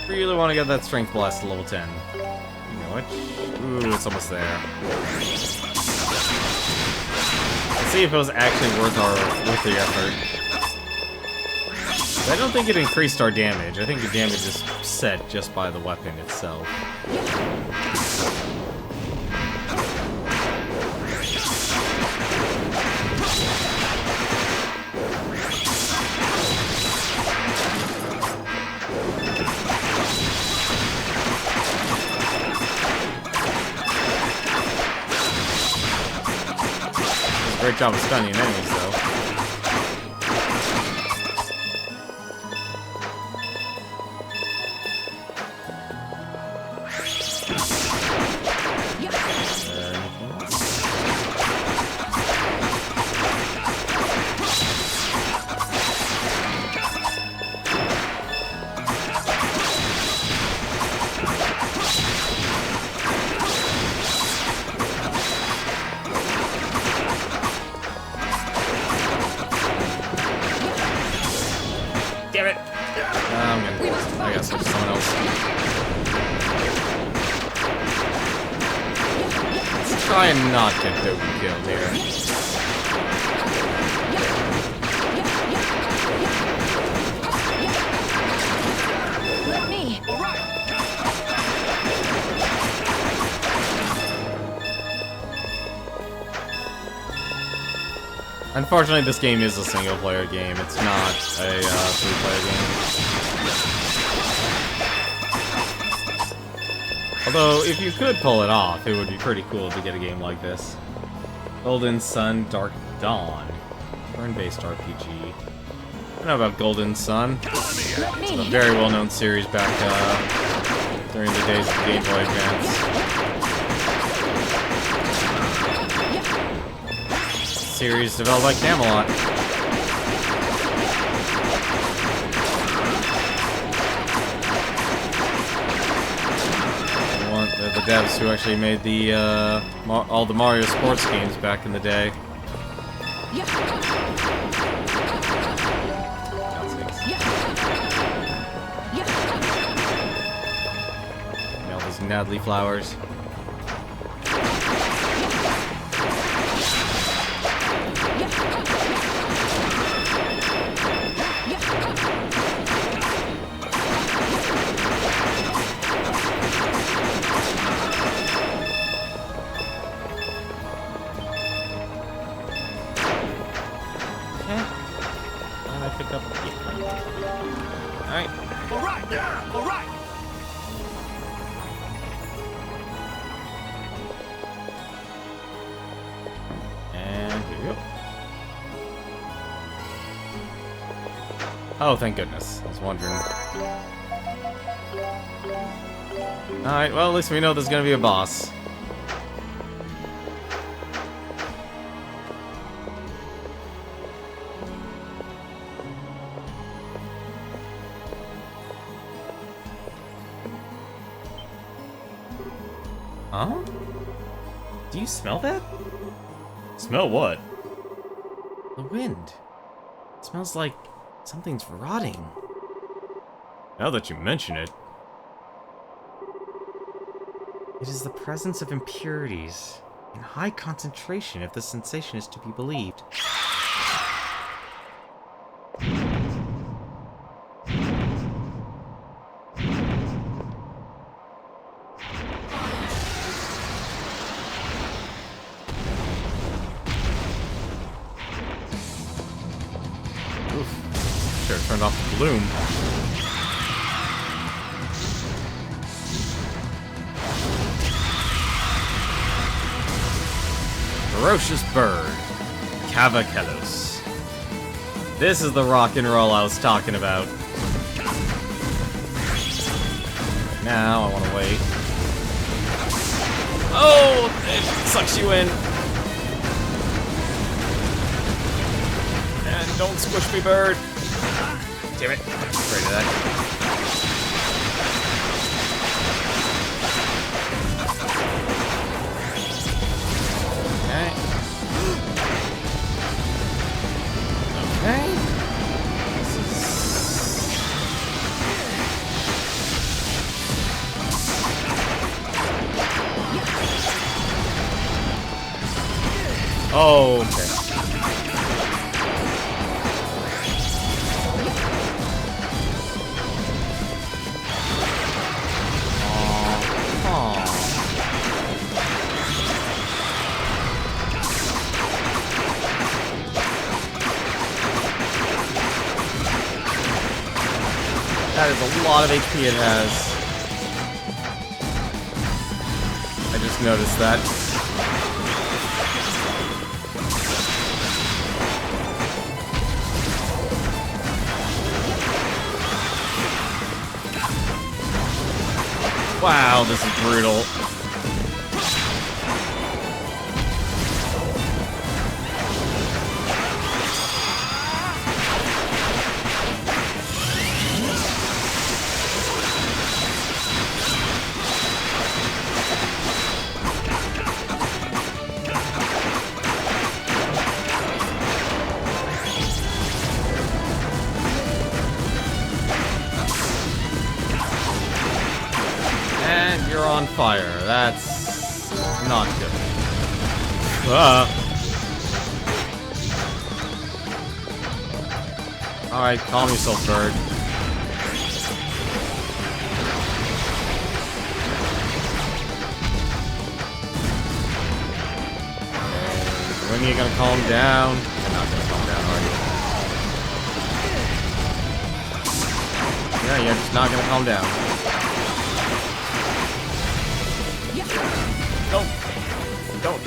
Really want to get that strength blast to level 10. You know what? Ooh, it's almost there. Let's see if it was actually worth the effort. I don't think it increased our damage. I think the damage is set just by the weapon itself. Great job of stunning enemies, though. try and not get Doku killed here. Let me. All right. Unfortunately, this game is a single-player game. It's not a three-player game. Although, if you could pull it off, it would be pretty cool to get a game like this. Golden Sun, Dark Dawn. Turn-based RPG. I don't know about Golden Sun. Let It's a me. very well-known series back during the days of Game Boy Advance. Series developed by Camelot. The devs who actually made the all the Mario sports games back in the day. And all those Nadley flowers. Alright. All right. Yeah. All right. And here we go. Oh, thank goodness. I was wondering. Alright, well, at least we know there's gonna be a boss. Huh? Do you smell that? Smell what? The wind. It smells like something's rotting. Now that you mention it, It is the presence of impurities in high concentration if the sensation is to be believed. sure turned off the bloom. Ferocious bird. Kylos. This is the rock and roll I was talking about. Now I want to wait. Oh! It sucks you in. And don't squish me, bird. Damn it. I'm afraid of that. Okay. Okay. This is... Oh, okay. That is a lot of HP it has. I just noticed that. Wow, this is brutal. And you're on fire. That's not good. Alright, calm yourself, bird. When are you gonna calm down? You're not gonna calm down, are you? Yeah, you're just not gonna calm down. Don't. Don't.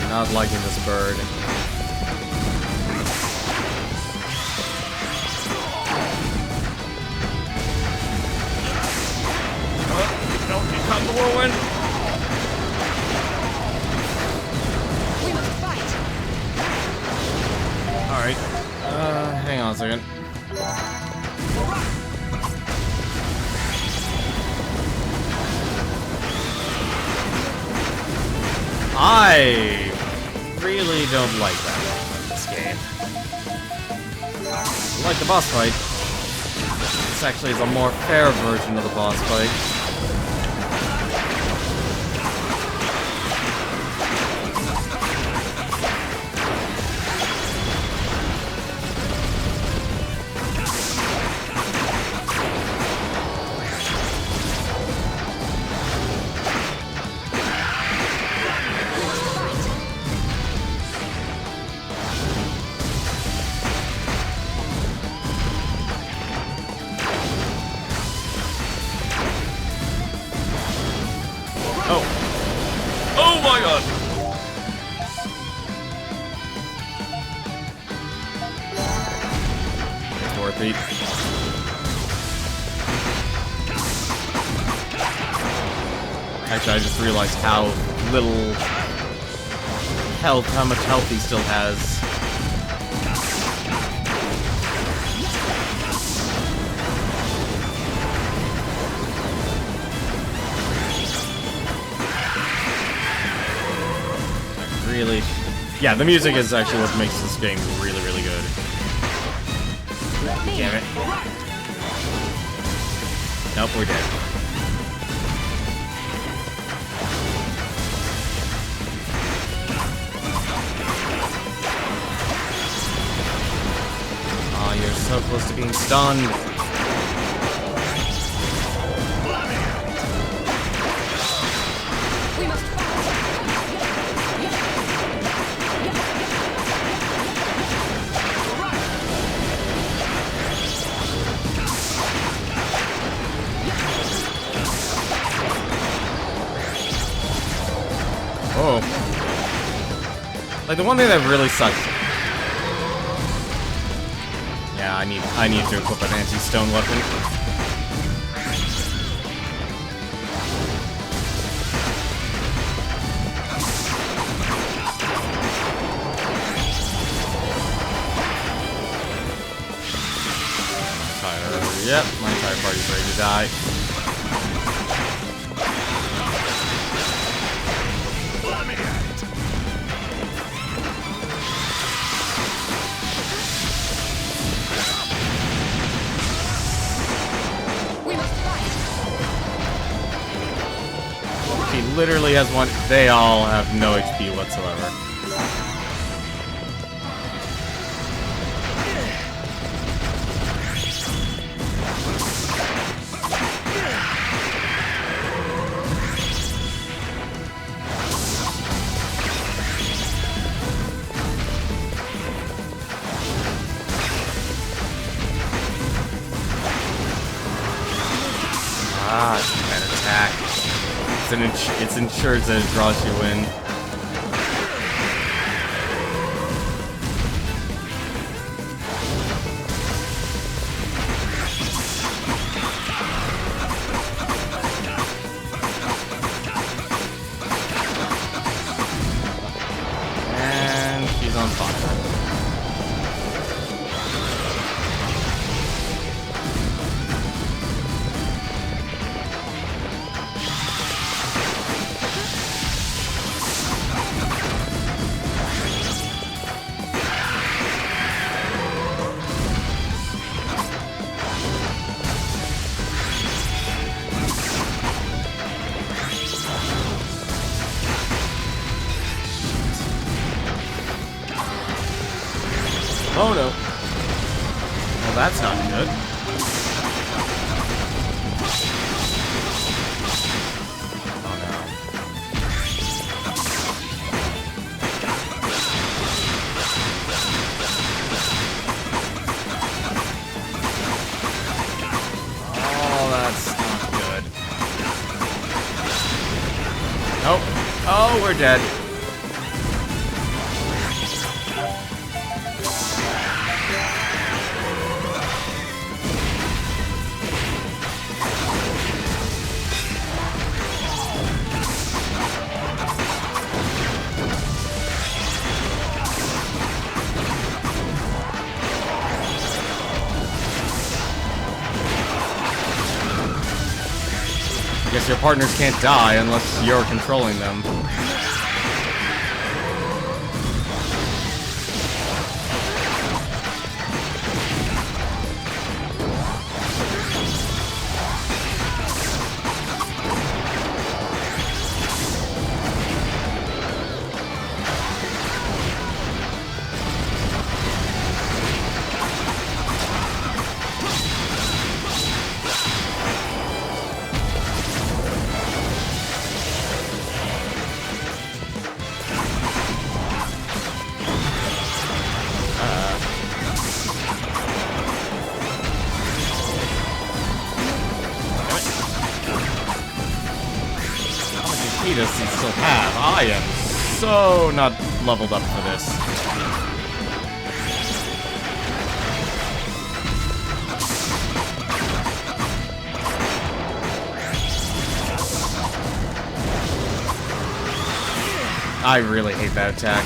Not liking this bird. Don't get caught in the whirlwind. We must fight. Alright. Hang on a second. I really don't like that in this game. I like the boss fight. This actually is a more fair version of the boss fight. Oh. Oh my god! It's worth it. Actually, I just realized how little health, how much health he still has. Really, yeah, the music is actually what makes this game really, really good. Damn it. Nope, we're dead. Oh, you're so close to being stunned. We must fight. Oh. Like, the one thing that really sucks. Yeah, I need to equip an anti-stone weapon. Yep, my entire party's ready to die. He literally has one. They all have no HP whatsoever. Ah, that attack. It ensures that it draws you in. And she's on fire. Oh no. Well, that's not good. Oh no. Oh, that's not good. Nope. Oh, we're dead. I guess your partners can't die unless you're controlling them. Does he still have? I am so not leveled up for this. I really hate that attack.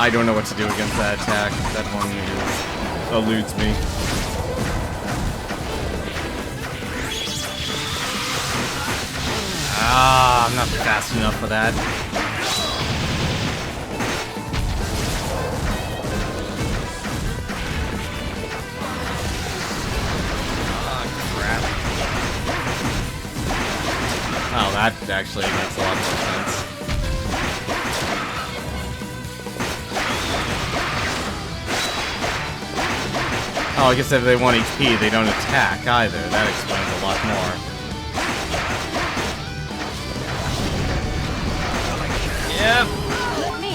I don't know what to do against that attack. That one eludes me. Ah, I'm not fast enough for that. Ah, crap. Oh, that actually makes a lot more sense. Oh, I guess if they want HP, they don't attack either. That explains a lot more. Yep. Let me.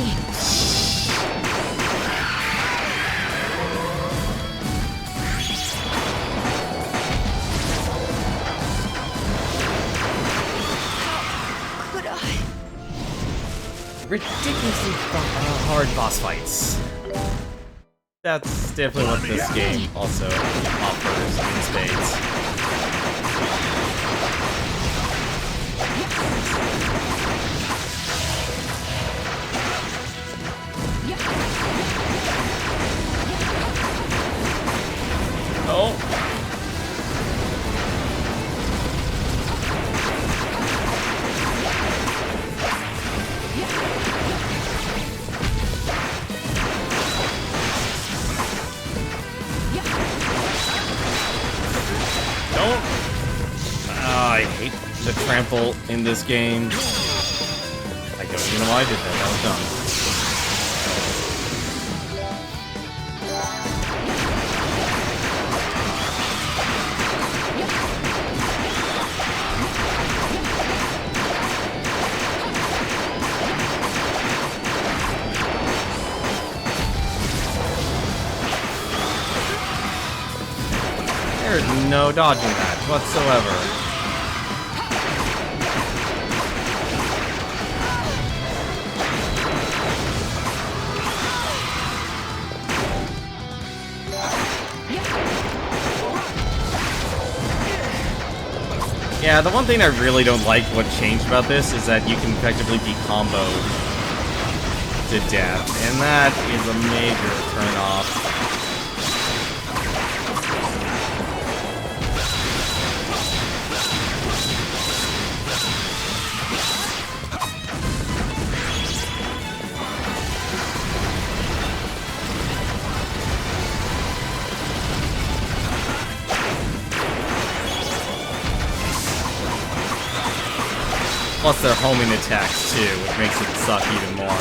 How could I? Ridiculously hard boss fights. That's definitely what this game also offers in spades. Oh. Don't. I hate the trample in this game. I don't even know why I did that. That was dumb. There's no dodging that whatsoever. Yeah, the one thing I really don't like what changed about this is that you can effectively be comboed to death, and that is a major turn-off. Plus they're homing attacks too, which makes it suck even more.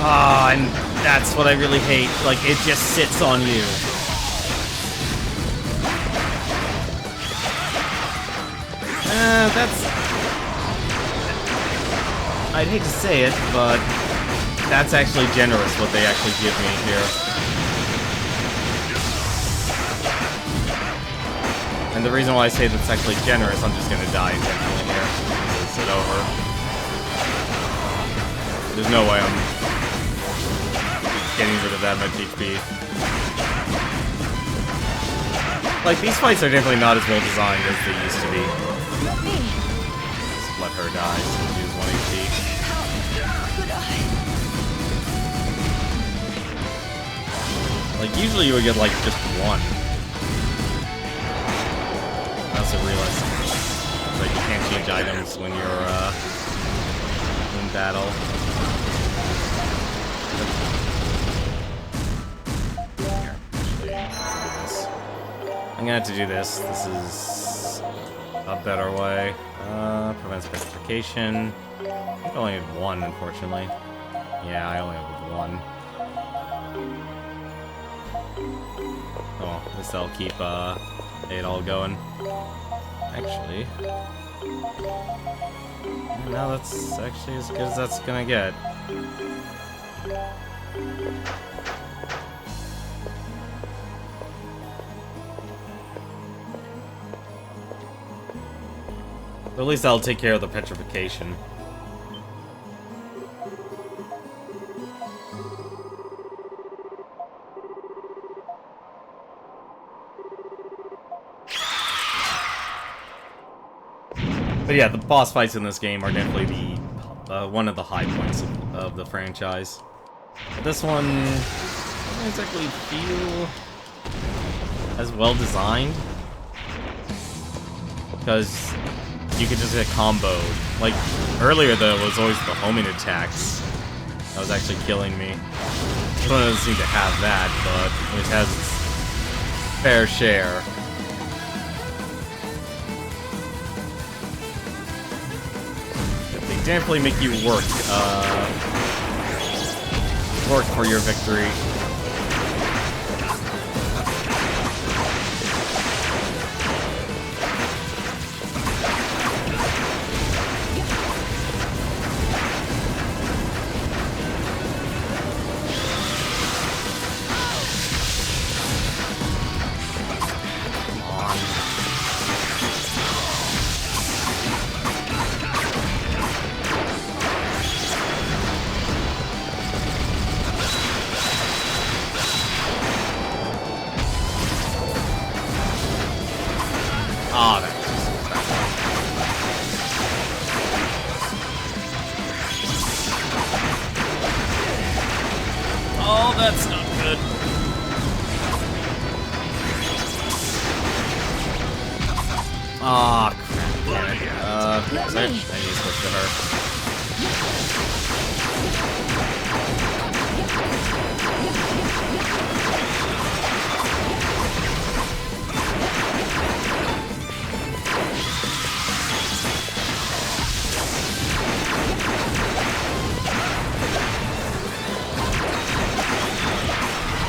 Ah, and that's what I really hate. Like, it just sits on you. That's... I'd hate to say it, but that's actually generous what they actually give me here. And the reason why I say that's actually generous, I'm just gonna die intentionally here. Is it over? There's no way I'm getting rid of that much HP. Like, these fights are definitely not as well designed as they used to be. Just let her die since she was 1 HP. Like, usually you would get, like, just one. I also realized that you can't change items when you're, in battle. Here, actually, do this. I'm gonna have to do this. This is a better way. Prevents petrification. I think I only have one, unfortunately. Yeah, I only have one. Oh, at least that'll keep it all going. Actually, no, that's actually as good as that's gonna get. But at least that'll take care of the petrification. But yeah, the boss fights in this game are definitely the one of the high points of the franchise. But this one doesn't exactly feel as well designed, because you could just get comboed. Like earlier, though, it was always the homing attacks that was actually killing me. This one doesn't seem to have that, but it has its fair share. Definitely make you work for your victory. Ah, that's just... Oh, that's not good. Ah, crap. Damn it. I need to switch to her.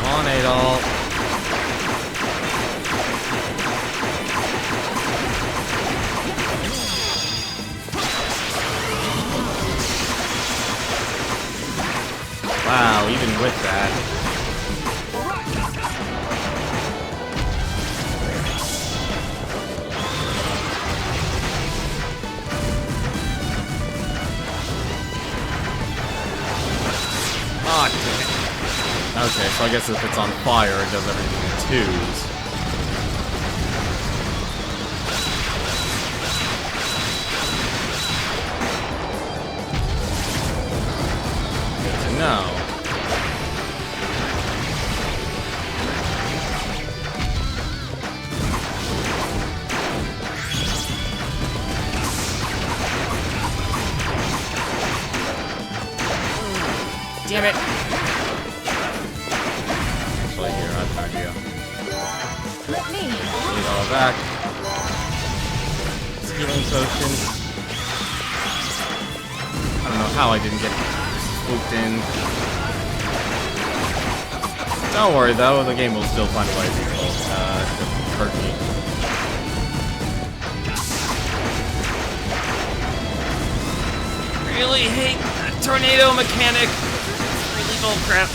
On Adol. Wow, even with that. Ah, damn it. Okay, so I guess if it's on fire, it does everything in twos. Good to know. Damn it! Actually, here, I have an idea. Let me. Leave all back. Healing potion. I don't know how I didn't get swooped in. Don't worry though, the game will still find a way to hurt me. Really hate that tornado mechanic. Really bullcrap.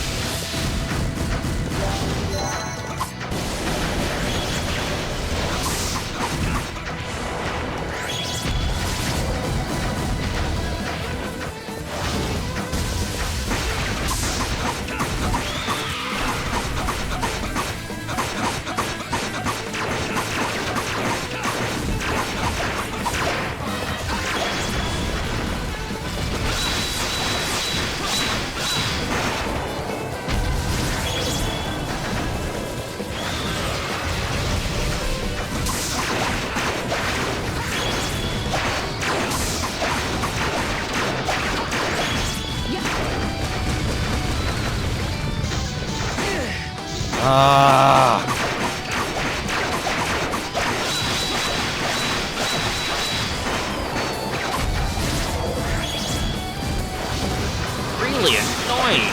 Really annoying.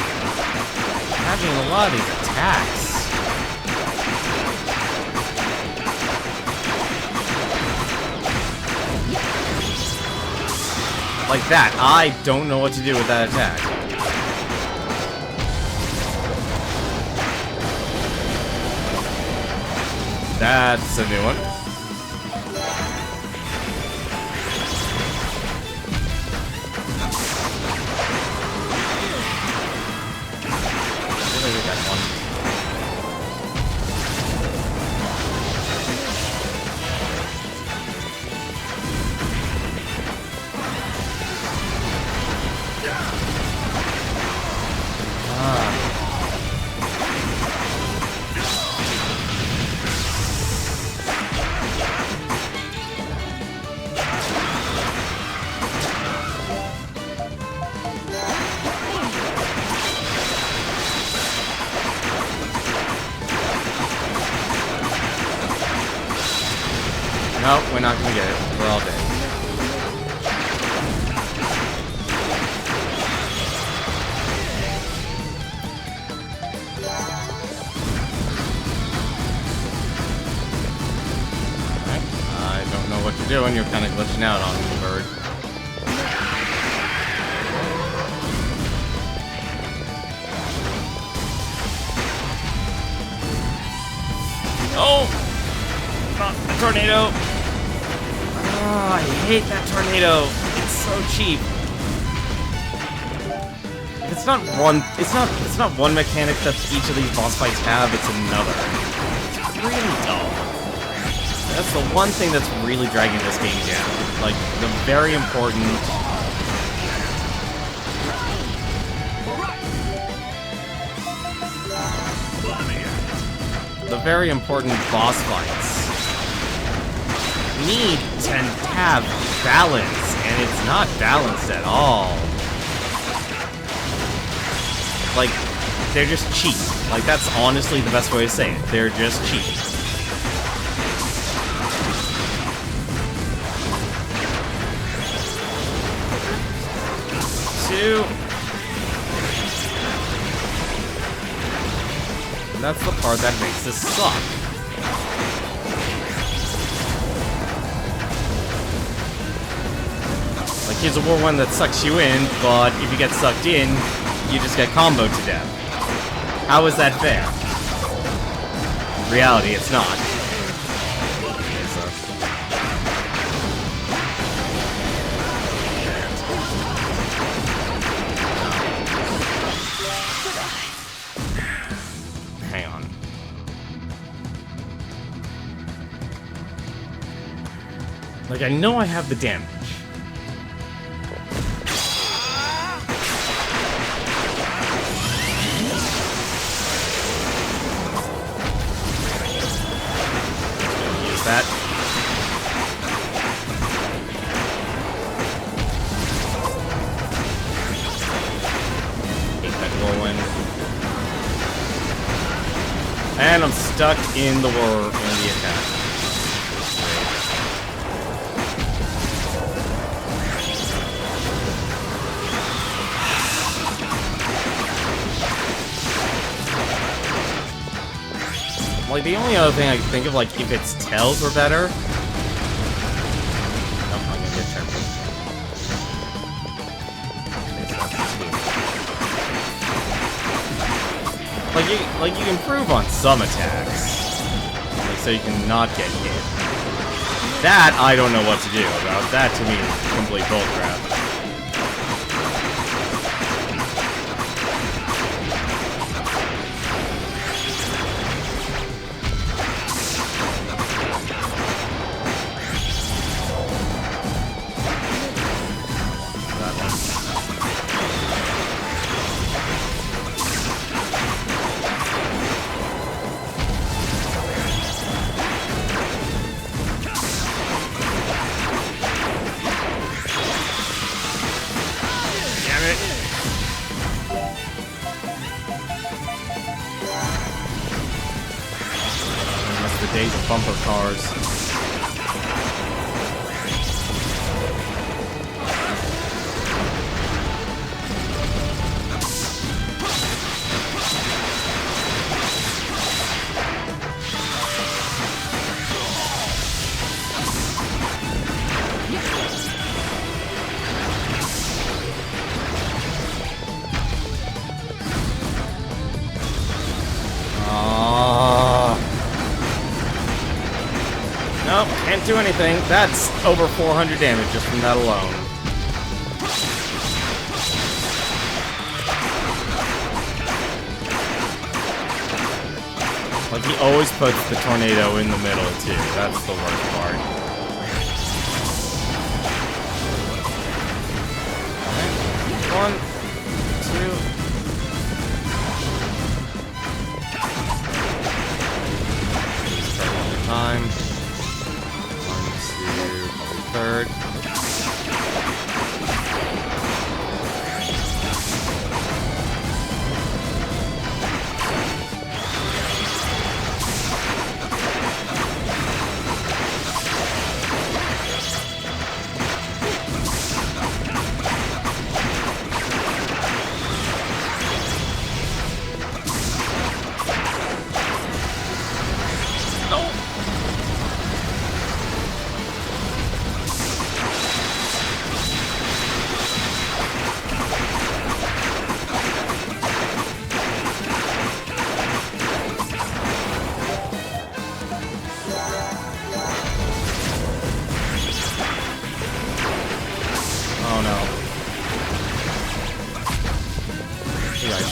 Having a lot of these attacks. Like that. I don't know what to do with that attack. That's a new one. I think that's one. Nope, we're not gonna get it. We're all dead. Alright, I don't know what you're doing. You're kind of glitching out on me, bird. Oh! Not the tornado! Oh, I hate that tornado. It's so cheap. It's not one mechanic that each of these boss fights have, it's another. It's really dull. That's the one thing that's really dragging this game down. Like, the very important... The very important boss fights need to have balance, and it's not balanced at all. Like, they're just cheap. Like, that's honestly the best way to say it. They're just cheap. Two. And that's the part that makes this suck. Like, here's a War 1 that sucks you in, but if you get sucked in, you just get comboed to death. How is that fair? Reality, it's not. Hang on. Like, I know I have the damage. That. Take that whirlwind. And I'm stuck in the attack. Like, the only other thing I can think of, like, if its tails were better... Oh, I'm gonna get turned. Like you improve on some attacks. Like, so you can not get hit. That, I don't know what to do about. That, to me, is complete bullcrap. Days of bumper cars. Nope, can't do anything. That's over 400 damage just from that alone. Like, he always puts the tornado in the middle, too. That's the worst part. Alright. 1, 2. Start one time. Third.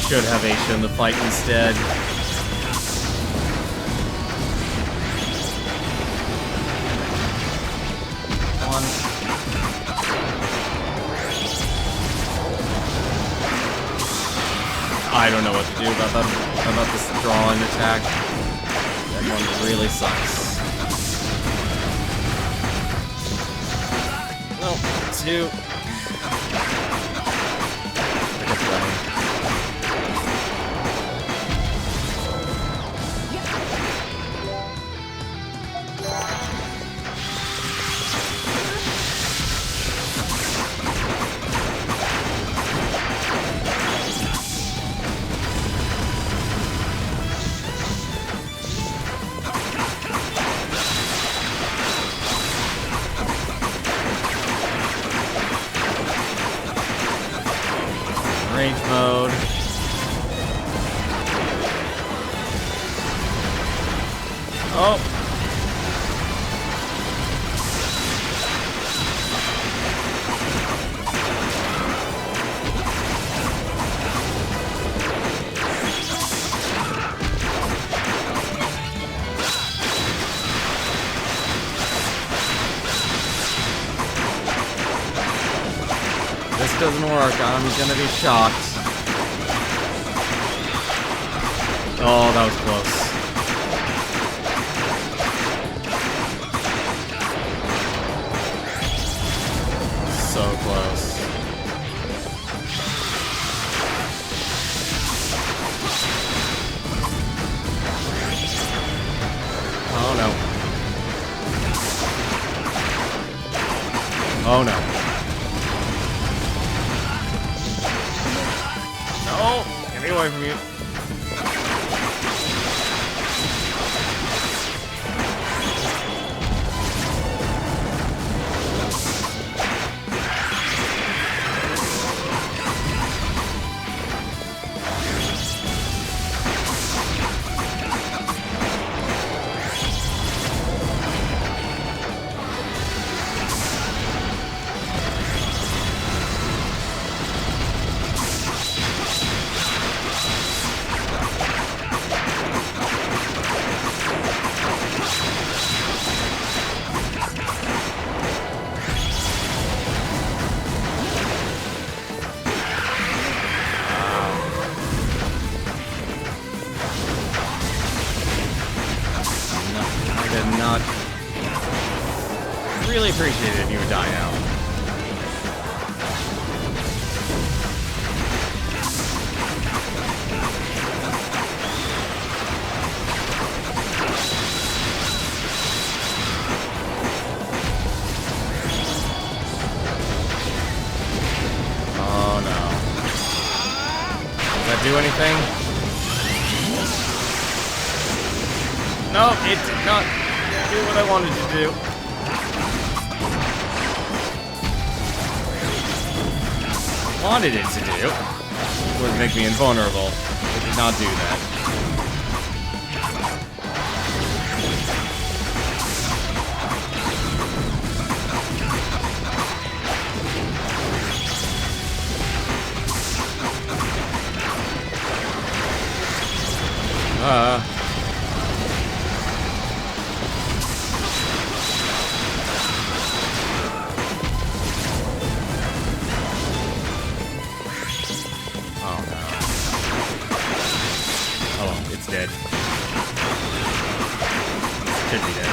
Should have Aisha in the fight instead. One. I don't know what to do about this drawing attack. That one really sucks. No, 2. I guess that one. Range mode. Oh. This doesn't work. I'm gonna be shocked. Oh, that was close. So close. Oh no. Oh no. No! Get me away from you. really appreciate it if you would die now. Do anything? No, it did not do what I wanted to do. Wanted it to do would make me invulnerable. It did not do that. Oh no. Oh well, it's dead. Should be dead.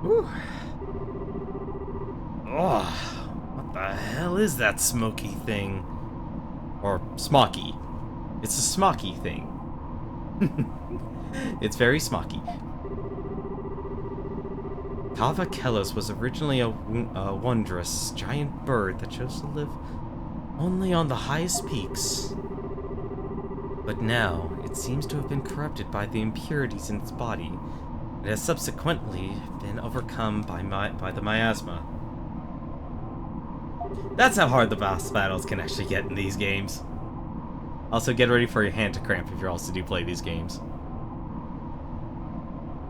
Whew. Oh, what the hell is that smoky thing? Or smocky. It's a smocky thing. It's very smocky. Kylos was originally a wondrous giant bird that chose to live only on the highest peaks. But now, it seems to have been corrupted by the impurities in its body. It has subsequently been overcome by the miasma. That's how hard the boss battles can actually get in these games. Also, get ready for your hand to cramp if you also do play these games.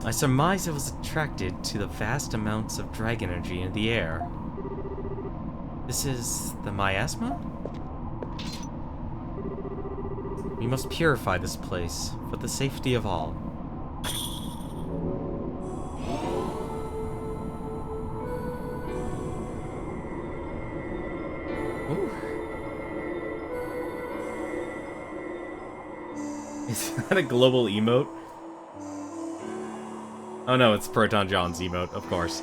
I surmise it was attracted to the vast amounts of dragon energy in the air. This is the miasma? We must purify this place for the safety of all. Ooh. Is that a global emote? Oh no, it's Proton John's emote, of course.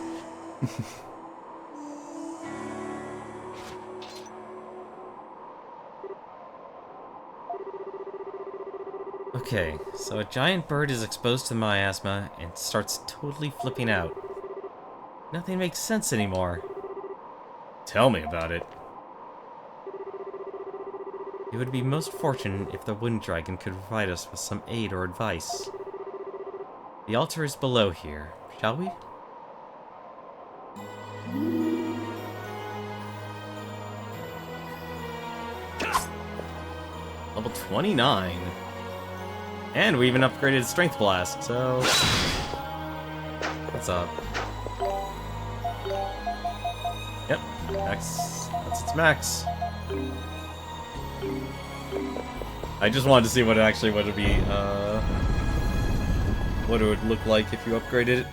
Okay, so a giant bird is exposed to the miasma and starts totally flipping out. Nothing makes sense anymore. Tell me about it. It would be most fortunate if the Wind Dragon could provide us with some aid or advice. The altar is below here, shall we? Level 29. And we even upgraded Strength Blast, so... What's up? Yep, max. That's its max. I just wanted to see what it actually would be, what it would look like if you upgraded it.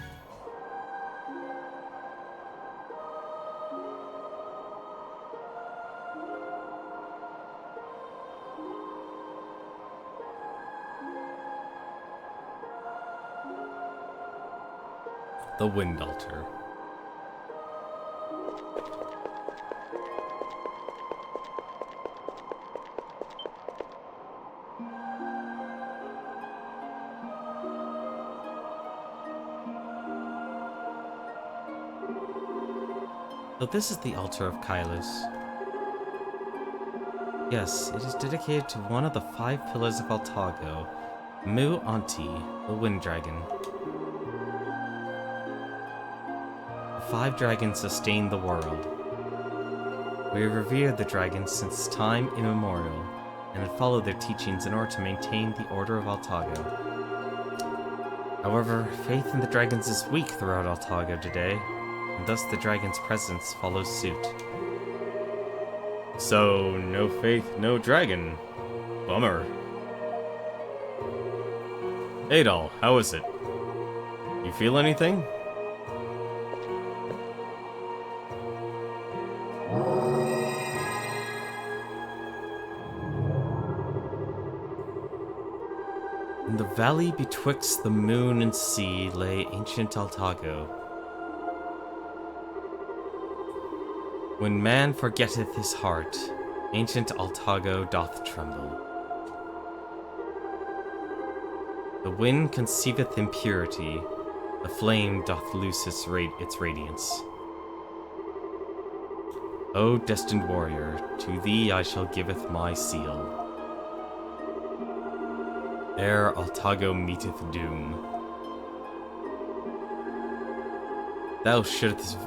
The Wind Altar. So this is the altar of Kylos. Yes, it is dedicated to one of the 5 pillars of Altago, Mu Anti, the Wind Dragon. The 5 dragons sustain the world. We have revered the dragons since time immemorial, and have followed their teachings in order to maintain the order of Altago. However, faith in the dragons is weak throughout Altago today, and thus the dragon's presence follows suit. So, no faith, no dragon. Bummer. Adol, how is it? You feel anything? In the valley betwixt the moon and sea lay ancient Altago. When man forgetteth his heart, ancient Altago doth tremble. The wind conceiveth impurity, the flame doth loose its radiance. O destined warrior, to thee I shall giveth my seal. Ere Altago meeteth doom. Thou shouldst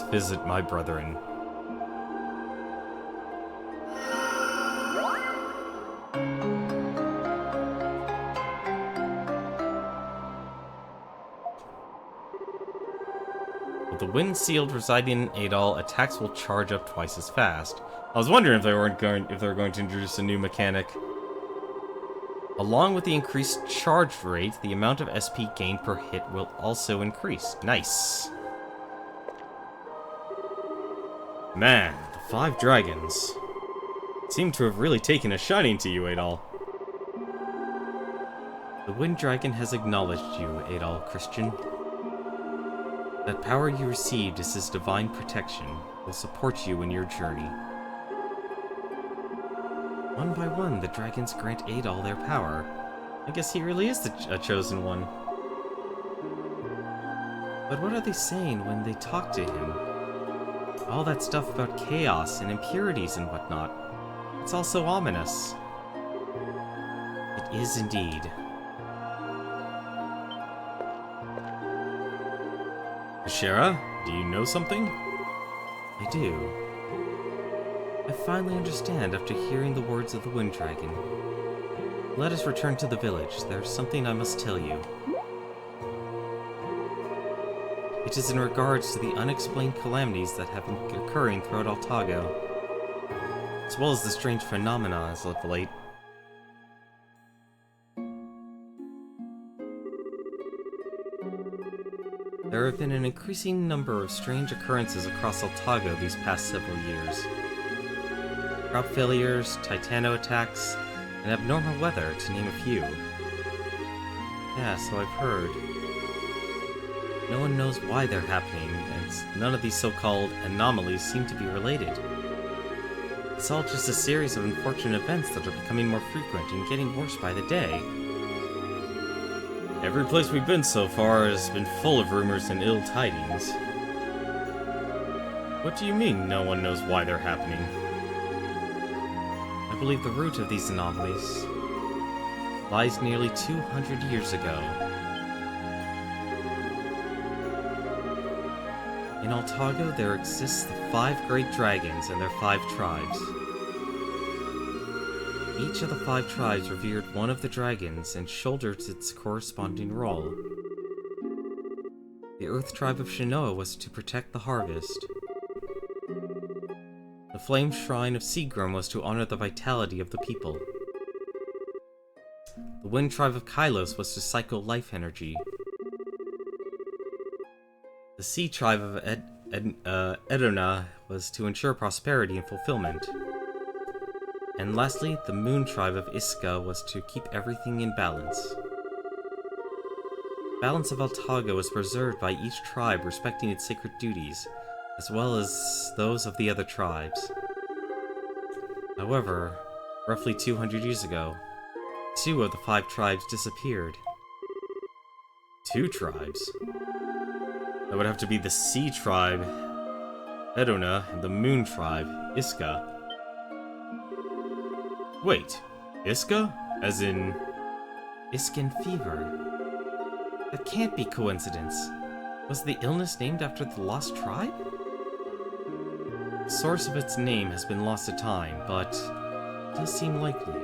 visit my brethren. With the wind sealed residing in Adol, attacks will charge up twice as fast. I was wondering if they were going to introduce a new mechanic. Along with the increased charge rate, the amount of SP gained per hit will also increase. Nice. Man, the 5 dragons seem to have really taken a shining to you, Adol. The Wind Dragon has acknowledged you, Adol Christian. That power you received is his divine protection, will support you in your journey. One by one, the dragons grant Adol their power. I guess he really is a chosen one. But what are they saying when they talk to him? All that stuff about chaos and impurities and whatnot. It's all so ominous. It is indeed. Ashera, do you know something? I do. I finally understand after hearing the words of the Wind Dragon. Let us return to the village. There's something I must tell you. It is in regards to the unexplained calamities that have been occurring throughout Altago, as well as the strange phenomena as of late. There have been an increasing number of strange occurrences across Altago these past several years. Crop failures, titano attacks, and abnormal weather, to name a few. Yeah, so I've heard. No one knows why they're happening, and none of these so-called anomalies seem to be related. It's all just a series of unfortunate events that are becoming more frequent and getting worse by the day. Every place we've been so far has been full of rumors and ill tidings. What do you mean, no one knows why they're happening? I believe the root of these anomalies lies nearly 200 years ago. In Altago, there exists the 5 great dragons and their 5 tribes. Each of the 5 tribes revered one of the dragons and shouldered its corresponding role. The Earth tribe of Shinoa was to protect the harvest. The Flame Shrine of Seagram was to honor the vitality of the people. The Wind tribe of Kylos was to cycle life energy. The Sea tribe of Edona was to ensure prosperity and fulfillment. And lastly, the Moon tribe of Iska was to keep everything in balance. Balance of Altago was preserved by each tribe respecting its sacred duties, as well as those of the other tribes. However, roughly 200 years ago, 2 of the 5 tribes disappeared. 2 tribes? That would have to be the Sea tribe, Edona, and the Moon tribe, Iska. Wait, Iska? As in... Iskan fever. That can't be coincidence. Was the illness named after the lost tribe? The source of its name has been lost to time, but it does seem likely.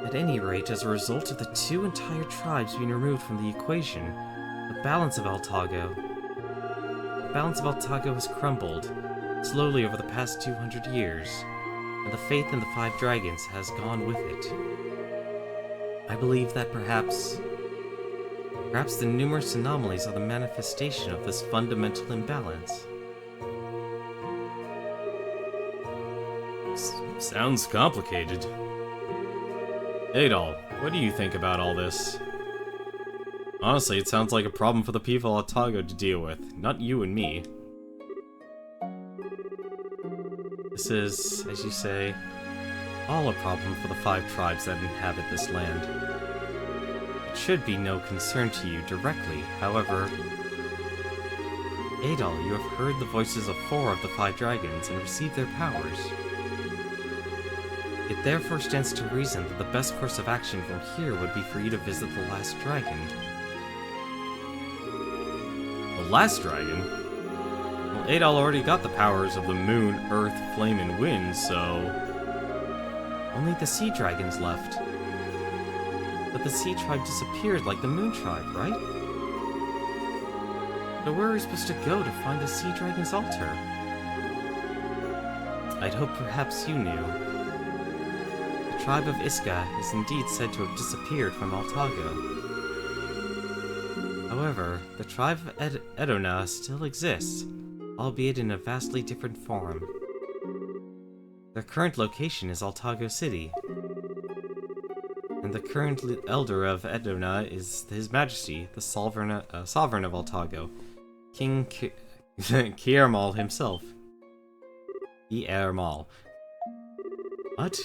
At any rate, as a result of the 2 entire tribes being removed from the equation, the balance of Altago has crumbled, slowly over the past 200 years, and the faith in the 5 dragons has gone with it. I believe that perhaps Perhaps the numerous anomalies are the manifestation of this fundamental imbalance. Sounds complicated. Adol, what do you think about all this? Honestly, it sounds like a problem for the people of Altago to deal with, not you and me. This is, as you say, all a problem for the 5 tribes that inhabit this land. It should be no concern to you directly, however... Adol, you have heard the voices of 4 of the 5 dragons and received their powers. It therefore stands to reason that the best course of action from here would be for you to visit the last dragon. The last dragon? Well, Adol already got the powers of the moon, earth, flame, and wind, so... Only the sea dragons left. But the sea tribe disappeared like the moon tribe, right? So where are we supposed to go to find the sea dragon's altar? I'd hope perhaps you knew. The tribe of Iska is indeed said to have disappeared from Altago. However, the tribe of Edona still exists, albeit in a vastly different form. Their current location is Altago City, and the current elder of Edona is His Majesty, the sovereign of Altago, King Kiermal himself. Kiermal. What?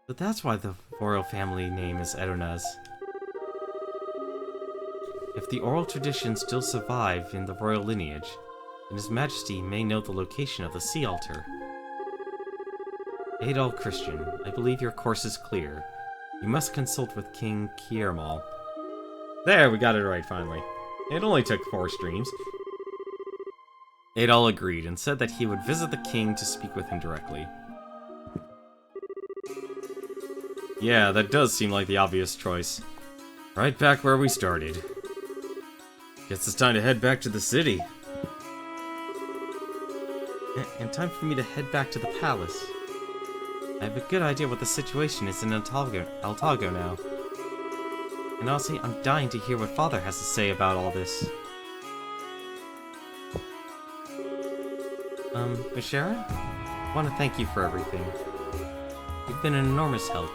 But that's why the royal family name is Edona's. If the oral traditions still survive in the royal lineage, then His Majesty may know the location of the sea altar. Adol Christian, I believe your course is clear. You must consult with King Kiermal. There, we got it right finally. It only took 4 streams. Adol agreed and said that he would visit the king to speak with him directly. Yeah, that does seem like the obvious choice. Right back where we started. Guess it's time to head back to the city. And time for me to head back to the palace. I have a good idea what the situation is in Altago now. And honestly, I'm dying to hear what Father has to say about all this. Bashara? I want to thank you for everything. You've been an enormous help.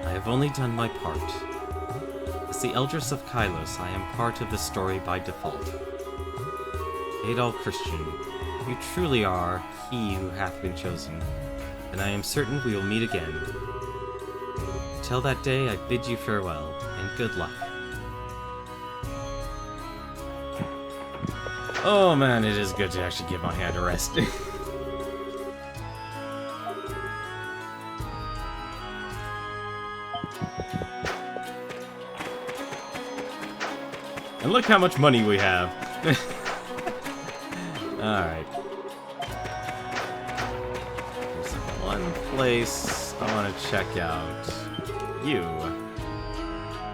I have only done my part. As the Eldress of Kylos, I am part of the story by default. Adol Christian, you truly are he who hath been chosen, and I am certain we will meet again. Till that day, I bid you farewell, and good luck. Oh man, it is good to actually give my hand a rest. And look how much money we have. Alright. There's one place I want to check out. You.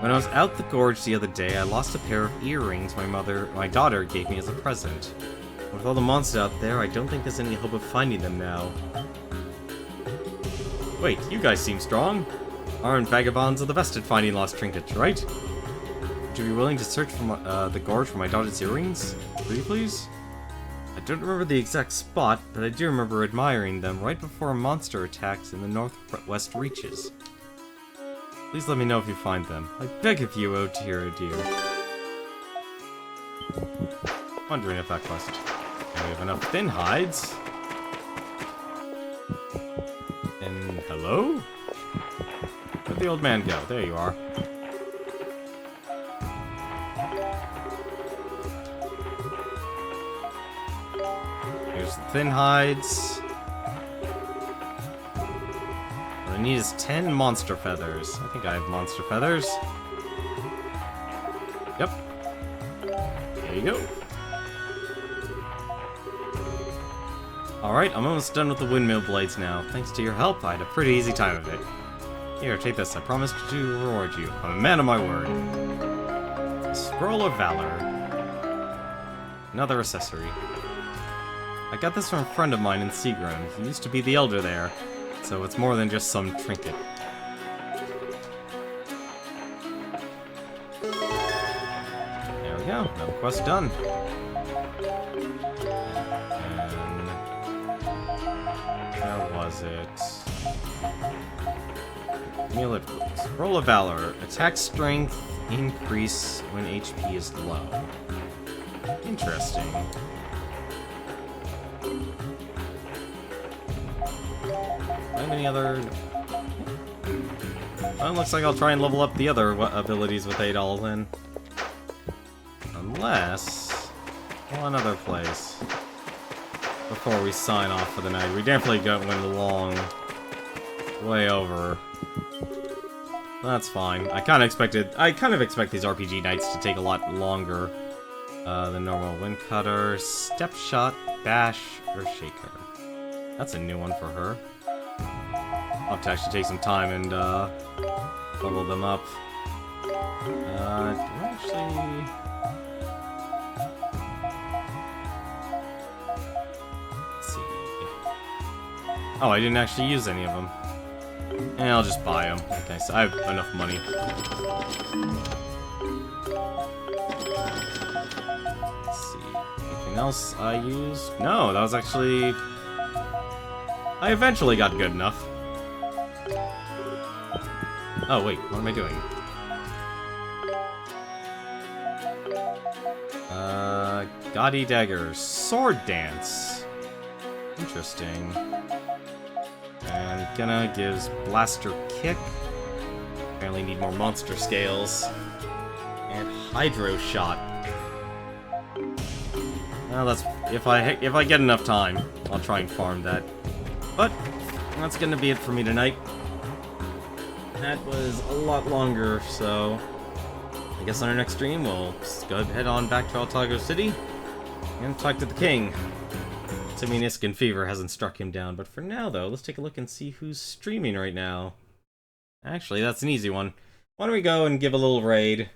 When I was out the gorge the other day, I lost a pair of earrings my daughter gave me as a present. With all the monsters out there, I don't think there's any hope of finding them now. Wait, you guys seem strong. Aren't vagabonds of the best at finding lost trinkets, right? Would you be willing to search for the gorge for my daughter's earrings? Will you please? I don't remember the exact spot, but I do remember admiring them right before a monster attacks in the northwest reaches. Please let me know if you find them. I beg of you, oh dear, oh dear. Wondering if that quest. And we have enough thin hides. And hello? Where'd the old man go? There you are. Here's the thin hides. What I need is 10 monster feathers. I think I have monster feathers. Yep. There you go. Alright, I'm almost done with the windmill blades now. Thanks to your help, I had a pretty easy time of it. Here, take this. I promise to reward you. I'm a man of my word. A Scroll of Valor. Another accessory. I got this from a friend of mine in Seagram. He used to be the elder there, so it's more than just some trinket. go. Another quest done. And where was it? Melee rules. Roll of Valor. Attack strength increase when HP is low. Interesting. Find any other... Well, looks like I'll try and level up the other abilities with 8 all then. Unless... one other place. Before we sign off for the night. We definitely went along way over. That's fine. I kind of expect these RPG nights to take a lot longer than normal. Wind Cutter, Step Shot, Bash, or Shaker. That's a new one for her. I'll have to actually take some time and level them up. Do I actually... Let's see. Oh, I didn't actually use any of them. And I'll just buy them. Okay, so I have enough money. Let's see. Anything else I used? No, that was actually... I eventually got good enough. Oh, wait, what am I doing? Gaudy Daggers. Sword Dance. Interesting. And Gonna gives Blaster Kick. Apparently need more monster scales. And Hydro Shot. Well, that's if I get enough time, I'll try and farm that. But that's gonna be it for me tonight. That was a lot longer, so I guess on our next stream we'll go head on back to Altago City and talk to the king. Assuming Iskin Fever hasn't struck him down, but for now though, let's take a look and see who's streaming right now. Actually, that's an easy one. Why don't we go and give a little raid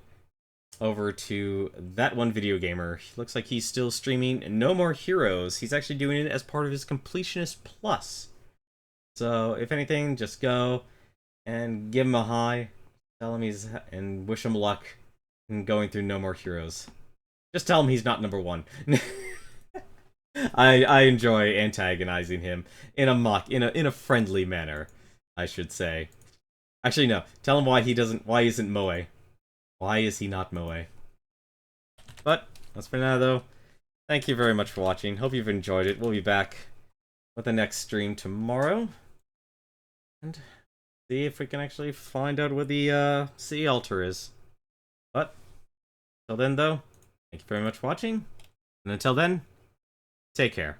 over to that one video gamer. He looks like he's still streaming No More Heroes. He's actually doing it as part of his Completionist Plus. So, if anything, just go and give him a hi, tell him and wish him luck in going through No More Heroes. Just tell him he's not number 1. I enjoy antagonizing him in a friendly manner, I should say. Actually, no. Tell him why isn't Moe. Why is he not Moe? But that's for now, though. Thank you very much for watching. Hope you've enjoyed it. We'll be back with the next stream tomorrow, and see if we can actually find out where the sea altar is. But until then, though, thank you very much for watching, and until then, take care.